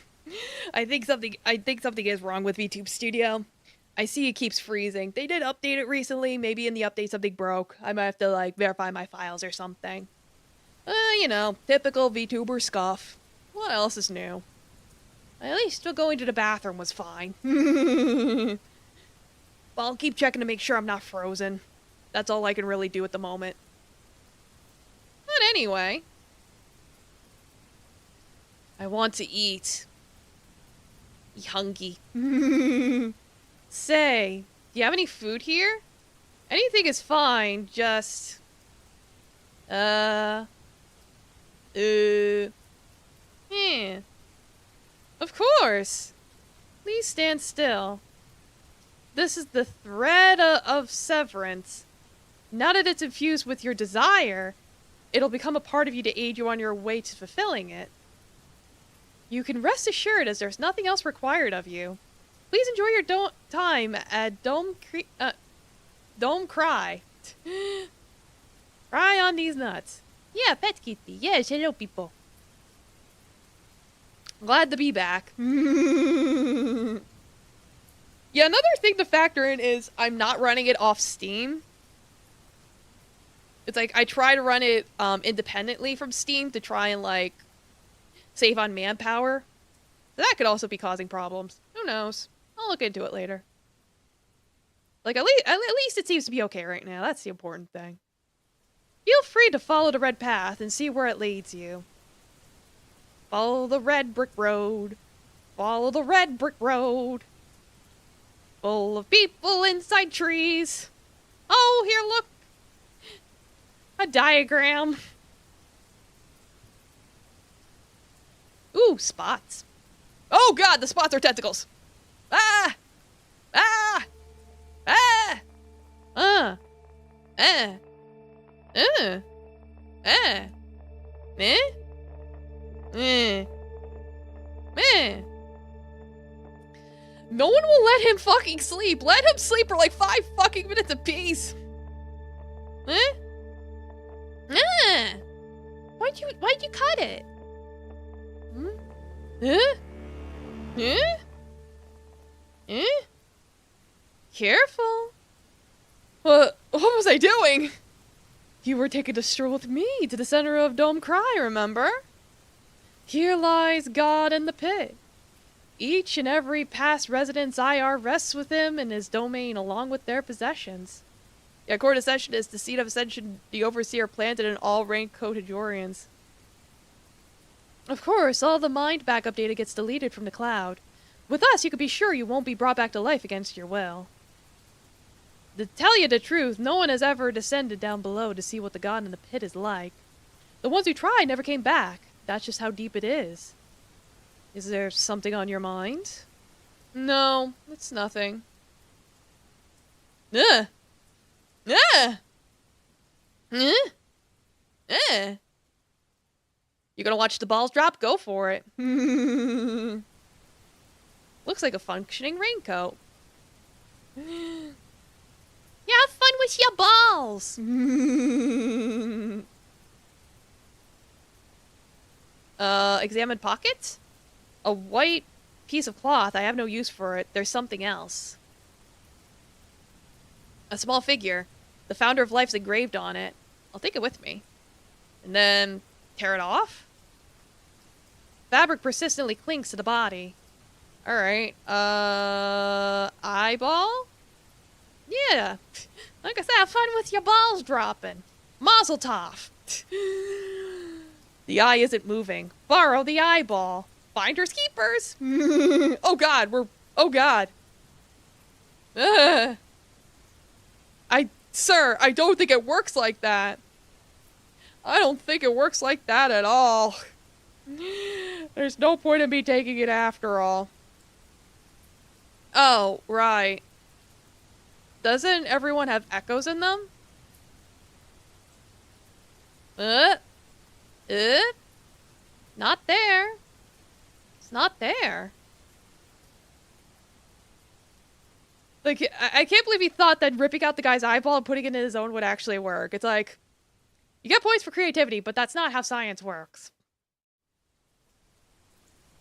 something is wrong with VTube Studio. I see it keeps freezing. They did update it recently. Maybe in the update something broke. I might have to, like, verify my files or something. You know, typical VTuber scuff. What else is new? At least going to the bathroom was fine. But I'll keep checking to make sure I'm not frozen. That's all I can really do at the moment. But anyway, I want to eat. Be hungry. Say, do you have any food here? Anything is fine, just... Of course. Please stand still. This is the thread of severance. Now that it's infused with your desire, it'll become a part of you to aid you on your way to fulfilling it. You can rest assured as there's nothing else required of you. Please enjoy your time at Dome Cry. Cry on these nuts. Yeah, Pet Kitty. Yes, hello, people. Glad to be back. Yeah, another thing to factor in is I'm not running it off Steam. It's like I try to run it independently from Steam to try and, like, save on manpower. That could also be causing problems. Who knows? I'll look into it later. Like, at least it seems to be okay right now. That's the important thing. Feel free to follow the red path and see where it leads you. Follow the red brick road. Follow the red brick road. Full of people inside trees. Oh, here, look. A diagram. Ooh, spots. Oh god, the spots are tentacles. Ah! Ah! Ah! Eh? Eh? No one will let him fucking sleep. Let him sleep for like 5 fucking minutes apiece. Why'd you cut it? Careful. What was I doing? You were taking a stroll with me to the center of Dome Cry, remember? Here lies God in the pit. Each and every past resident's IR rests with him in his domain along with their possessions. Yeah, Court Ascension is the seat of ascension the Overseer planted in all rank-coated Jorians. Of course, all the mind backup data gets deleted from the cloud. With us, you can be sure you won't be brought back to life against your will. To tell you the truth, no one has ever descended down below to see what the god in the pit is like. The ones who tried never came back. That's just how deep it is. Is there something on your mind? No, it's nothing. You gonna watch the balls drop? Go for it. Looks like a functioning raincoat. Yeah, have fun with your balls. Examine pockets? A white piece of cloth. I have no use for it. There's something else. A small figure. The founder of life's engraved on it. I'll take it with me. And then tear it off? Fabric persistently clings to the body. Alright. Eyeball? Yeah. Like I said, have fun with your balls dropping. Mazel tov. The eye isn't moving. Borrow the eyeball. Finders keepers. Oh god, oh god. Sir, I don't think it works like that. I don't think it works like that at all. There's no point in me taking it after all. Oh, right. Doesn't everyone have echoes in them? Not there. It's not there. Like, I can't believe he thought that ripping out the guy's eyeball and putting it in his own would actually work. It's like, you get points for creativity, but that's not how science works.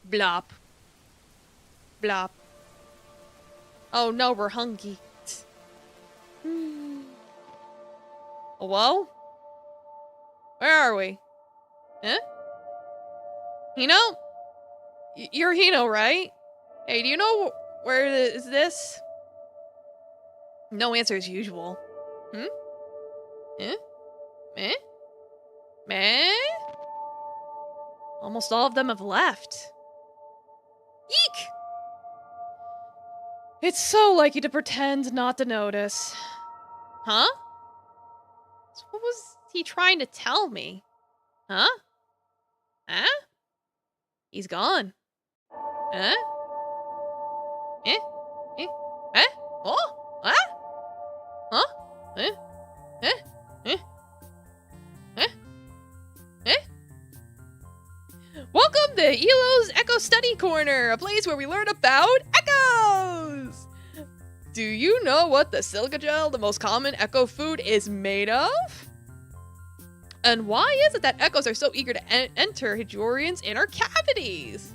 Blop. Blop. Oh no, we're hungry. Hello? Where are we? Huh? Hino? You're Hino, right? Hey, do you know where is this? No answer as usual. Hmm? Eh? Meh? Meh? Almost all of them have left. Eek! It's so like you to pretend not to notice. Huh? So what was he trying to tell me? Huh? Huh? He's gone. Huh? Eh? Eh? Eh? Oh? Huh? Huh? Eh? Eh? Eh? Eh? Eh? Welcome to Elo's Echo Study Corner, a place where we learn about echoes! Do you know what the silica gel, the most common echo food, is made of? And why is it that echoes are so eager to enter Hijorian's inner cavities?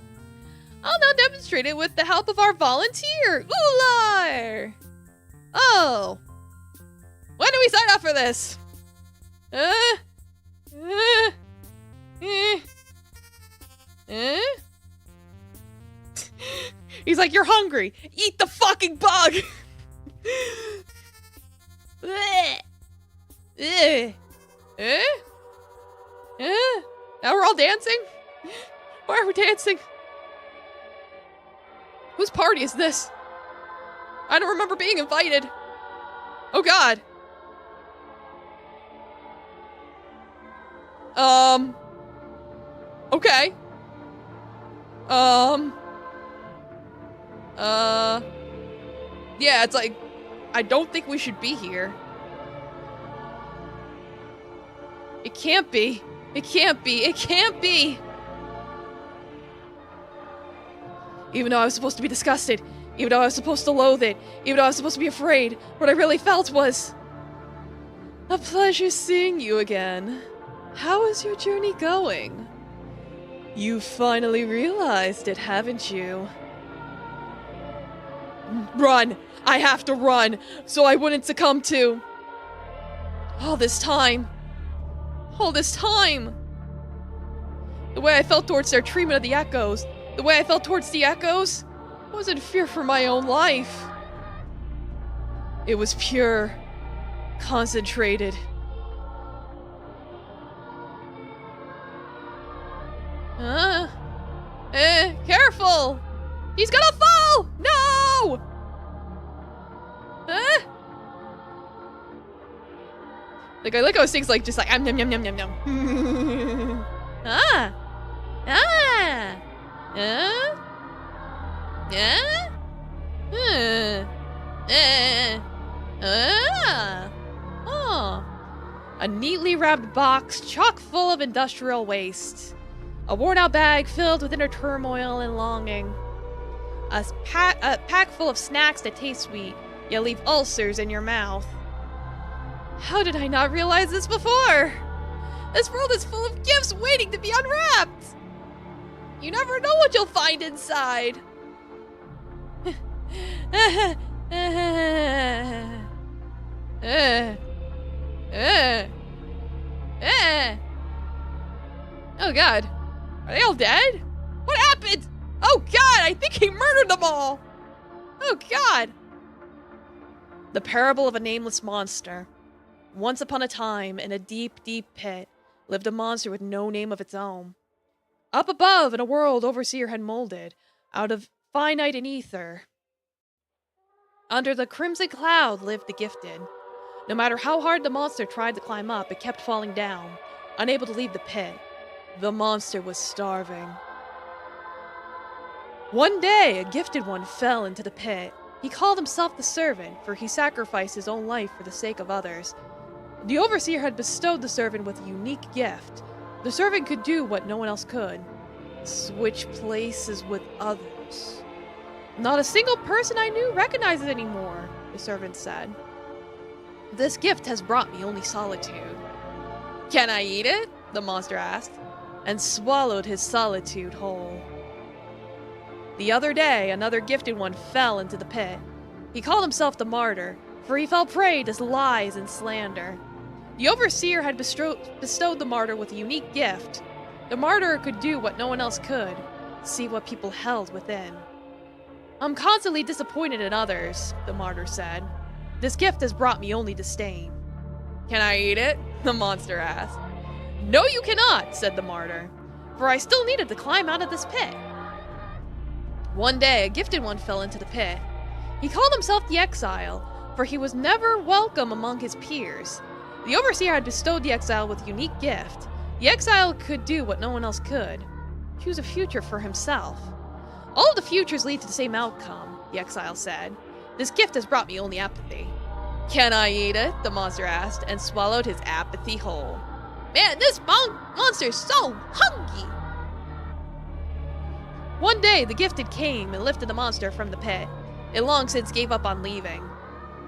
I'll now demonstrate it with the help of our volunteer, Ular! Oh. When do we sign up for this? He's like, you're hungry. Eat the fucking bug! Now we're all dancing? Why are we dancing? Whose party is this? I don't remember being invited. Oh god. Okay. Yeah, it's like, I don't think we should be here. It can't be. It can't be. It can't be. Even though I was supposed to be disgusted, even though I was supposed to loathe it, even though I was supposed to be afraid, what I really felt was a pleasure seeing you again. How is your journey going? You finally realized it, haven't you? Run! I have to run, so I wouldn't succumb to... All this time. All this time. The way I felt towards their treatment of the echoes, the way I felt towards the echoes, wasn't fear for my own life. It was pure, concentrated. Careful! He's gonna fall! No! Like, I like how it sings like, just like, yum, yum, yum, yum, yum. A neatly wrapped box chock full of industrial waste. A worn-out bag filled with inner turmoil and longing. A pack full of snacks that taste sweet, yet leave ulcers in your mouth. How did I not realize this before? This world is full of gifts waiting to be unwrapped! You never know what you'll find inside! Oh god. Are they all dead? What happened? Oh god, I think he murdered them all! Oh god! The Parable of a Nameless Monster. Once upon a time, in a deep, deep pit, lived a monster with no name of its own. Up above, in a world Overseer had molded, out of finite and ether. Under the crimson cloud lived the gifted. No matter how hard the monster tried to climb up, it kept falling down, unable to leave the pit. The monster was starving. One day, a gifted one fell into the pit. He called himself the servant, for he sacrificed his own life for the sake of others. The Overseer had bestowed the servant with a unique gift. The servant could do what no one else could. Switch places with others. Not a single person I knew recognized it anymore, the servant said. This gift has brought me only solitude. Can I eat it? The monster asked, and swallowed his solitude whole. The other day, another gifted one fell into the pit. He called himself the martyr, for he fell prey to lies and slander. The overseer had bestowed the martyr with a unique gift. The martyr could do what no one else could, see what people held within. I'm constantly disappointed in others, the martyr said. This gift has brought me only disdain. Can I eat it? The monster asked. No, you cannot, said the martyr, for I still needed to climb out of this pit. One day, a gifted one fell into the pit. He called himself the exile, for he was never welcome among his peers. The overseer had bestowed the exile with a unique gift. The exile could do what no one else could, choose a future for himself. All of the futures lead to the same outcome, the exile said. This gift has brought me only apathy. Can I eat it? The monster asked, and swallowed his apathy whole. Man, this monster's so hungry! One day, the gifted came and lifted the monster from the pit. It long since gave up on leaving.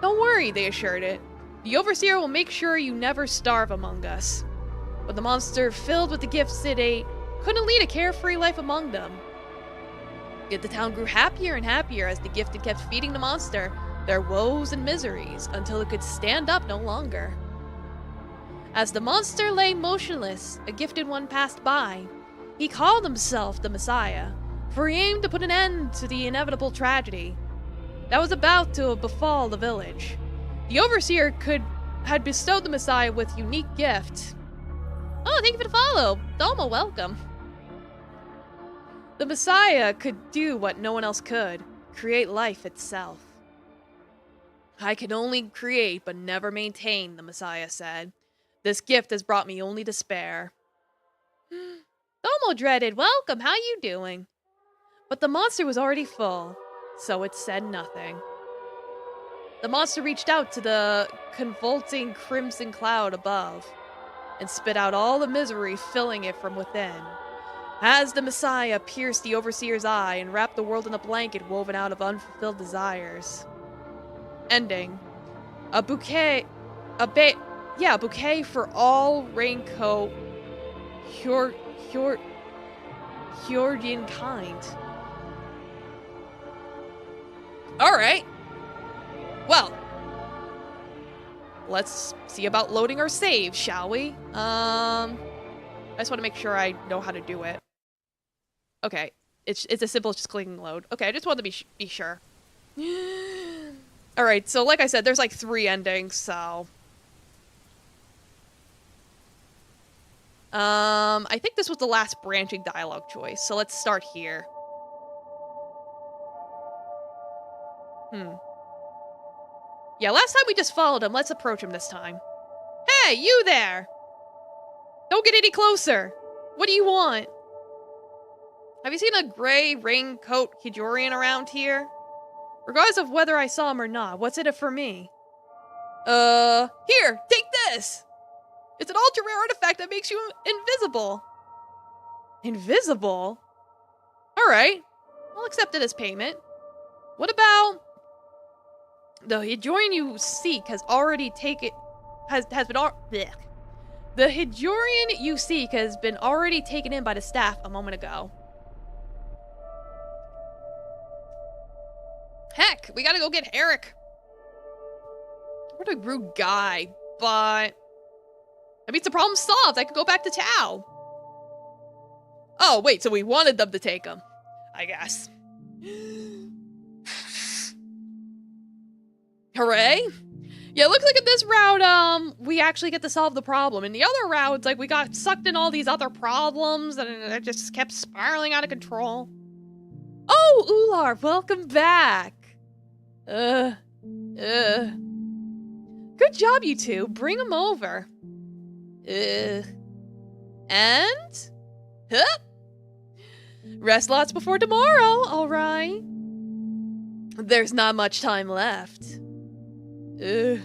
Don't worry, they assured it. The overseer will make sure you never starve among us. But the monster, filled with the gifts it ate, couldn't lead a carefree life among them. Yet the town grew happier and happier as the gifted kept feeding the monster their woes and miseries until it could stand up no longer. As the monster lay motionless, a gifted one passed by. He called himself the Messiah, for he aimed to put an end to the inevitable tragedy that was about to befall the village. The overseer had bestowed the Messiah with unique gift. Oh, thank you for the follow. Domo, welcome. The Messiah could do what no one else could, create life itself. I can only create but never maintain, the Messiah said. This gift has brought me only despair. Domo dreaded, welcome, how you doing? But the monster was already full, so it said nothing. The monster reached out to the convulsing crimson cloud above and spit out all the misery filling it from within. As the Messiah pierced the overseer's eye and wrapped the world in a blanket woven out of unfulfilled desires. Ending. A bouquet for all raincoat Hjordian kind. Alright. Well, let's see about loading our save, shall we? I just want to make sure I know how to do it. Okay, it's as simple as just clicking load. Okay, I just wanted to be sure. Alright, so like I said, there's like 3 endings, so... I think this was the last branching dialogue choice, so let's start here. Yeah, last time we just followed him. Let's approach him this time. Hey, you there! Don't get any closer! What do you want? Have you seen a gray raincoat Kijorian around here? Regardless of whether I saw him or not, what's in it for me? Here, take this! It's an ultra-rare artifact that makes you invisible. Invisible? Alright, I'll accept it as payment. What about... The Hijorian you seek has already taken... The Hijorian you seek has been already taken in by the staff a moment ago. Heck, we gotta go get Eric. What a rude guy, but... That means the problem's solved. I could go back to Tao. Oh, wait, so we wanted them to take him. I guess. Hooray! Yeah, it looks like in this route, we actually get to solve the problem. In the other routes, like, we got sucked in all these other problems, and it just kept spiraling out of control. Oh, Ular, welcome back! Good job, you two. Bring him over. And? Huh? Rest lots before tomorrow, alright? There's not much time left. He's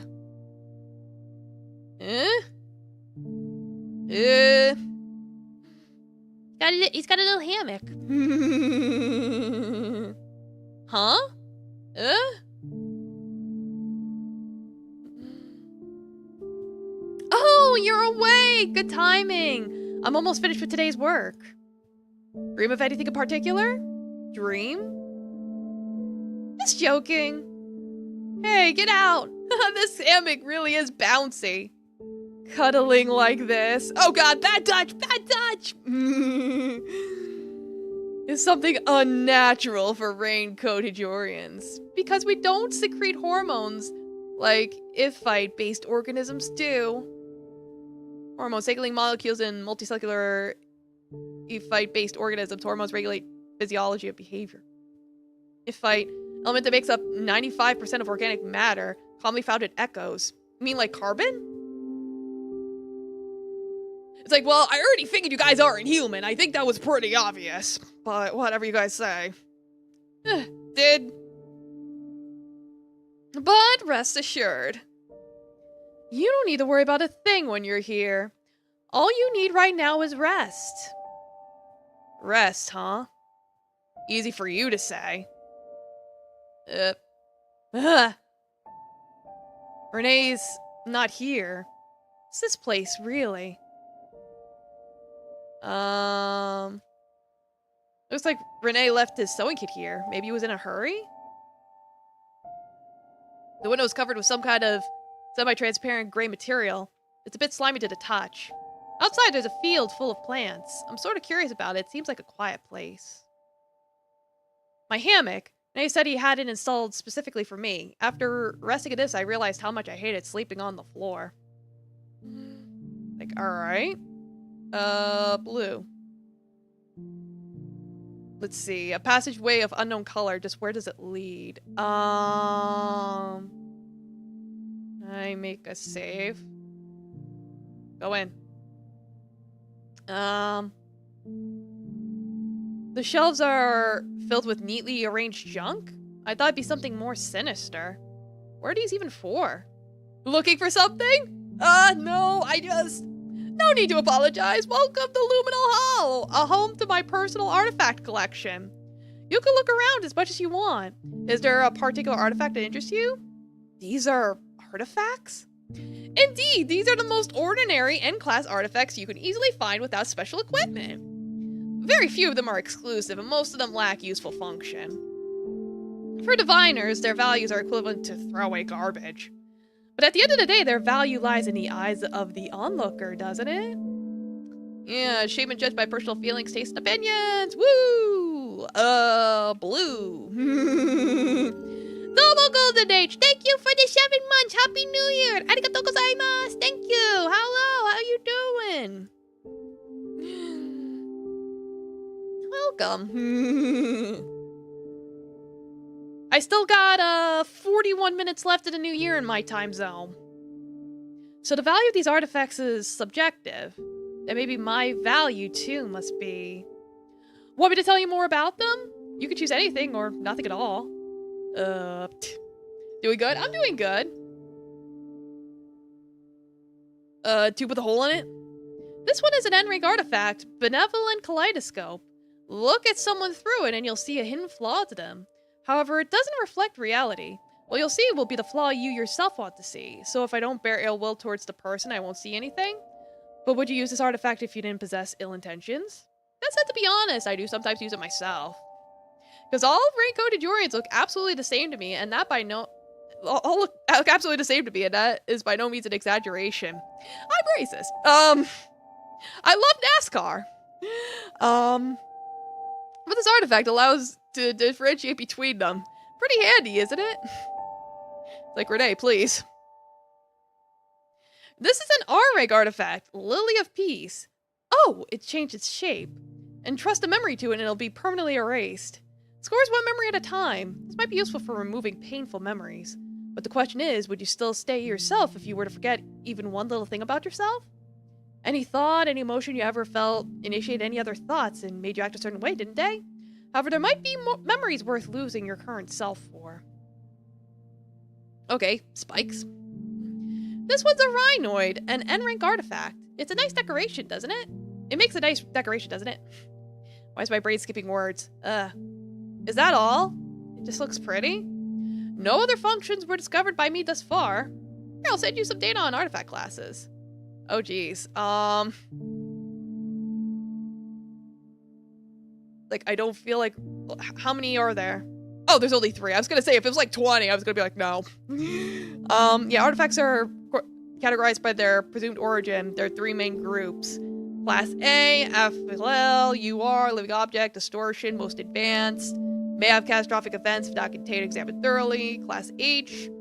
got a little hammock. Huh? Oh, you're awake! Good timing! I'm almost finished with today's work. Dream of anything in particular? Dream? Just joking. Hey, get out. This hammock really is bouncy. Cuddling like this. Oh god, bad touch, bad touch! Is something unnatural for raincoat Hejorians. Because we don't secrete hormones like if-fight-based organisms do. Hormones, signaling molecules in multicellular if-fight-based organisms. Hormones regulate physiology of behavior. If-fight, element that makes up 95% of organic matter, commonly found in echoes. You mean like carbon? It's like, well, I already figured you guys aren't human. I think that was pretty obvious. But whatever you guys say. Did. But rest assured, you don't need to worry about a thing when you're here. All you need right now is rest. Rest, huh? Easy for you to say. Renee's not here. What's this place, really? Looks like Renee left his sewing kit here. Maybe he was in a hurry? The window's covered with some kind of semi-transparent gray material. It's a bit slimy to the touch. Outside, there's a field full of plants. I'm sort of curious about it. It seems like a quiet place. My hammock. Renee said he had it installed specifically for me. After resting in this, I realized how much I hated sleeping on the floor. Like, alright. Blue. Let's see. A passageway of unknown color. Just where does it lead? I make a save. Go in. The shelves are filled with neatly arranged junk? I thought it'd be something more sinister. What are these even for? Looking for something? No, no need to apologize. Welcome to Luminal Hall, a home to my personal artifact collection. You can look around as much as you want. Is there a particular artifact that interests you? These are artifacts? Indeed, these are the most ordinary N-class artifacts you can easily find without special equipment. Very few of them are exclusive, and most of them lack useful function. For diviners, their values are equivalent to throwaway garbage. But at the end of the day, their value lies in the eyes of the onlooker, doesn't it? Yeah, achievement judged by personal feelings, taste, and opinions! Woo! Blue. Double Golden Age, thank you for the 7 months! Happy New Year! Arigatou gozaimasu! Thank you! Hello, how you doing? Welcome. I still got 41 minutes left of the new year in my time zone. So the value of these artifacts is subjective. And maybe my value too must be. Want me to tell you more about them? You can choose anything or nothing at all. Doing good? I'm doing good. Tube with a hole in it? This one is an N-rank artifact, Benevolent Kaleidoscope. Look at someone through it and you'll see a hidden flaw to them. However, it doesn't reflect reality. What you'll see will be the flaw you yourself want to see. So if I don't bear ill will towards the person, I won't see anything. But would you use this artifact if you didn't possess ill intentions? That said, to be honest, I do sometimes use it myself. Because all rain-coated Jorians look absolutely the same to me, and that by no... all look absolutely the same to me, and that is by no means an exaggeration. I'm racist. I love NASCAR. But this artifact allows to differentiate between them. Pretty handy, isn't it? Like, Renee, please. This is an R-rank artifact, Lily of Peace. Oh, it changed its shape. Entrust a memory to it and it'll be permanently erased. Scores one memory at a time. This might be useful for removing painful memories. But the question is, would you still stay yourself if you were to forget even one little thing about yourself? Any thought, any emotion you ever felt initiated any other thoughts and made you act a certain way, didn't they? However, there might be memories worth losing your current self for. Okay, spikes. This one's a Rhinoid, an N-rank artifact. It's a nice decoration, doesn't it? It makes a nice decoration, doesn't it? Why is my brain skipping words? Is that all? It just looks pretty? No other functions were discovered by me thus far. Here, I'll send you some data on artifact classes. Oh, geez. Like, I don't feel like... How many are there? Oh, there's only 3. I was gonna say, if it was like 20, I was gonna be like, no. Yeah, artifacts are categorized by their presumed origin. There are 3 main groups. Class A, FLL, UR, living object, distortion, most advanced. May have catastrophic events if not contained, examined thoroughly. Class H,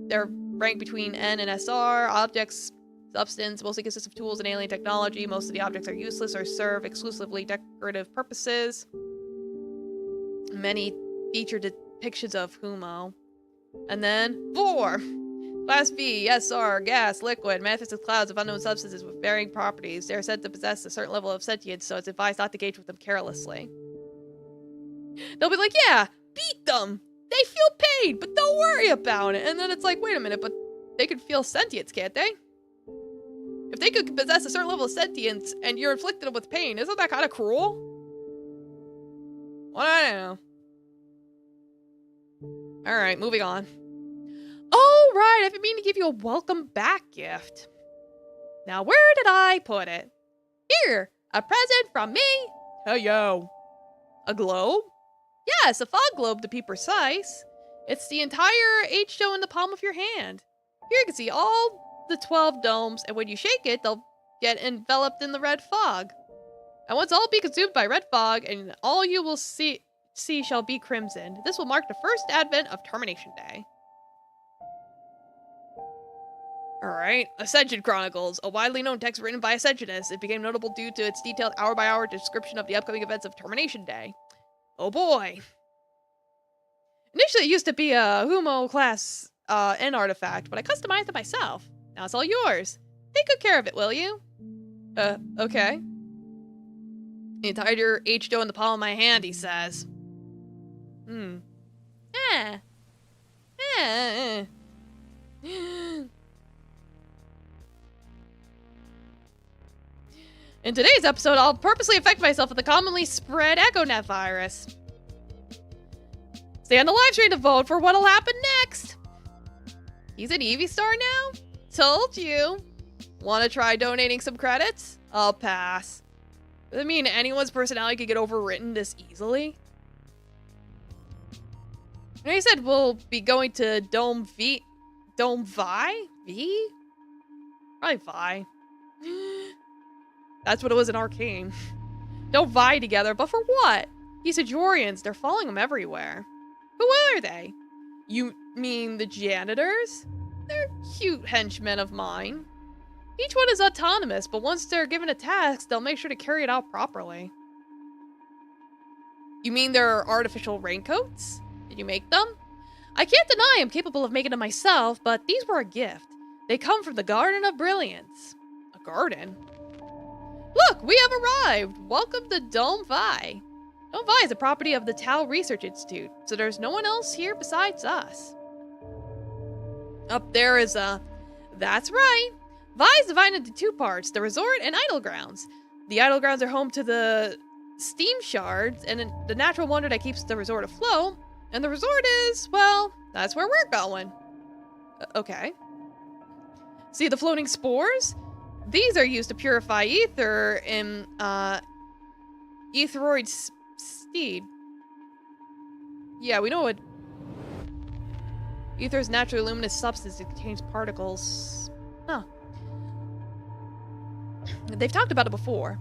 they're ranked between N and SR. Objects, substance, mostly consists of tools and alien technology. Most of the objects are useless or serve exclusively decorative purposes. Many feature depictions of Humo. And then 4. Class B, SR, gas, liquid, manifest as clouds of unknown substances with varying properties. They are said to possess a certain level of sentience, so it's advised not to engage with them carelessly. They'll be like, yeah, beat them! They feel pain, but don't worry about it. And then it's like, wait a minute, but they can feel sentience, can't they? If they could possess a certain level of sentience and you're inflicted them with pain, isn't that kind of cruel? Well, I don't know. Alright, moving on. Oh, right, I've been meaning to give you a welcome back gift. Now, where did I put it? Here, a present from me to you. A globe? Yes, a fog globe to be precise. It's the entire H-show in the palm of your hand. Here you can see all the 12 domes, and when you shake it, they'll get enveloped in the red fog. And once all be consumed by red fog, and all you will see shall be crimson. This will mark the first advent of Termination Day. Alright, Ascension Chronicles, a widely known text written by Ascensionists. It became notable due to its detailed hour-by-hour description of the upcoming events of Termination Day. Oh boy. Initially, it used to be a Humo class N artifact, but I customized it myself. Now it's all yours. Take good care of it, will you? Okay. The entire H-dough in the palm of my hand, he says. In today's episode, I'll purposely infect myself with the commonly spread EchoNet virus. Stay on the live stream to vote for what'll happen next. He's an Eevee star now? Told you. Want to try donating some credits? I'll pass. Does it mean anyone's personality could get overwritten this easily? And he said we'll be going to Dome Vi? V? Probably Vi. That's what it was in Arcane. Don't vie together, but for what? These Ajorians, they're following them everywhere. Who are they? You mean the janitors? They're cute henchmen of mine. Each one is autonomous, but once they're given a task, they'll make sure to carry it out properly. You mean they're artificial raincoats? Did you make them? I can't deny I'm capable of making them myself, but these were a gift. They come from the Garden of Brilliance. A garden? Look, we have arrived! Welcome to Dome Vi. Dome Vi is a property of the Tau Research Institute, so there's no one else here besides us. Up there is that's right. Vi is divided into 2 parts, the resort and idle grounds. The idle grounds are home to the steam shards and the natural wonder that keeps the resort afloat. And the resort is, well, that's where we're going. Okay. See the floating spores? These are used to purify ether in Etheroid Steed. Yeah, we know what ether is. Naturally luminous substance that contains particles. Huh. They've talked about it before.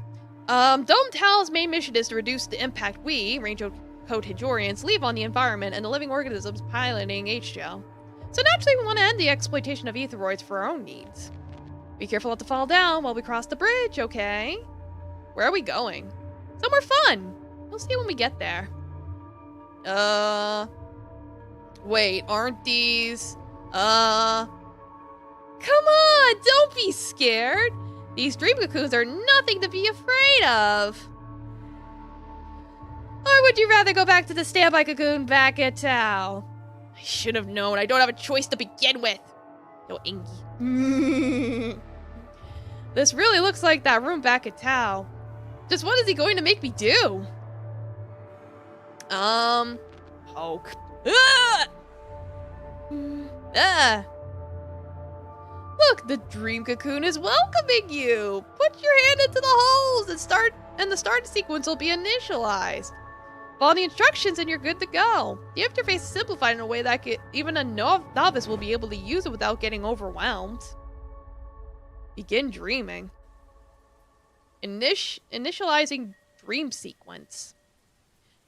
Dome Tal's main mission is to reduce the impact we, Raincoat Hijorians, leave on the environment and the living organisms piloting H-Gel. So naturally we want to end the exploitation of Etheroids for our own needs. Be careful not to fall down while we cross the bridge, okay? Where are we going? Somewhere fun! We'll see when we get there. Wait, aren't these... Come on, don't be scared! These dream cocoons are nothing to be afraid of! Or would you rather go back to the standby cocoon back at Tau? I should have known. I don't have a choice to begin with. No, Ingy. This really looks like that room back at Tau. Just what is he going to make me do? Poke. Look, the dream cocoon is welcoming you. Put your hand into the holes and the start sequence will be initialized. Follow the instructions and you're good to go. The interface is simplified in a way that even a novice will be able to use it without getting overwhelmed. Begin dreaming. Initializing dream sequence.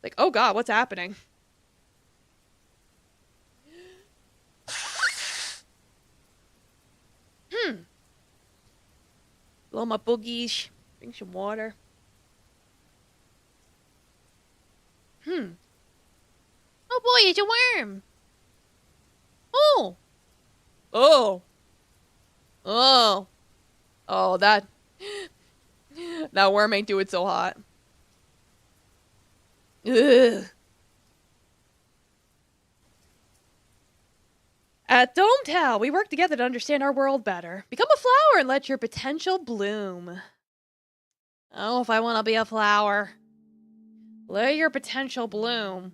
Like, oh god, what's happening? Blow my boogies. Drink some water. Oh boy, it's a worm. Oh. Oh. Oh. Oh, that worm ain't doing so hot. Ugh. At Dometown, we work together to understand our world better. Become a flower and let your potential bloom. Oh, if I want to be a flower. Let your potential bloom.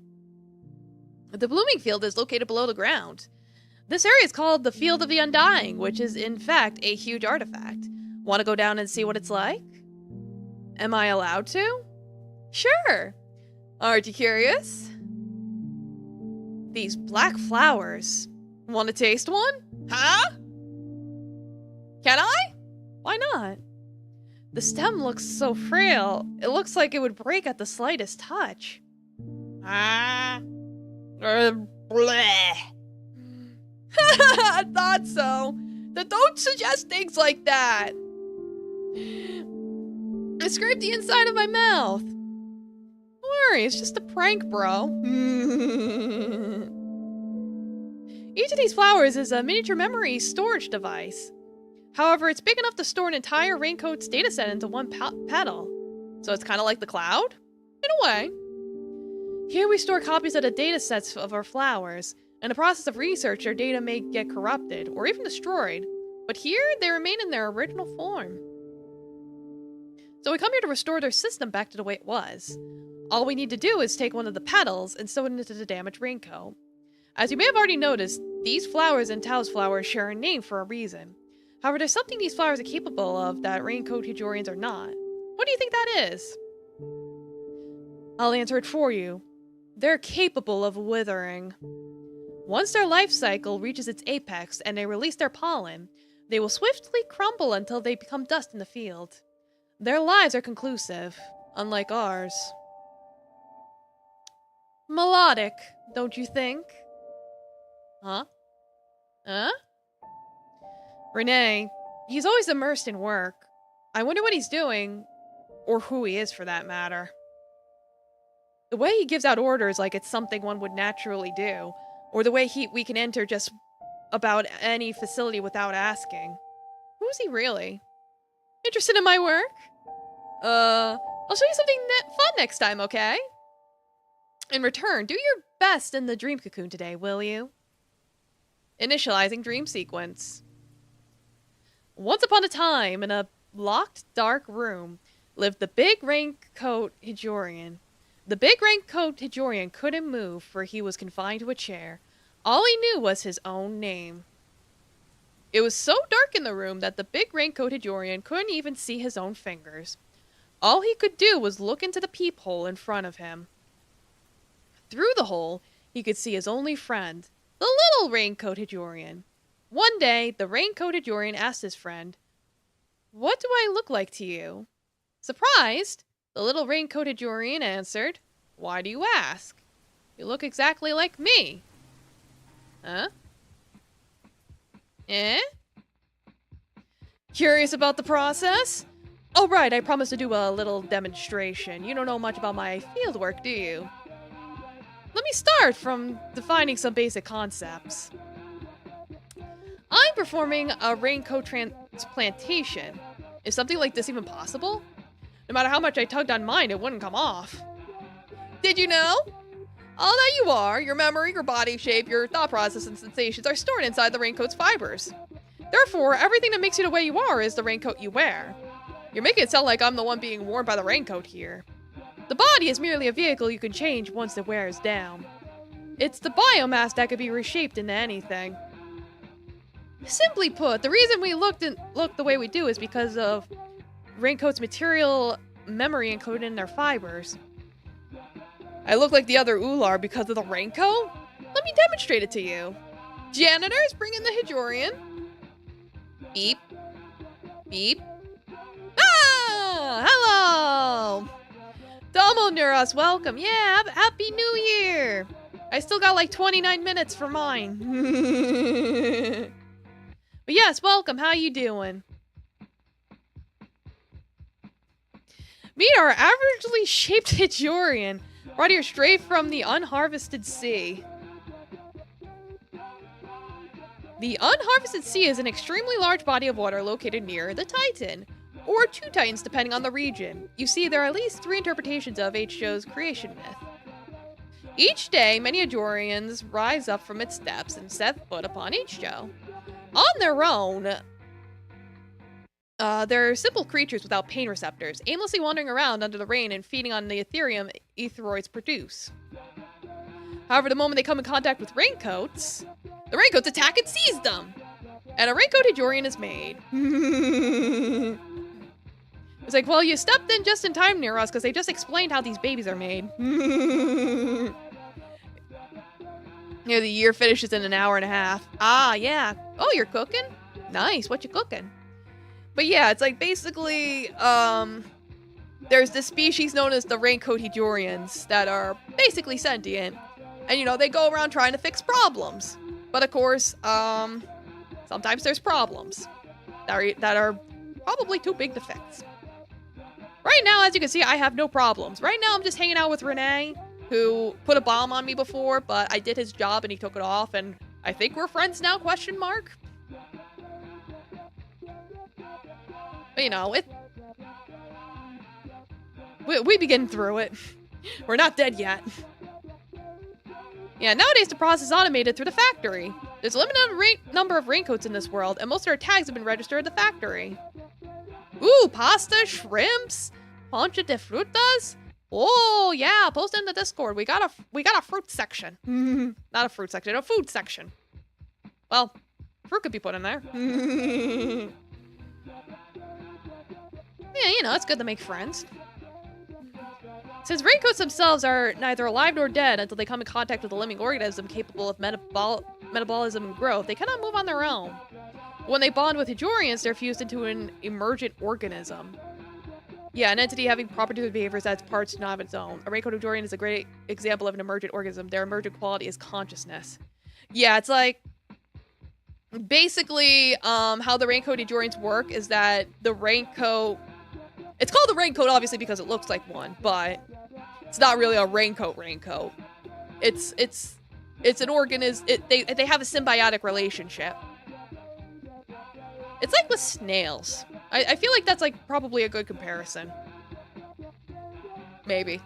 The blooming field is located below the ground. This area is called the Field of the Undying, which is in fact a huge artifact. Want to go down and see what it's like? Am I allowed to? Sure. Aren't you curious? These black flowers. Want to taste one? Huh? Can I? Why not? The stem looks so frail. It looks like it would break at the slightest touch. Bleh. I thought so. Don't suggest things like that. I scraped the inside of my mouth. Don't worry, it's just a prank, bro. Each of these flowers is a miniature memory storage device. However, it's big enough to store an entire raincoat's dataset into one petal. So it's kind of like the cloud? In a way. Here we store copies of the datasets of our flowers. In the process of research, our data may get corrupted, or even destroyed. But here, they remain in their original form. So we come here to restore their system back to the way it was. All we need to do is take one of the petals and sew it into the damaged raincoat. As you may have already noticed, these flowers and Tao's flowers share a name for a reason. However, there's something these flowers are capable of that raincoat Hijorians are not. What do you think that is? I'll answer it for you. They're capable of withering. Once their life cycle reaches its apex and they release their pollen, they will swiftly crumble until they become dust in the field. Their lives are conclusive, unlike ours. Melodic, don't you think? Huh? Huh? Renee, he's always immersed in work. I wonder what he's doing, or who he is for that matter. The way he gives out orders like it's something one would naturally do, or the way we can enter just about any facility without asking. Who's he really? Interested in my work? I'll show you something fun next time, okay? In return, do your best in the dream cocoon today, will you? Initializing dream sequence. Once upon a time, in a locked, dark room, lived the big raincoat Hijorian. The big raincoat Hijorian couldn't move, for he was confined to a chair. All he knew was his own name. It was so dark in the room that the big raincoat Hijorian couldn't even see his own fingers. All he could do was look into the peephole in front of him. Through the hole, he could see his only friend, the little raincoat Hijorian. One day, the raincoat Hijorian asked his friend, "What do I look like to you?" Surprised, the little raincoat Hijorian answered, "Why do you ask? You look exactly like me." Huh? Eh? Curious about the process? Oh right, I promised to do a little demonstration. You don't know much about my fieldwork, do you? Let me start from defining some basic concepts. I'm performing a raincoat transplantation. Is something like this even possible? No matter how much I tugged on mine, it wouldn't come off. Did you know? All that you are, your memory, your body shape, your thought process, and sensations are stored inside the raincoat's fibers. Therefore, everything that makes you the way you are is the raincoat you wear. You're making it sound like I'm the one being worn by the raincoat here. The body is merely a vehicle you can change once it wears down. It's the biomass that could be reshaped into anything. Simply put, the reason we look the way we do is because of raincoat's material memory encoded in their fibers. I look like the other Ular because of the raincoat? Let me demonstrate it to you. Janitors, bring in the Hijorian. Beep. Beep. Ah! Hello! Domo Neuros, welcome. Yeah, happy New Year! I still got like 29 minutes for mine. But yes, welcome. How you doing? Meet our averagely shaped Hijorian, brought here straight from the unharvested sea. The unharvested sea is an extremely large body of water located near the Titan, or two Titans depending on the region. You see, there are at least 3 interpretations of H.O.'s creation myth. Each day, many Hijorians rise up from its depths and set foot upon H.O. On their own, they're simple creatures without pain receptors, aimlessly wandering around under the rain and feeding on the Ethereum Aetheroids produce. However, the moment they come in contact with raincoats, the raincoats attack and seize them! And a raincoat Hijorian is made. It's like, well, you stepped in just in time, Neuros, because they just explained how these babies are made. The year finishes in an hour and a half. Ah, yeah. Oh, you're cooking? Nice, what you cooking? But yeah, it's like basically, there's this species known as the raincoat Hijorians that are basically sentient. And, you know, they go around trying to fix problems. But of course, sometimes there's problems that are probably too big to fix. Right now, as you can see, I have no problems. Right now, I'm just hanging out with Renee, who put a bomb on me before, but I did his job and he took it off, and I think we're friends now, question mark? But, you know, we be getting through it. We're not dead yet. Yeah, nowadays the process is automated through the factory. There's a limited number of raincoats in this world, and most of their tags have been registered at the factory. Ooh, pasta, shrimps, poncha de frutas. Oh yeah, post in the Discord. We got a fruit section. Not a fruit section, a food section. Well, fruit could be put in there. Yeah, you know, it's good to make friends. Since raincoats themselves are neither alive nor dead until they come in contact with a living organism capable of metabolism and growth, they cannot move on their own. When they bond with Hijorians, they're fused into an emergent organism. Yeah, an entity having properties and behaviors that's parts not of its own. A raincoat Hijorian is a great example of an emergent organism. Their emergent quality is consciousness. Yeah, it's like, basically, how the raincoat Hijorians work is that the raincoat, it's called the raincoat obviously because it looks like one, but it's not really a raincoat. It's an organism, they have a symbiotic relationship. It's like with snails. I feel like that's like probably a good comparison. Maybe.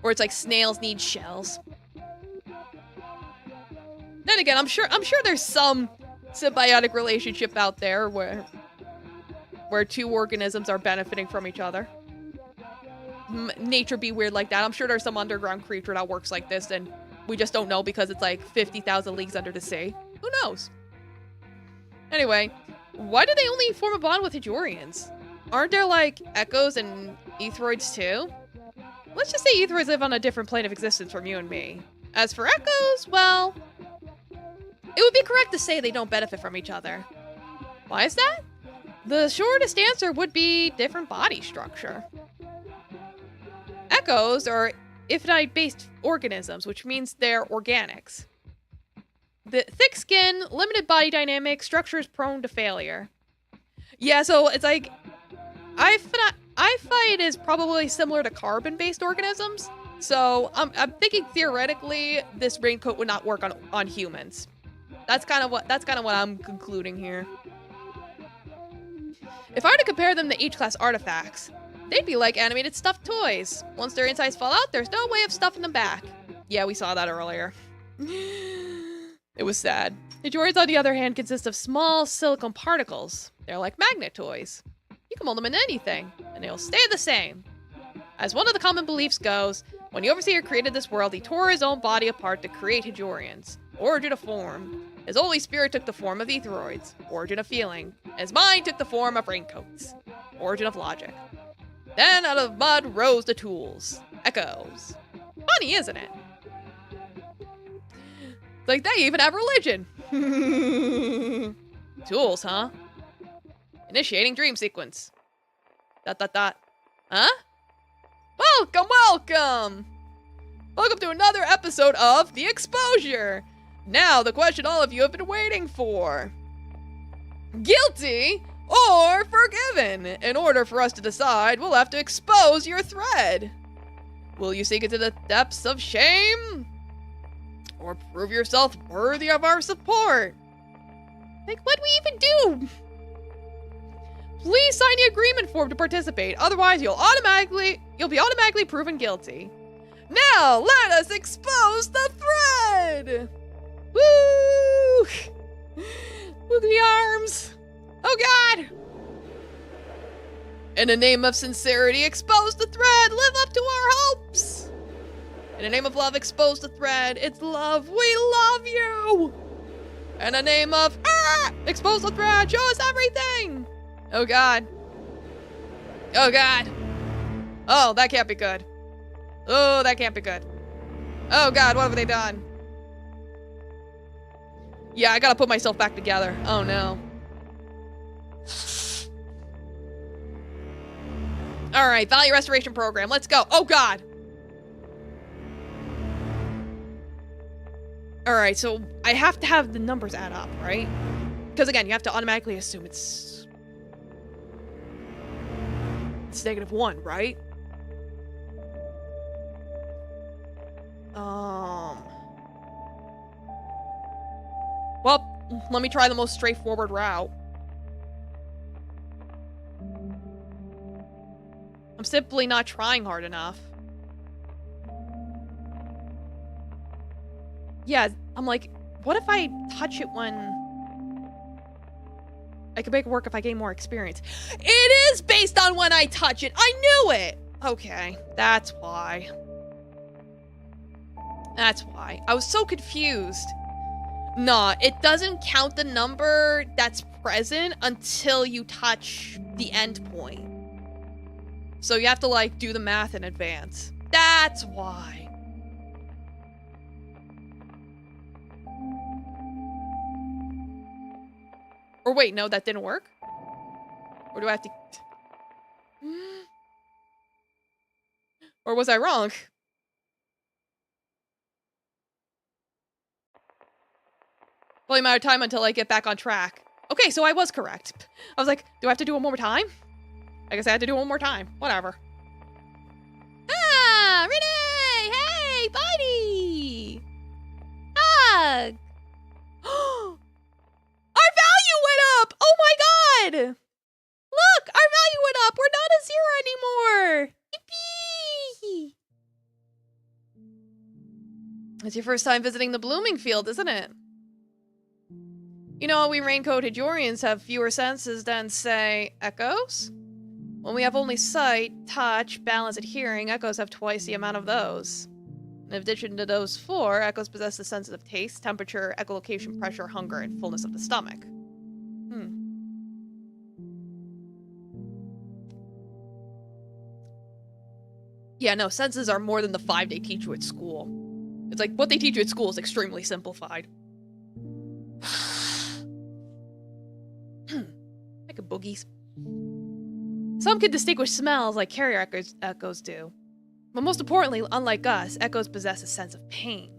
Or it's like snails need shells. Then again, I'm sure there's some symbiotic relationship out there where two organisms are benefiting from each other. Nature be weird like that. I'm sure there's some underground creature that works like this, and we just don't know because it's like 50,000 leagues under the sea. Who knows? Anyway, why do they only form a bond with Hijorians? Aren't there like echoes and Aetheroids too? Let's just say Aetheroids live on a different plane of existence from you and me. As for echoes, well, it would be correct to say they don't benefit from each other. Why is that? The shortest answer would be different body structure. Echoes are iphnite-based organisms, which means they're organics. The thick skin, limited body dynamic, structure is prone to failure. Yeah, so it's like, iphnite is probably similar to carbon-based organisms. So I'm thinking theoretically this raincoat would not work on humans. That's kind of what I'm concluding here. If I were to compare them to H-class artifacts, they'd be like animated stuffed toys. Once their insides fall out, there's no way of stuffing them back. Yeah, we saw that earlier. It was sad. Hijorians, on the other hand, consist of small silicone particles. They're like magnet toys. You can mold them into anything, and they'll stay the same. As one of the common beliefs goes, when the Overseer created this world, he tore his own body apart to create Hijorians. Origin of form. His Holy Spirit took the form of Aetheroids. Origin of feeling. His mind took the form of raincoats. Origin of logic. Then out of mud rose the tools. Echoes. Funny, isn't it? Like, they even have religion. Tools, huh? Initiating dream sequence. ... Huh? Welcome, welcome! Welcome to another episode of The Exposure. Now, the question all of you have been waiting for. Guilty or forgiven? In order for us to decide, we'll have to expose your thread. Will you sink into the depths of shame? Or prove yourself worthy of our support? Like, what do we even do? Please sign the agreement form to participate. Otherwise, you'll be automatically proven guilty. Now, let us expose the thread! Woo! Look at the arms! Oh God! In the name of sincerity, expose the thread! Live up to our hopes! In the name of love, expose the thread. It's love. We love you! In the name of expose the thread. Show us everything! Oh God. Oh God. Oh, that can't be good. Oh, that can't be good. Oh God, what have they done? Yeah, I gotta put myself back together. Oh no. Alright, value restoration program. Let's go. Oh God. Alright, so I have to have the numbers add up, right? Because again, you have to automatically assume it's -1, right? Well, let me try the most straightforward route. I'm simply not trying hard enough. Yeah, I'm like, what if I touch it when... I could make it work if I gain more experience. It is based on when I touch it! I knew it! Okay, that's why. That's why. I was so confused. Nah, it doesn't count the number that's present until you touch the end point. So you have to, like, do the math in advance. That's why. Or wait, no, that didn't work? Or do I have to... Or was I wrong? Only a matter of time until I get back on track. Okay, so I was correct. I was like, do I have to do it one more time? I guess I had to do it one more time. Whatever. Ah, Renee! Hey, buddy! Hug! Our value went up! Oh my God! Look, our value went up! We're not a 0 anymore! Yippee! It's your first time visiting the blooming field, isn't it? You know, we raincoat Hajorians have fewer senses than, say, echoes? When we have only sight, touch, balance, and hearing, echoes have twice the amount of those. In addition to those 4, echoes possess the senses of taste, temperature, echolocation, pressure, hunger, and fullness of the stomach. Yeah, no, senses are more than the 5 they teach you at school. It's like, what they teach you at school is extremely simplified. Like a boogies. Some can distinguish smells like carrier echoes do. But most importantly, unlike us, echoes possess a sense of pain.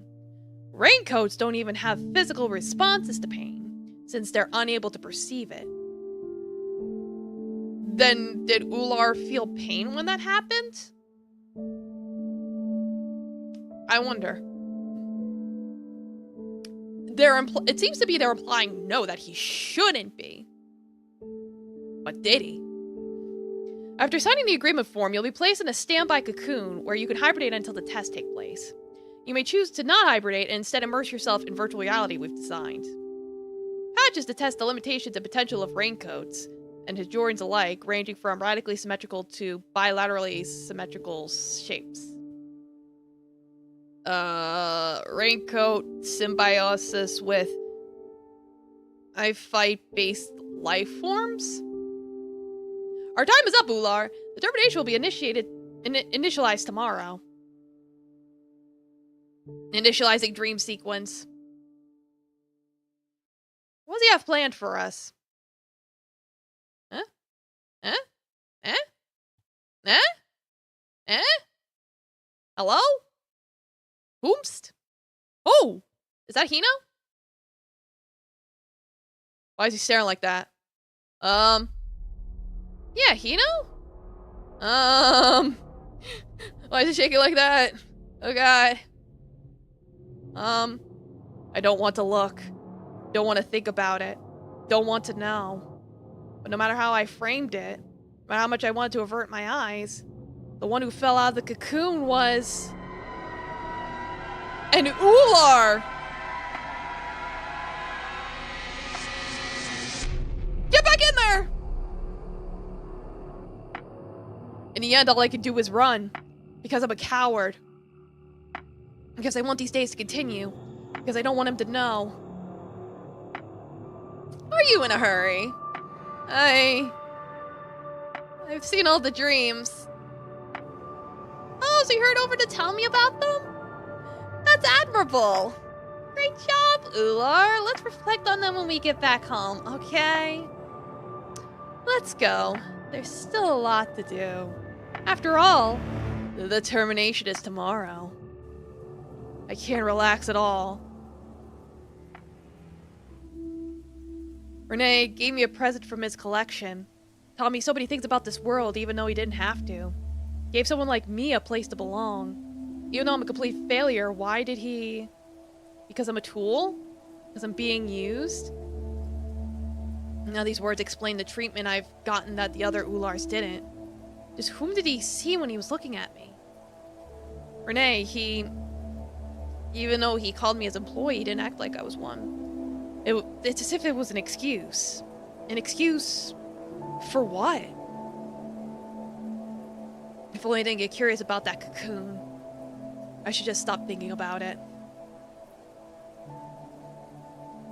Raincoats don't even have physical responses to pain, since they're unable to perceive it. Then, did Ular feel pain when that happened? I wonder. It seems to be they're implying no, that he shouldn't be. But did he? After signing the agreement form, you'll be placed in a standby cocoon where you can hibernate until the tests take place. You may choose to not hibernate and instead immerse yourself in virtual reality we've designed. Patches to test the limitations and potential of raincoats, and Hajorians alike, ranging from radically symmetrical to bilaterally symmetrical shapes. Raincoat symbiosis with I fight-based life forms? Our time is up, Ular. The termination will be initialized tomorrow. Initializing dream sequence. What does he have planned for us? Huh? Huh? Eh? Eh? Eh? Hello? Whomst? Oh! Is that Hino? Why is he staring like that? Yeah, Hino? Why is he shaking like that? Oh god. I don't want to look. Don't want to think about it. Don't want to know. But no matter how I framed it, no matter how much I wanted to avert my eyes, the one who fell out of the cocoon was... an Ular! Get back in there! In the end, all I could do was run. Because I'm a coward. Because I want these days to continue. Because I don't want him to know. Are you in a hurry? I've seen all the dreams. Oh, so you heard over to tell me about them? That's admirable. Great job, Ular. Let's reflect on them when we get back home, okay? Let's go. There's still a lot to do. After all, the termination is tomorrow. I can't relax at all. Renee gave me a present from his collection. Taught me so many things about this world even though he didn't have to. Gave someone like me a place to belong. Even though I'm a complete failure, why did he... Because I'm a tool? Because I'm being used? Now these words explain the treatment I've gotten that the other Ulars didn't. Just whom did he see when he was looking at me? Renee, even though he called me his employee, he didn't act like I was one. It's as if it was an excuse. An excuse... for what? If only I didn't get curious about that cocoon. I should just stop thinking about it.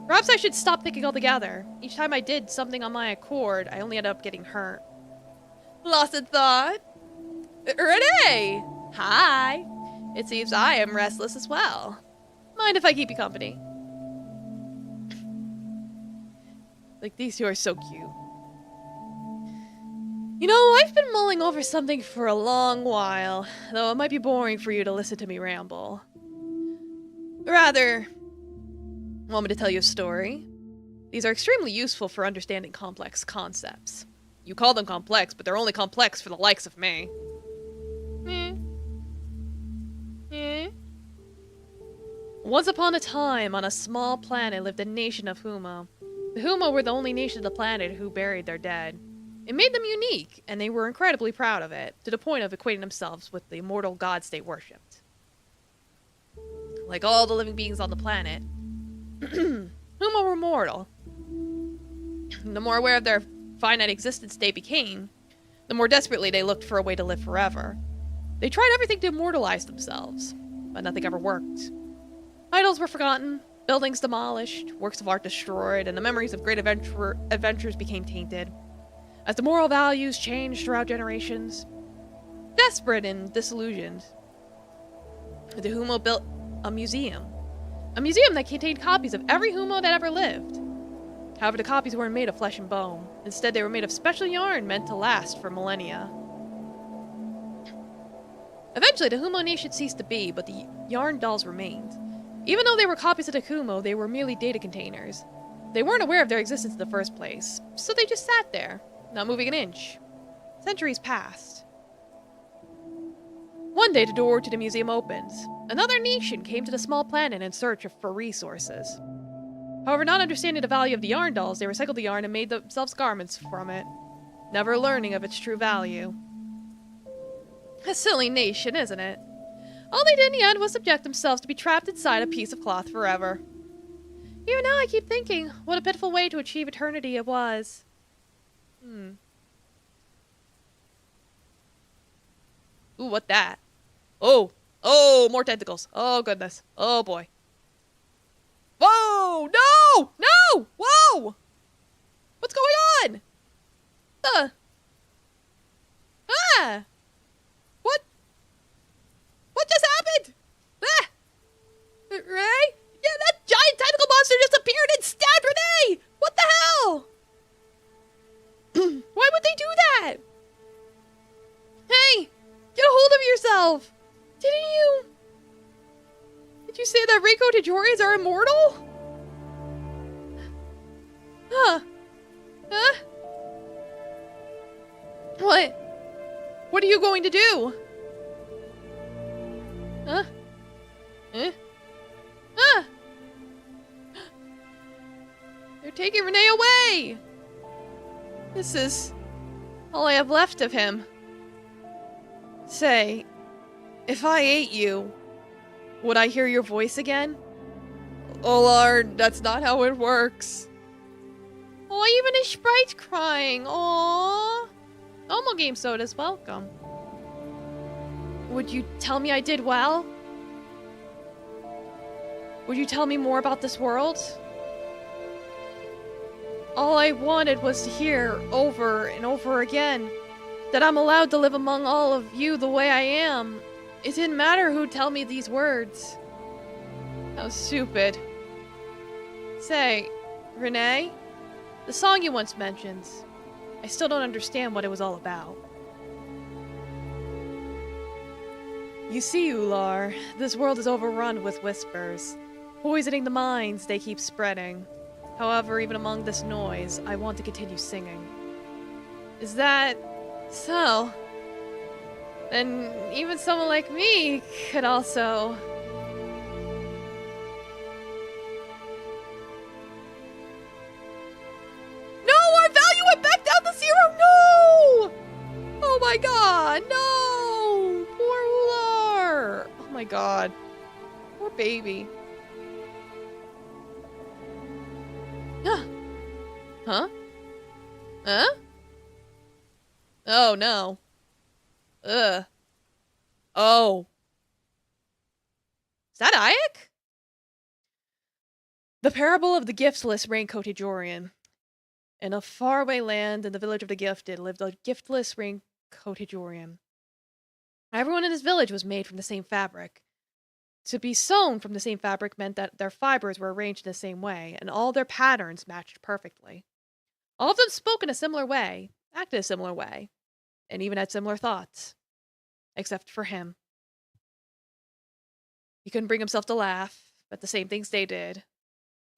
Perhaps I should stop thinking altogether. Each time I did something on my accord, I only ended up getting hurt. Lost in thought? Renee! Hi! It seems I am restless as well. Mind if I keep you company? Like, these two are so cute. You know, I've been mulling over something for a long while, though it might be boring for you to listen to me ramble. Rather, want me to tell you a story? These are extremely useful for understanding complex concepts. You call them complex, but they're only complex for the likes of me. Once upon a time, on a small planet lived a nation of Humo. The Humo were the only nation of the planet who buried their dead. It made them unique, and they were incredibly proud of it, to the point of equating themselves with the immortal gods they worshipped. Like all the living beings on the planet, Humo were mortal. The more aware of their finite existence they became, the more desperately they looked for a way to live forever. They tried everything to immortalize themselves, but nothing ever worked. Idols were forgotten, buildings demolished, works of art destroyed, and the memories of great adventures became tainted. As the moral values changed throughout generations, desperate and disillusioned, the Humo built a museum. A museum that contained copies of every Humo that ever lived. However, the copies weren't made of flesh and bone. Instead, they were made of special yarn meant to last for millennia. Eventually, the Humo nation ceased to be, but the yarn dolls remained. Even though they were copies of the Humo, they were merely data containers. They weren't aware of their existence in the first place, so they just sat there, not moving an inch. Centuries passed. One day, the door to the museum opened. Another nation came to the small planet in search for resources. However, not understanding the value of the yarn dolls, they recycled the yarn and made themselves garments from it, never learning of its true value. A silly nation, isn't it? All they did in the end was subject themselves to be trapped inside a piece of cloth forever. Even now I keep thinking, what a pitiful way to achieve eternity it was. Ooh, what that? Oh, more tentacles. Oh, goodness. Oh, boy. Whoa! No! No! Whoa! What's going on? Yeah! What? What just happened? Ah! Ray? Yeah, that giant tentacle monster just appeared and stabbed Renee! What the hell? Why would they do that? Hey! Get a hold of yourself! Did you say that Reiko Tajorians are immortal? Huh? Huh? What? What are you going to do? Huh? Eh? Huh? They're taking Renee away! This is all I have left of him. Say, if I ate you, would I hear your voice again? Oh Lord, that's not how it works. Oh, even his sprite's crying. Aww. Normal game soda's welcome. Would you tell me I did well? Would you tell me more about this world? All I wanted was to hear over and over again that I'm allowed to live among all of you the way I am. It didn't matter who'd tell me these words. How stupid. Say, Renee, the song you once mentioned, I still don't understand what it was all about. You see, Ular, this world is overrun with whispers, poisoning the minds they keep spreading. However, even among this noise, I want to continue singing. Is that so? Then even someone like me could also... No! Our value went back down to 0! No! Oh my god, no! Poor Ular! Oh my god. Poor baby. Huh? Huh? Oh no. Ugh. Oh. Is that Ayek? The Parable of the Giftless Raincoated Jorian. In a faraway land in the village of the Gifted lived a giftless raincoated Jorian. Everyone in his village was made from the same fabric. To be sewn from the same fabric meant that their fibers were arranged in the same way, and all their patterns matched perfectly. All of them spoke in a similar way, acted a similar way, and even had similar thoughts. Except for him. He couldn't bring himself to laugh at the same things they did,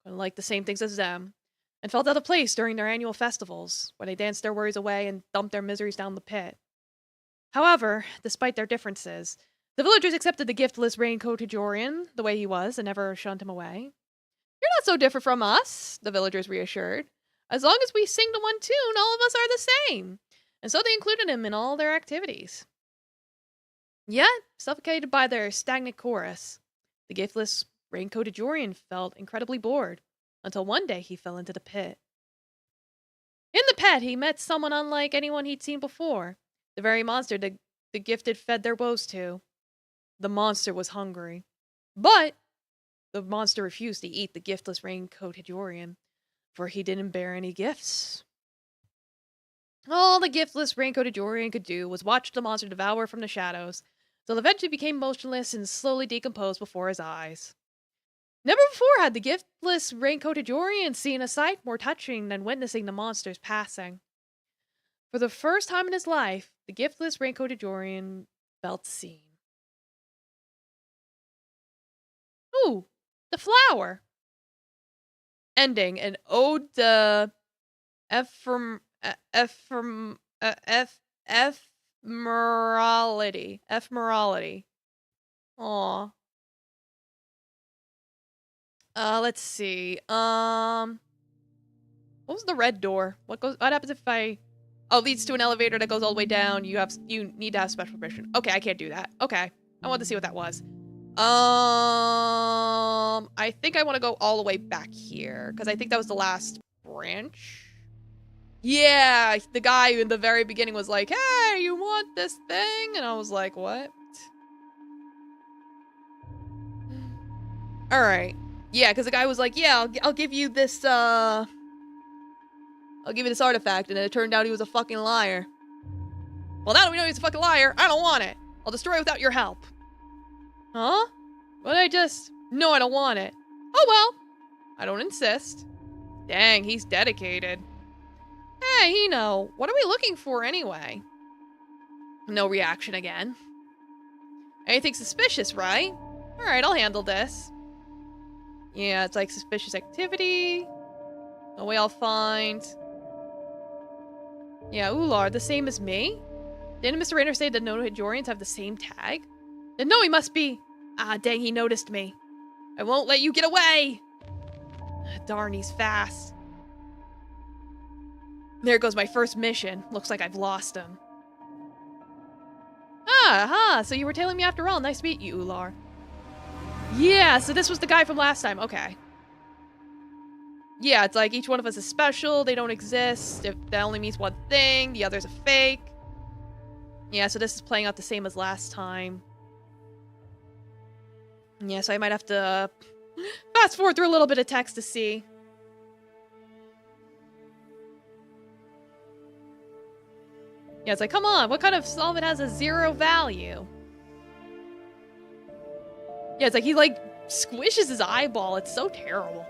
couldn't like the same things as them, and felt out of place during their annual festivals, when they danced their worries away and dumped their miseries down the pit. However, despite their differences, the villagers accepted the giftless raincoated Jorian the way he was and never shunned him away. You're not so different from us, the villagers reassured. As long as we sing to one tune, all of us are the same. And so they included him in all their activities. Yet, suffocated by their stagnant chorus, the giftless raincoated Jorian felt incredibly bored, until one day he fell into the pit. In the pit, he met someone unlike anyone he'd seen before, the very monster the gifted fed their woes to. The monster was hungry, but the monster refused to eat the giftless raincoated Jorian, for he didn't bear any gifts. All the giftless raincoated Jorian could do was watch the monster devour from the shadows, till it eventually became motionless and slowly decomposed before his eyes. Never before had the giftless raincoated Jorian seen a sight more touching than witnessing the monster's passing. For the first time in his life, the giftless raincoated Jorian felt seen. Ooh, the flower! Ending an ode to ephemerality. Ephemerality. Aw. Let's see. What was the red door? What happens if I... Oh, leads to an elevator that goes all the way down. You need to have special permission. Okay, I can't do that. Okay. I wanted to see what that was. I think I want to go all the way back here, because I think that was the last branch. Yeah, the guy in the very beginning was like, hey, you want this thing? And I was like, what? Alright. Yeah, because the guy was like, yeah, I'll give you this, I'll give you this artifact, and then it turned out he was a fucking liar. Well, now that we know he's a fucking liar, I don't want it. I'll destroy it without your help. Huh? But No, I don't want it. Oh well. I don't insist. Dang, he's dedicated. Hey, Hino, what are we looking for anyway? No reaction again. Anything suspicious, right? Alright, I'll handle this. Yeah, it's like suspicious activity. No way I'll find. Yeah, Ular, the same as me? Didn't Mr. Rainer say that no Hajorians have the same tag? Then no, he must be. Ah, dang, he noticed me. I won't let you get away! Darn, he's fast. There goes my first mission. Looks like I've lost him. Ah, so you were tailing me after all. Nice to meet you, Ular. Yeah, so this was the guy from last time. Okay. Yeah, it's like each one of us is special. They don't exist. If that only means one thing, the other's a fake. Yeah, so this is playing out the same as last time. Yeah, so I might have to fast forward through a little bit of text to see. Yeah, it's like, come on, what kind of solvent has a 0 value? Yeah, it's like he, like, squishes his eyeball. It's so terrible.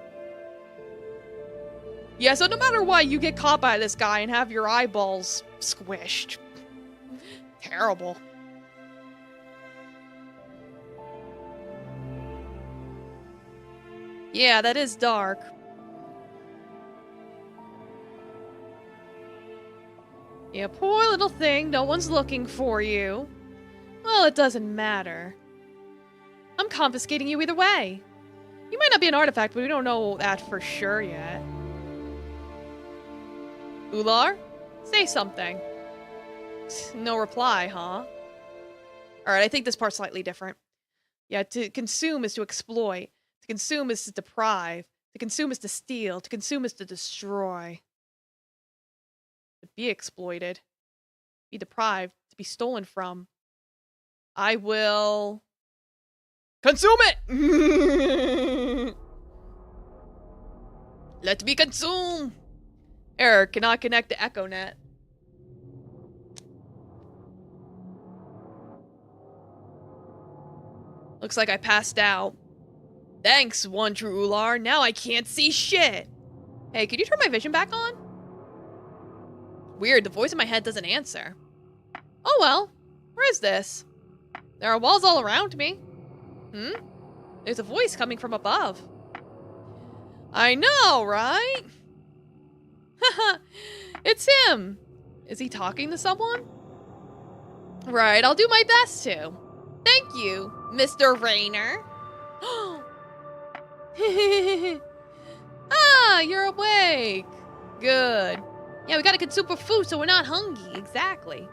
Yeah, so no matter what, you get caught by this guy and have your eyeballs squished. Terrible. Yeah, that is dark. Yeah, poor little thing. No one's looking for you. Well, it doesn't matter. I'm confiscating you either way. You might not be an artifact, but we don't know that for sure yet. Ular? Say something. No reply, huh? Alright, I think this part's slightly different. Yeah, to consume is to exploit. To consume is to deprive. To consume is to steal. To consume is to destroy. To be exploited. Be deprived. To be stolen from. I will... consume it! Let me consume! Error, cannot connect to EchoNet. Looks like I passed out. Thanks, one true Ular. Now I can't see shit. Hey, could you turn my vision back on? Weird, the voice in my head doesn't answer. Oh well, where is this? There are walls all around me. There's a voice coming from above. I know, right? Haha, it's him. Is he talking to someone? Right, I'll do my best to. Thank you, Mr. Rainer. Ah, you're awake. Good. Yeah, we gotta consume for food so we're not hungry. Exactly.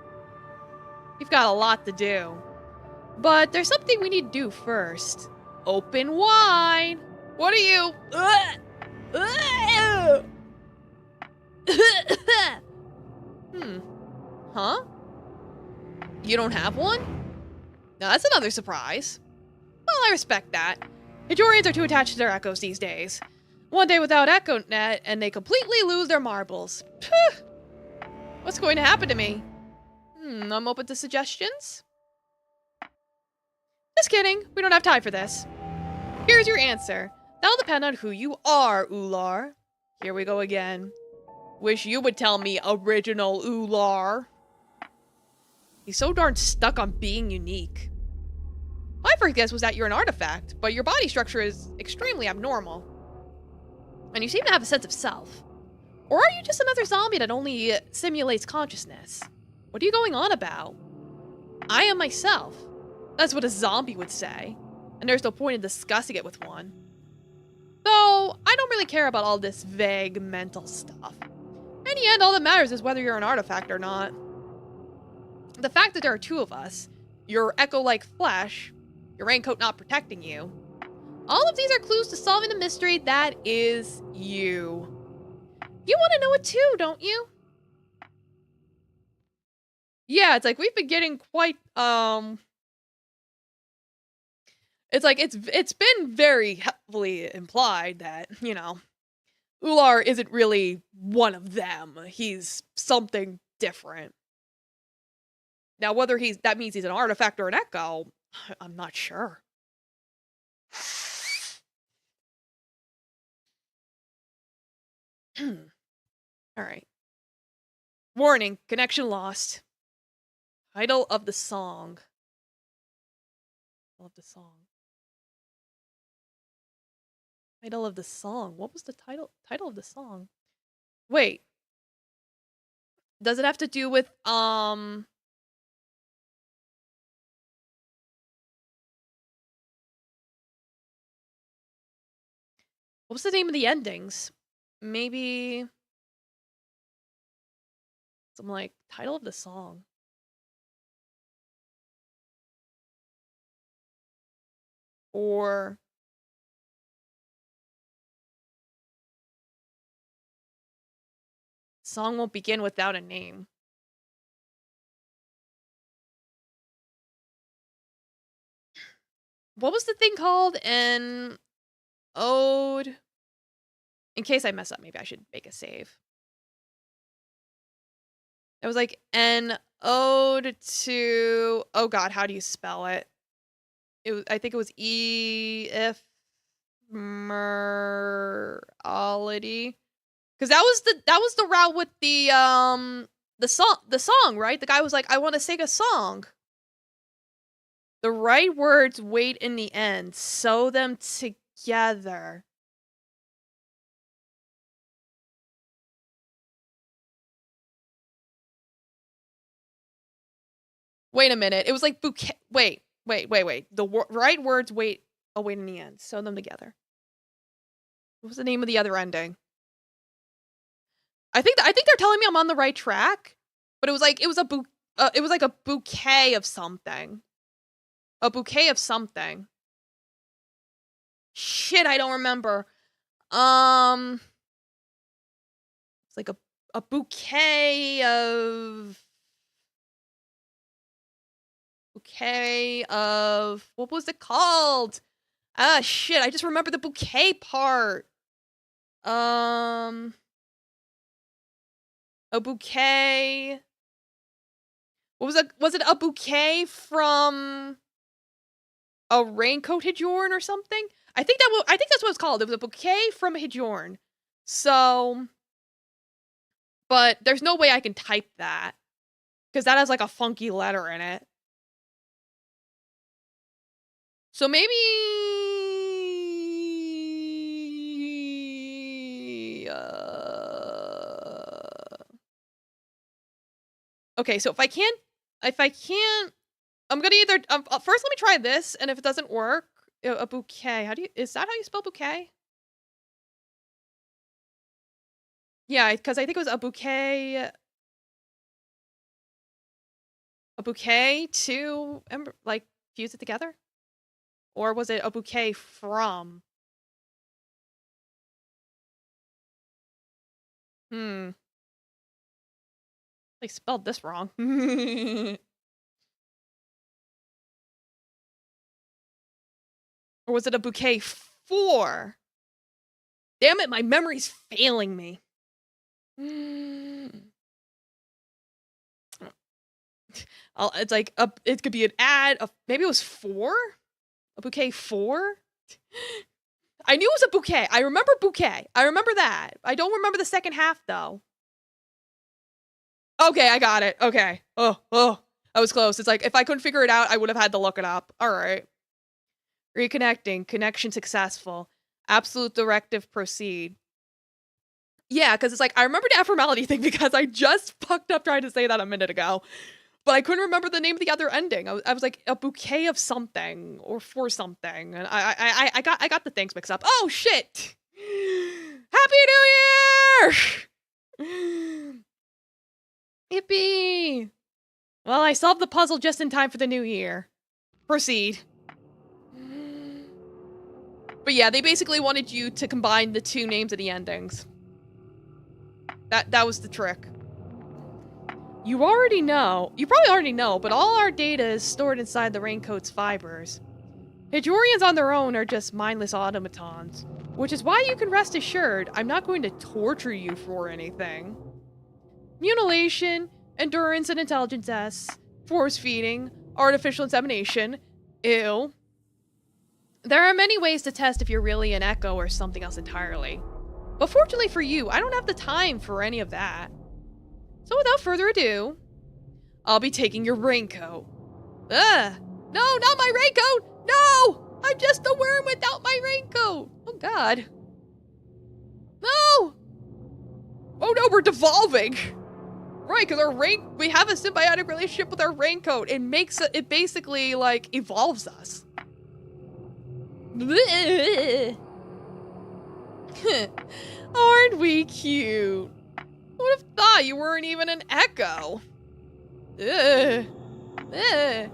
We've got a lot to do. But there's something we need to do first. Open wide. What are you? Huh? You don't have one? No, that's another surprise. Well, I respect that. Hajorians are too attached to their echoes these days. One day without EchoNet, and they completely lose their marbles. What's going to happen to me? I'm open to suggestions. Just kidding. We don't have time for this. Here's your answer. That'll depend on who you are, Ular. Here we go again. Wish you would tell me, original Ular. He's so darn stuck on being unique. My first guess was that you're an artifact, but your body structure is extremely abnormal. And you seem to have a sense of self. Or are you just another zombie that only simulates consciousness? What are you going on about? I am myself. That's what a zombie would say. And there's no point in discussing it with one. Though, I don't really care about all this vague mental stuff. In the end, all that matters is whether you're an artifact or not. The fact that there are two of us, your echo-like flesh, your raincoat not protecting you, all of these are clues to solving the mystery that is you. You want to know it too, don't you? Yeah, it's like we've been getting quite, it's like it's been very heavily implied that, you know, Ular isn't really one of them. He's something different. Now, whether that means he's an artifact or an echo, I'm not sure. Alright. Warning, connection lost. Title of the song. Title of the song. Title of the song. What was the title of the song? Wait. Does it have to do with, what was the name of the endings? Maybe some, like, title of the song. Or song won't begin without a name. What was the thing called? An ode. In case I mess up, maybe I should make a save. It was like an ode to, oh god, how do you spell it? I think it was ephemerality. Because that was the route with the song, right? The guy was like, I want to sing a song. The right words wait in the end. Sew them together. Wait a minute. It was like bouquet. Wait. The right words wait in the end. Sew them together. What was the name of the other ending? I think they're telling me I'm on the right track, but it was like a bouquet of something. A bouquet of something. Shit, I don't remember. It's like a bouquet of what was it called? Ah, shit, I just remember the bouquet part. A bouquet. Was it a bouquet from a raincoat Hijorn or something? I think that's what it's called. It was a bouquet from Hijorn. So, but there's no way I can type that because that has like a funky letter in it. So maybe okay, so if I can't, I'm gonna either first let me try this, and if it doesn't work, a bouquet. Is that how you spell bouquet? Yeah, because I think it was a bouquet to like fuse it together, or was it a bouquet from? They spelled this wrong. Or was it a bouquet for? Damn it, my memory's failing me. It's like it could be an ad of maybe it was for? A bouquet for? I knew it was a bouquet. I remember bouquet. I remember that. I don't remember the second half though. Okay, I got it. Okay. Oh. I was close. It's like if I couldn't figure it out, I would have had to look it up. All right. Reconnecting. Connection successful. Absolute directive proceed. Yeah, because it's like, I remember the ephemerality thing because I just fucked up trying to say that a minute ago. But I couldn't remember the name of the other ending. I was like, a bouquet of something or for something. And I got the things mixed up. Oh, shit! Happy New Year! Yippee! Well, I solved the puzzle just in time for the new year. Proceed. But yeah, they basically wanted you to combine the two names of the endings. That was the trick. You probably already know, but all our data is stored inside the raincoat's fibers. Hijorians on their own are just mindless automatons, which is why you can rest assured I'm not going to torture you for anything. Mutilation, endurance, and intelligence S, force feeding, artificial insemination. Ew. There are many ways to test if you're really an echo or something else entirely. But fortunately for you, I don't have the time for any of that. So without further ado, I'll be taking your raincoat. Ugh! No, not my raincoat! No! I'm just a worm without my raincoat! Oh god. No! Oh no, we're devolving! Right, because we have a symbiotic relationship with our raincoat. It basically, like, evolves us. Aren't we cute? Who would have thought you weren't even an echo? Ugh. Ugh.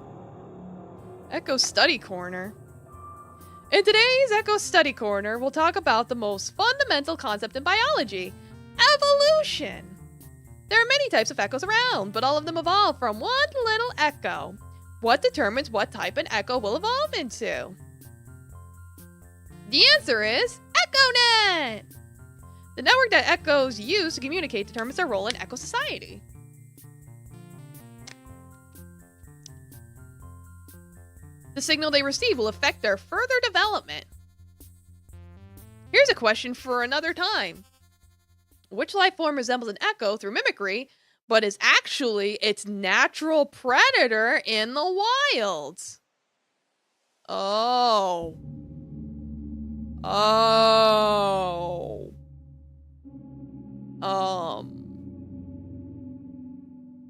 Echo Study Corner. In today's Echo Study Corner, we'll talk about the most fundamental concept in biology, evolution. There are many types of echoes around, but all of them evolve from one little echo. What determines what type an echo will evolve into? The answer is EchoNet! The network that echoes use to communicate determines their role in echo society. The signal they receive will affect their further development. Here's a question for another time. Which life form resembles an echo through mimicry, but is actually its natural predator in the wild? Oh. Oh.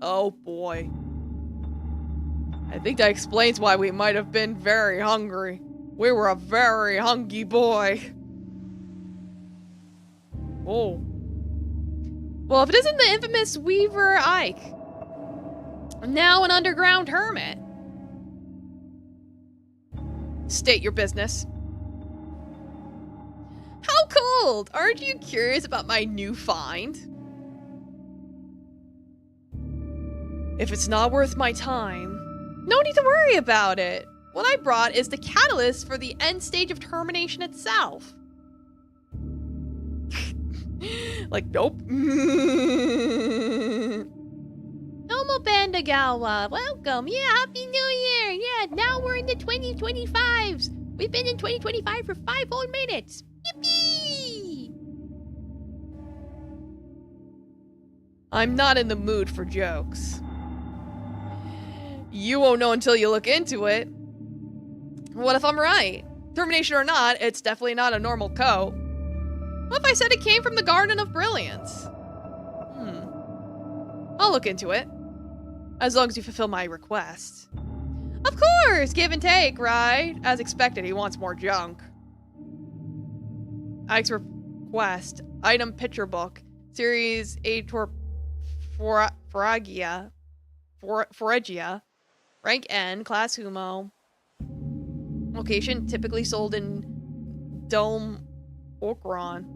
Oh boy. I think that explains why we might have been very hungry. We were a very hungry boy. Oh. Well, if it isn't the infamous Weaver Ike, now an underground hermit. State your business. How cold! Aren't you curious about my new find? If it's not worth my time, no need to worry about it. What I brought is the catalyst for the end stage of termination itself. Like, nope. Domo Bandagawa, welcome. Yeah, Happy New Year. Yeah, now we're in the 2025s. We've been in 2025 for 5 whole minutes. Yippee! I'm not in the mood for jokes. You won't know until you look into it. What if I'm right? Termination or not, it's definitely not a normal coat. What if I said it came from the Garden of Brilliance? I'll look into it. As long as you fulfill my request. Of course! Give and take, right? As expected, he wants more junk. Ike's request. Item picture book. Series Ator Foragia. Rank N. Class Humo. Location typically sold in Dome Orkron.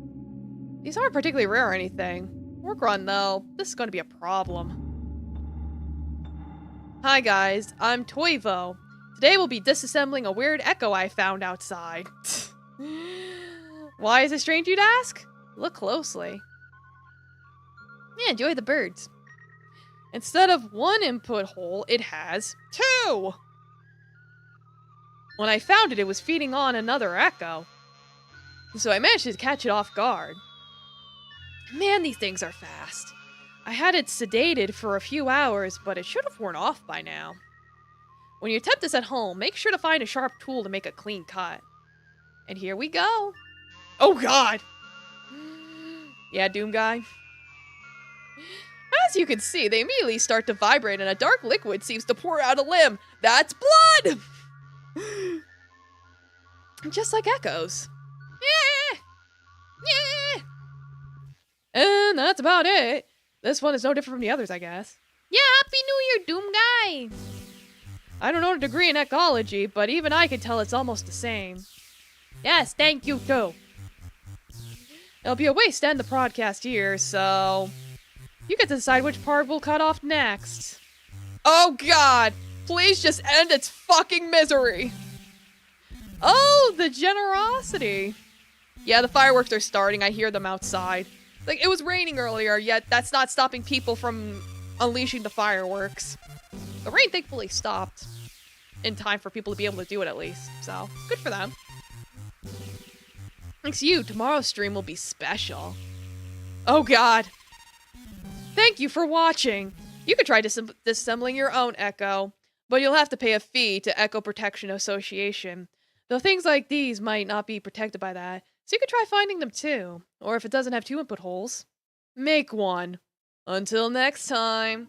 These aren't particularly rare or anything. Orkron, though, this is going to be a problem. Hi guys, I'm Toivo. Today we'll be disassembling a weird echo I found outside. Why is it strange, you'd ask? Look closely. Yeah, enjoy the birds. Instead of one input hole, it has 2! When I found it, it was feeding on another echo. So I managed to catch it off guard. Man, these things are fast. I had it sedated for a few hours, but it should have worn off by now. When you attempt this at home, make sure to find a sharp tool to make a clean cut. And here we go. Oh god! Yeah, Doom Guy. As you can see, they immediately start to vibrate and a dark liquid seems to pour out a limb. That's blood! Just like echoes. Yeah! Yeah! And that's about it. This one is no different from the others, I guess. Yeah, Happy New Year, Doom Guy! I don't know a degree in ecology, but even I can tell it's almost the same. Yes, thank you, too. It'll be a waste to end the podcast here, so... you get to decide which part we'll cut off next. Oh god! Please just end its fucking misery! Oh, the generosity! Yeah, the fireworks are starting. I hear them outside. Like, it was raining earlier, yet that's not stopping people from unleashing the fireworks. The rain thankfully stopped in time for people to be able to do it at least, so good for them. Thanks to you, tomorrow's stream will be special. Oh god. Thank you for watching. You could try disassembling your own Echo, but you'll have to pay a fee to Echo Protection Association. Though things like these might not be protected by that, so you could try finding them too. Or if it doesn't have 2 input holes, make one. Until next time.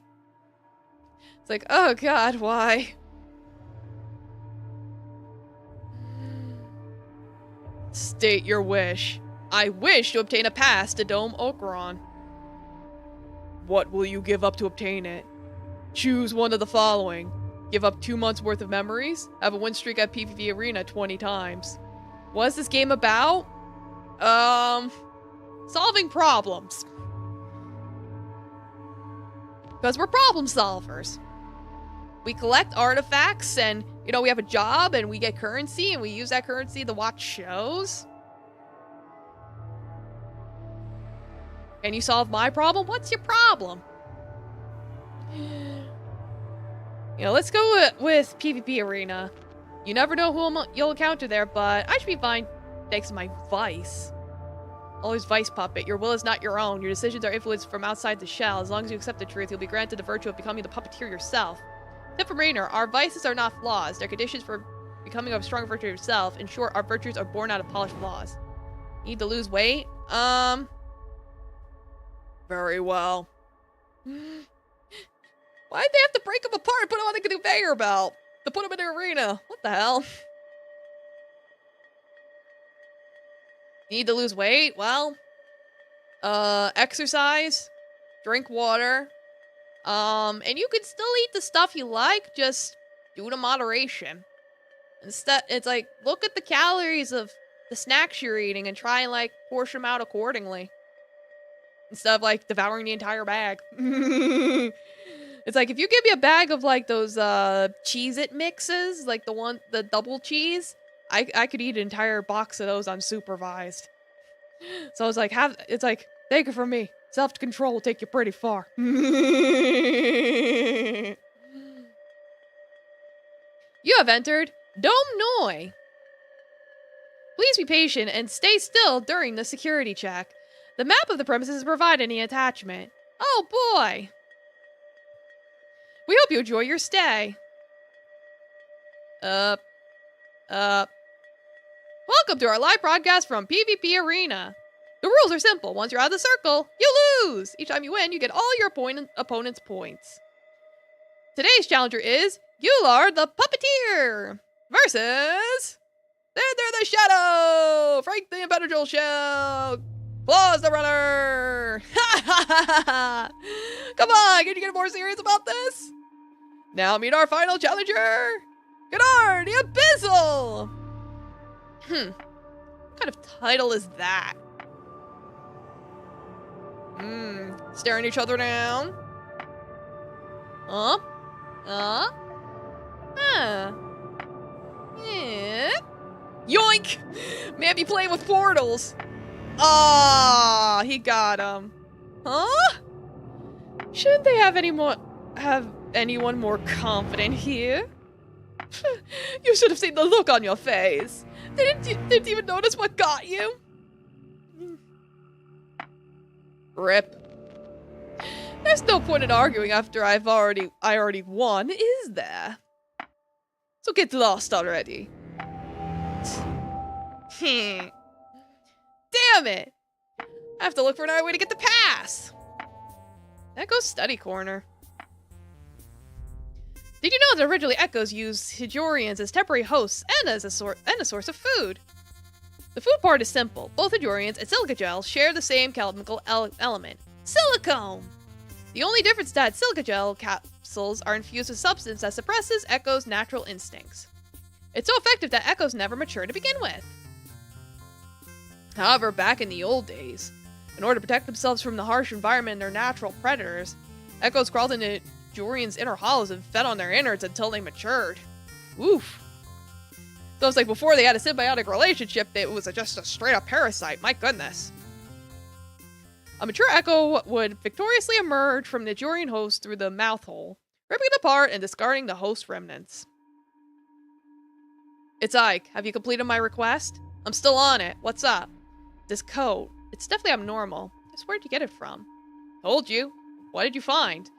It's like, oh god, why? State your wish. I wish to obtain a pass to Dome Okron. What will you give up to obtain it? Choose one of the following. Give up 2 months worth of memories. Have a win streak at PvP Arena 20 times. What is this game about? Solving problems. Because we're problem solvers. We collect artifacts and, you know, we have a job and we get currency and we use that currency to watch shows. Can you solve my problem? What's your problem? You know, let's go with PvP Arena. You never know who you'll encounter there, but I should be fine thanks to my vice. Always vice puppet. Your will is not your own. Your decisions are influenced from outside the shell. As long as you accept the truth, you'll be granted the virtue of becoming the puppeteer yourself. Tip from Rainer, our vices are not flaws. They're conditions for becoming a strong virtue yourself. In short, our virtues are born out of polished laws. Need to lose weight? Very well. Why'd they have to break them apart and put them on the conveyor belt? To put them in the arena. What the hell? Need to lose weight? Well, exercise, drink water, and you can still eat the stuff you like, just do it in moderation. Instead, it's like, look at the calories of the snacks you're eating and try and, like, portion them out accordingly. Instead of, like, devouring the entire bag. It's like, if you give me a bag of, like, those, Cheez-It mixes, like the double cheese, I could eat an entire box of those unsupervised. So I was like, it's like, take it from me. Self-control will take you pretty far. You have entered Dome Noi. Please be patient and stay still during the security check. The map of the premises is provided in the attachment. Oh boy. We hope you enjoy your stay. Welcome to our live broadcast from PvP Arena. The rules are simple. Once you're out of the circle, you lose. Each time you win, you get all your opponent's points. Today's challenger is Gular the Puppeteer versus Cinder the Shadow, Frank the Impenetrable Shell, Claus the Runner. Come on, can you get more serious about this? Now meet our final challenger, Gunnar the Abyssal. What kind of title is that? Staring each other down. Yeah. Yoink! Man be playing with portals. Ah, he got him. Huh? Shouldn't they have anyone more confident here? You should have seen the look on your face. Didn't even notice what got you. Rip. There's no point in arguing after I already won, is there? So get lost already. Damn it! I have to look for another way to get the pass. That goes study corner. Did you know that originally Echoes used Hijorians as temporary hosts and as a source of food? The food part is simple. Both Hijorians and silica gel share the same chemical element, silicone. The only difference is that silica gel capsules are infused with substance that suppresses Echo's natural instincts. It's so effective that Echoes never mature to begin with. However, back in the old days, in order to protect themselves from the harsh environment and their natural predators, Echoes crawled into Hijorians' inner hollows and fed on their innards until they matured. Oof. So it's like before they had a symbiotic relationship, it was just a straight-up parasite. My goodness. A mature Echo would victoriously emerge from the Hijorian host through the mouth hole, ripping it apart and discarding the host remnants. It's Ike. Have you completed my request? I'm still on it. What's up? This coat. It's definitely abnormal. Just where'd you get it from? Told you. What did you find?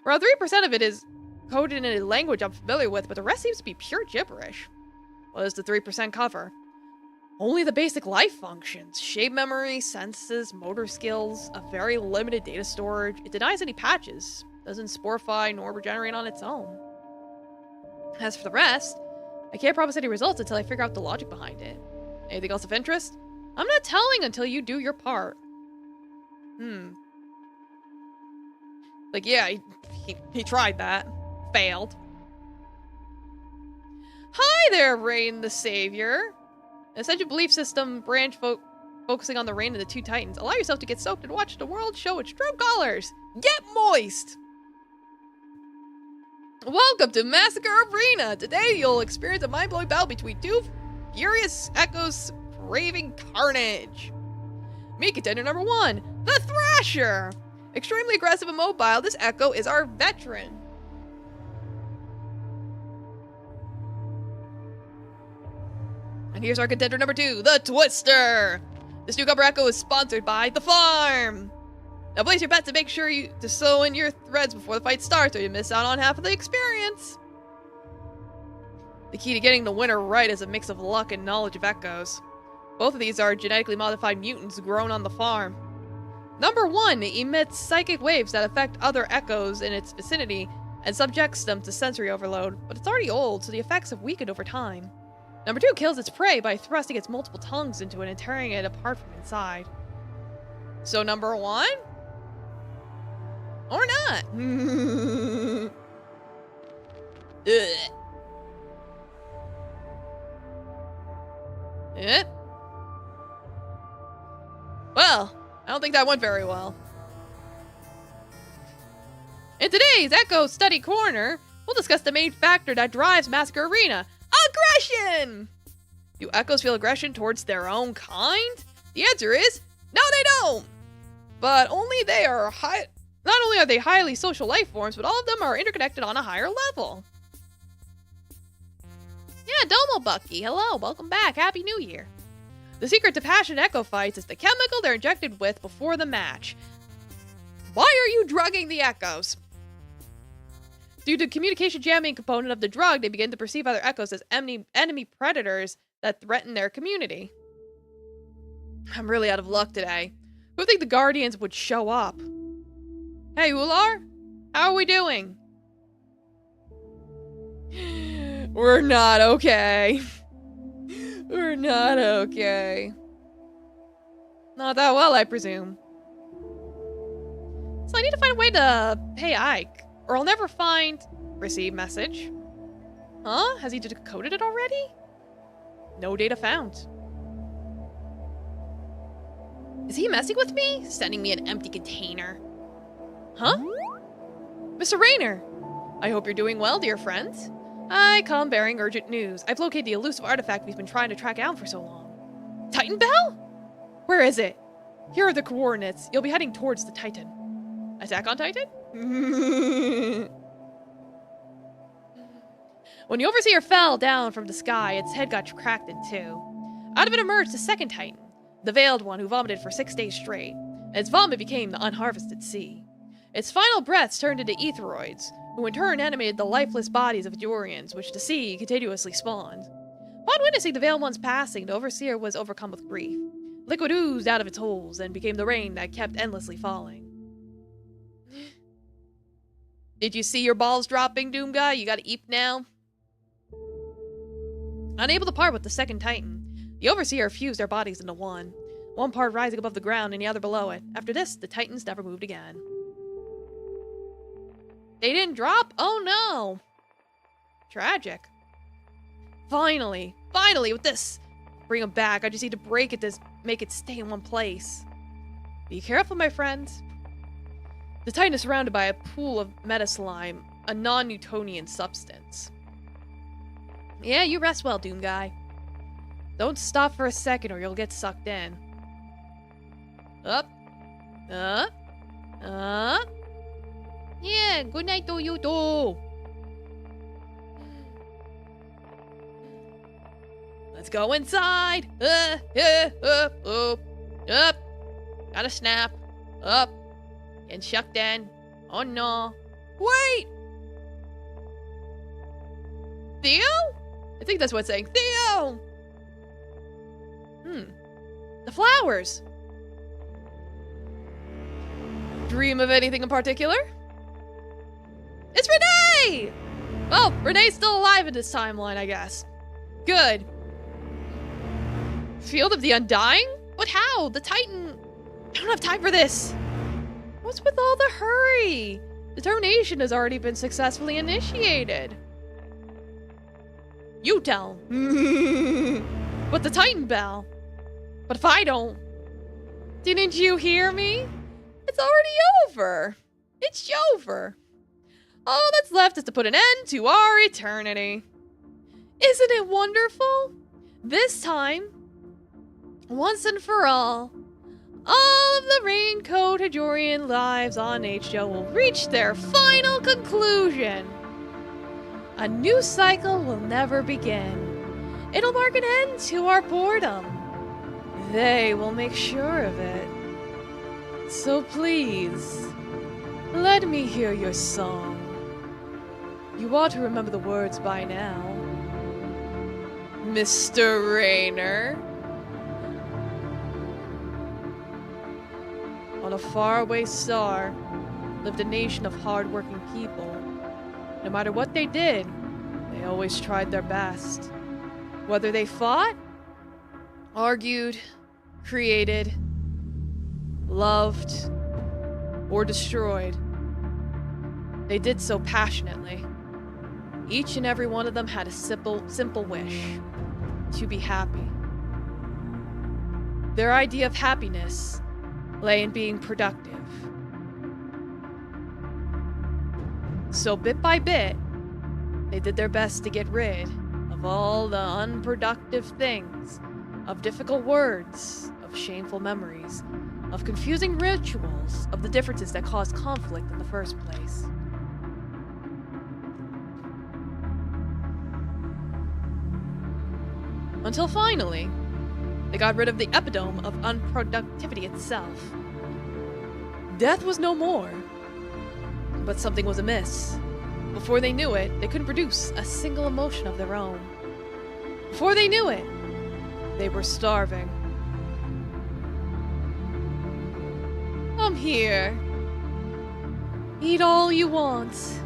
Around 3% of it is coded in a language I'm familiar with, but the rest seems to be pure gibberish. What does the 3% cover? Only the basic life functions. Shape memory, senses, motor skills, a very limited data storage. It denies any patches. Doesn't sporify nor regenerate on its own. As for the rest, I can't promise any results until I figure out the logic behind it. Anything else of interest? I'm not telling until you do your part. Like, yeah, he tried that. Failed. Hi there, Rain the Savior. An essential belief system branch focusing on the reign of the two titans. Allow yourself to get soaked and watch the world show its true colors. Get moist! Welcome to Massacre Arena! Today you'll experience a mind-blowing battle between two furious echoes craving carnage. Meet contender number 1, the Thrasher! Extremely aggressive and mobile, this echo is our veteran. And here's our contender number 2, the Twister! This newcomer echo is sponsored by The Farm! Now place your bets and make sure to sew in your threads before the fight starts or you miss out on half of the experience. The key to getting the winner right is a mix of luck and knowledge of echoes. Both of these are genetically modified mutants grown on the farm. Number 1 emits psychic waves that affect other echoes in its vicinity and subjects them to sensory overload, but it's already old, so the effects have weakened over time. Number 2 kills its prey by thrusting its multiple tongues into it and tearing it apart from inside. So number 1? Or not? Ugh. Well, I don't think that went very well. In today's Echo Study Corner, we'll discuss the main factor that drives Massacre Arena: aggression! Do echoes feel aggression towards their own kind? The answer is, no they don't! But not only are they highly social life forms, but all of them are interconnected on a higher level. Yeah, Domo Bucky, hello, welcome back, Happy New Year. The secret to passionate echo fights is the chemical they're injected with before the match. Why are you drugging the echoes? Due to communication jamming component of the drug, they begin to perceive other echoes as enemy predators that threaten their community. I'm really out of luck today. Who would think the Guardians would show up? Hey, Ular? How are we doing? We're not okay. We're not okay. Not that well, I presume. So I need to find a way to pay Ike, or I'll never find... Receive message. Huh? Has he decoded it already? No data found. Is he messing with me? Sending me an empty container. Huh? Mr. Rayner! I hope you're doing well, dear friend. I come bearing urgent news. I've located the elusive artifact we've been trying to track down for so long. Titan Bell? Where is it? Here are the coordinates. You'll be heading towards the Titan. Attack on Titan? When the Overseer fell down from the sky, its head got cracked in two. Out of it emerged the second Titan, the Veiled One who vomited for 6 days straight, and its vomit became the unharvested sea. Its final breaths turned into Etheroids, who in turn animated the lifeless bodies of Durians, which the sea continuously spawned. Upon witnessing the Veiled One's passing, the Overseer was overcome with grief. Liquid oozed out of its holes and became the rain that kept endlessly falling. Did you see your balls dropping, Doom Guy? You gotta eat now? Unable to part with the second Titan, the Overseer fused their bodies into one part rising above the ground and the other below it. After this, the Titans never moved again. They didn't drop? Oh no! Tragic. Finally, with this! Bring them back, I just need to break it to make it stay in one place. Be careful, my friends. The Titan is surrounded by a pool of metaslime, a non-Newtonian substance. Yeah, you rest well, Doom Guy. Don't stop for a second or you'll get sucked in. Up. Yeah, good night to you too. Let's go inside. Up. Gotta snap. Up. And shucked in. Oh no. Wait! Theo? I think that's what it's saying. Theo! The flowers. Dream of anything in particular? It's Renee! Well, Renee's still alive in this timeline, I guess. Good. Field of the Undying? But how? The Titan... I don't have time for this. What's with all the hurry? The termination has already been successfully initiated. You tell. But the Titan bell. But if I don't... Didn't you hear me? It's already over. It's over. All that's left is to put an end to our eternity. Isn't it wonderful? This time, once and for all of the Raincoat Hajorian lives on HO will reach their final conclusion. A new cycle will never begin. It'll mark an end to our boredom. They will make sure of it. So please, let me hear your song. You ought to remember the words by now. Mr. Rainer. On a faraway star lived a nation of hard-working people. No matter what they did, they always tried their best. Whether they fought, argued, created, loved, or destroyed, they did so passionately. Each and every one of them had a simple wish: to be happy. Their idea of happiness lay in being productive. So bit by bit, they did their best to get rid of all the unproductive things, of difficult words, of shameful memories, of confusing rituals, of the differences that caused conflict in the first place. Until finally, they got rid of the epitome of unproductivity itself. Death was no more, but something was amiss. Before they knew it, they couldn't produce a single emotion of their own. Before they knew it, they were starving. Come here. Eat all you want.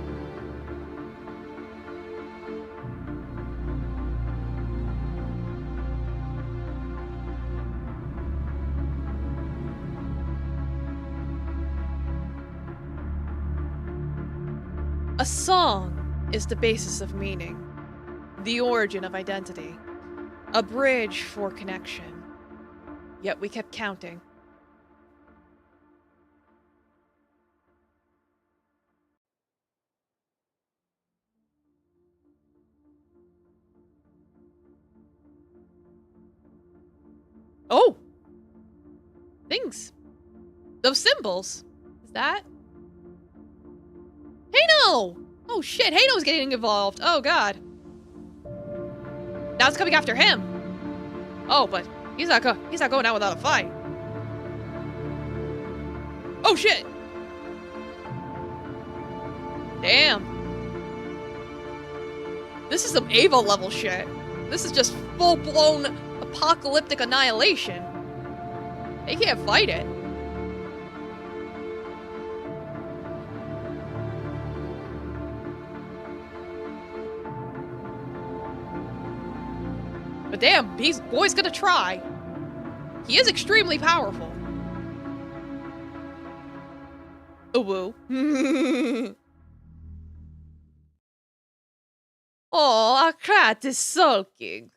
A song is the basis of meaning, the origin of identity, a bridge for connection. Yet we kept counting. Oh! Things. Those symbols. Is that? Hano! Oh shit, Hano's getting involved. Oh god. Now it's coming after him. Oh, but he's not going out without a fight. Oh shit! Damn. This is some Ava level shit. This is just full-blown apocalyptic annihilation. They can't fight it. But damn, boy's gonna try. He is extremely powerful. Oh, woo. Oh, our cat is sulking.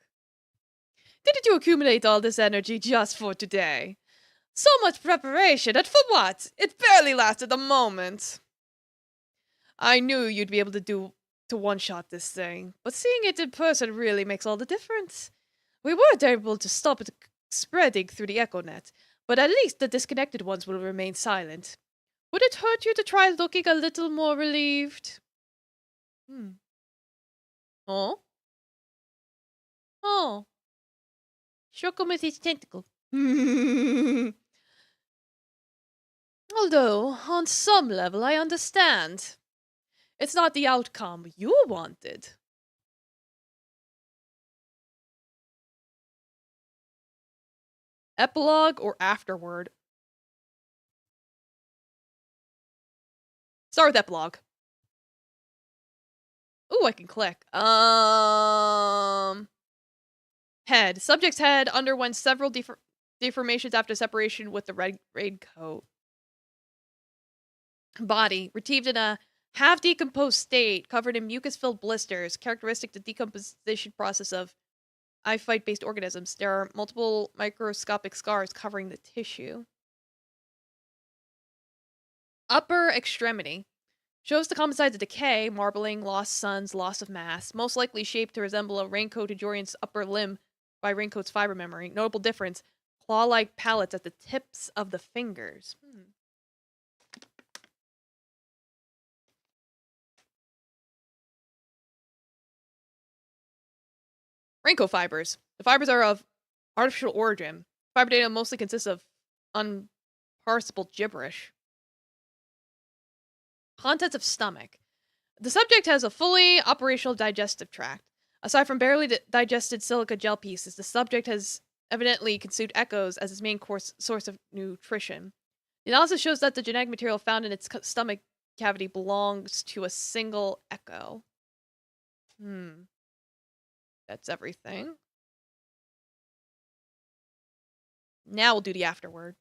Didn't you accumulate all this energy just for today? So much preparation, and for what? It barely lasted a moment. I knew you'd be able to one-shot this thing, but seeing it in person really makes all the difference. We weren't able to stop it spreading through the echo net, but at least the disconnected ones will remain silent. Would it hurt you to try looking a little more relieved? Oh? Oh. shook him with his tentacle. Although, on some level, I understand. It's not the outcome you wanted. Epilogue or afterward? Start with epilogue. Ooh, I can click. Head. Subject's head underwent several deformations after separation with the red coat. Body. Retrieved in a half-decomposed state, covered in mucus-filled blisters, characteristic of the decomposition process of iphyte-based organisms. There are multiple microscopic scars covering the tissue. Upper extremity. Shows the common signs of decay, marbling, lost suns, loss of mass, most likely shaped to resemble a raincoat Jorian's upper limb by raincoat's fiber memory. Notable difference, claw-like pallets at the tips of the fingers. Raincoat fibers. The fibers are of artificial origin. Fiber data mostly consists of unparsable gibberish. Contents of stomach. The subject has a fully operational digestive tract. Aside from barely digested silica gel pieces, the subject has evidently consumed echoes as its main source of nutrition. The analysis shows that the genetic material found in its stomach cavity belongs to a single echo. That's everything. Now we'll do the afterword.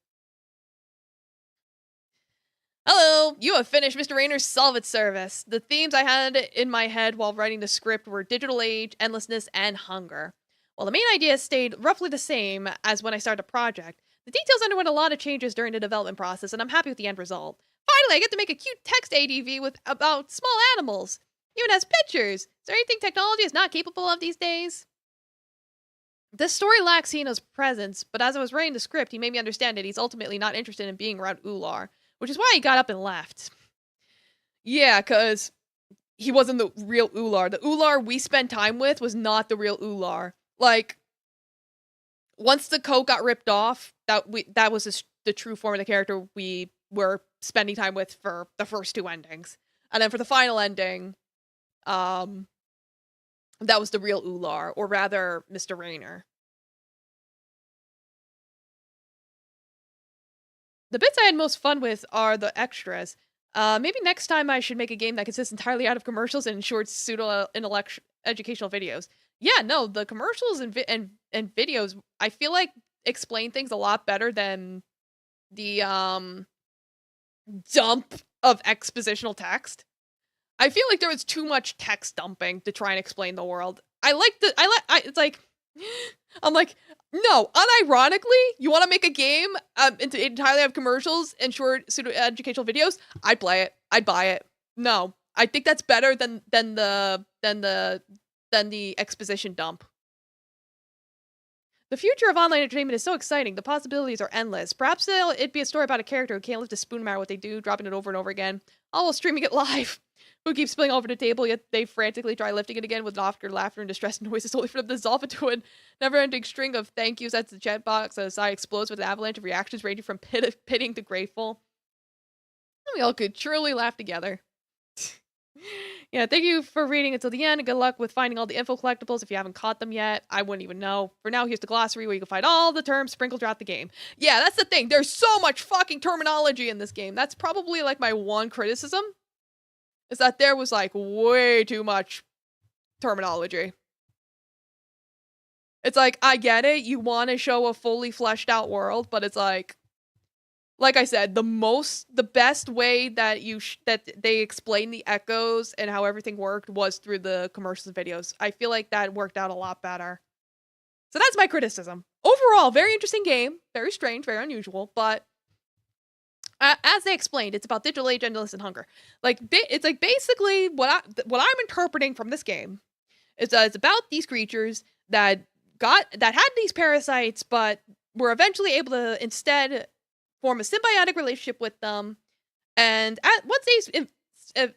Hello! You have finished Mr. Rayner's Solve It service. The themes I had in my head while writing the script were digital age, endlessness, and hunger. While the main idea stayed roughly the same as when I started the project, the details underwent a lot of changes during the development process, and I'm happy with the end result. Finally, I get to make a cute text ADV about small animals. Even has pictures. Is there anything technology is not capable of these days? This story lacks Hino's presence, but as I was writing the script, he made me understand that he's ultimately not interested in being around Ular, which is why he got up and left. Yeah, because he wasn't the real Ular. The Ular we spent time with was not the real Ular. Like, once the coat got ripped off, that was the true form of the character we were spending time with for the first two endings. And then for the final ending, that was the real Ular, or rather, Mr. Rayner. The bits I had most fun with are the extras. Maybe next time I should make a game that consists entirely out of commercials and short pseudo-educational videos. Yeah, no, the commercials and videos, I feel like explain things a lot better than the dump of expositional text. I feel like there was too much text dumping to try and explain the world. It's like, I'm like, no, unironically, you want to make a game entirely have commercials and short pseudo-educational videos? I'd play it. I'd buy it. No, I think that's better than the exposition dump. The future of online entertainment is so exciting. The possibilities are endless. Perhaps it'd be a story about a character who can't lift a spoon no matter what they do, dropping it over and over again, all while streaming it live. Who keeps spilling over the table, yet they frantically try lifting it again with laughter and distressed noises, only for them to dissolve into a never-ending string of thank yous as the chat box as I explodes with an avalanche of reactions ranging from pitting to grateful. And we all could truly laugh together. Yeah, thank you for reading until the end, and good luck with finding all the info collectibles if you haven't caught them yet. I wouldn't even know. For now, here's the glossary where you can find all the terms sprinkled throughout the game. Yeah, that's the thing. There's so much fucking terminology in this game. That's probably like my one criticism. Is that there was like way too much terminology. It's like, I get it, you want to show a fully fleshed out world, but it's like I said, the best way that that they explained the echoes and how everything worked was through the commercials and videos. I feel like that worked out a lot better. So that's my criticism. Overall, very interesting game, very strange, very unusual, but as they explained, it's about digital age, endless, and hunger. Like, it's like basically what I'm interpreting from this game is that it's about these creatures that had these parasites, but were eventually able to instead form a symbiotic relationship with them. And once they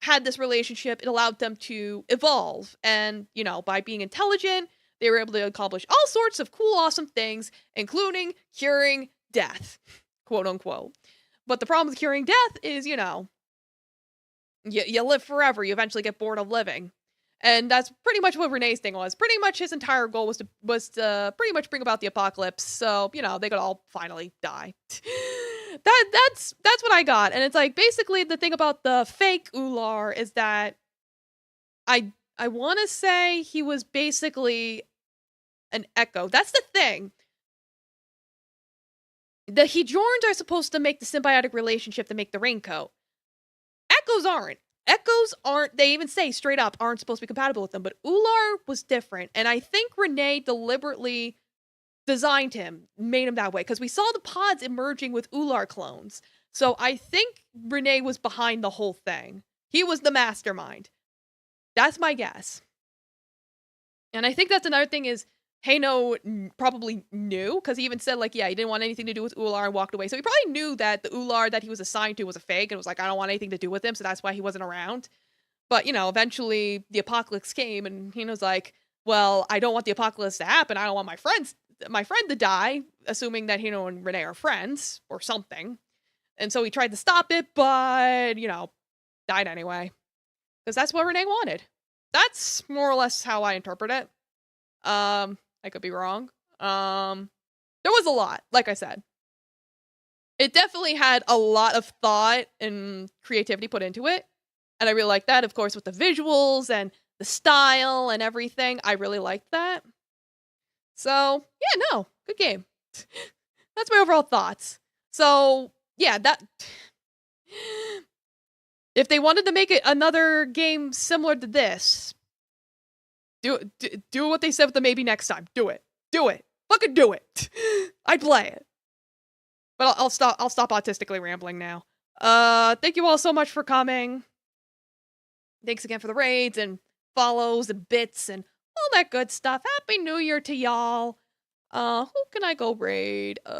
had this relationship, it allowed them to evolve. And, by being intelligent, they were able to accomplish all sorts of cool, awesome things, including curing death, quote unquote. But the problem with curing death is, you live forever. You eventually get bored of living. And that's pretty much what Renee's thing was. Pretty much his entire goal was to pretty much bring about the apocalypse, so they could all finally die. That's what I got. And it's like, basically the thing about the fake Ular is that I want to say he was basically an echo. That's the thing. The Hedrons are supposed to make the symbiotic relationship to make the raincoat. Echoes aren't. They even say straight up, aren't supposed to be compatible with them. But Ular was different. And I think Renee deliberately designed him, made him that way. Because we saw the pods emerging with Ular clones. So I think Renee was behind the whole thing. He was the mastermind. That's my guess. And I think that's another thing is, Hano probably knew, because he even said, like, yeah, he didn't want anything to do with Ular and walked away. So he probably knew that the Ular that he was assigned to was a fake and was like, I don't want anything to do with him, so that's why he wasn't around. But, eventually the apocalypse came, and Hano's like, well, I don't want the apocalypse to happen. I don't want my friend to die, assuming that Hano and Renee are friends or something. And so he tried to stop it, but, died anyway. Because that's what Renee wanted. That's more or less how I interpret it. I could be wrong. There was a lot, like I said. It definitely had a lot of thought and creativity put into it. And I really liked that, of course, with the visuals and the style and everything. I really liked that. So, yeah, no, good game. That's my overall thoughts. So, yeah, if they wanted to make it another game similar to this, do what they said with the maybe next time. Do it. Fucking do it. I'd play it. But I'll stop autistically rambling now. Thank you all so much for coming. Thanks again for the raids and follows and bits and all that good stuff. Happy New Year to y'all. Who can I go raid? I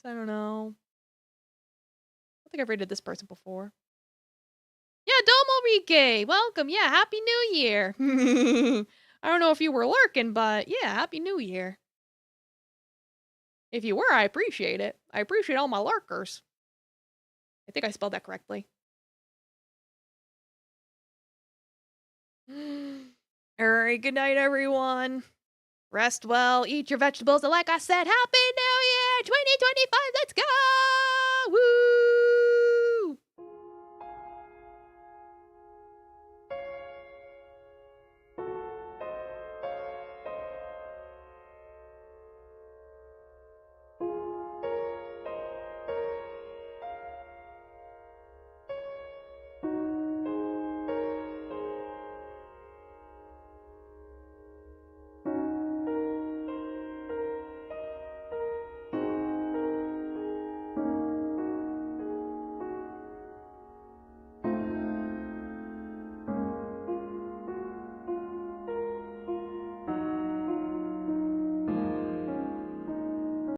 don't know. I think I've raided this person before. Yeah, Domo Rike, welcome. Yeah, Happy New Year. I don't know if you were lurking, but yeah, Happy New Year. If you were, I appreciate it. I appreciate all my lurkers. I think I spelled that correctly. Alright, good night, everyone. Rest well, eat your vegetables, and like I said, Happy New Year 2025, let's go!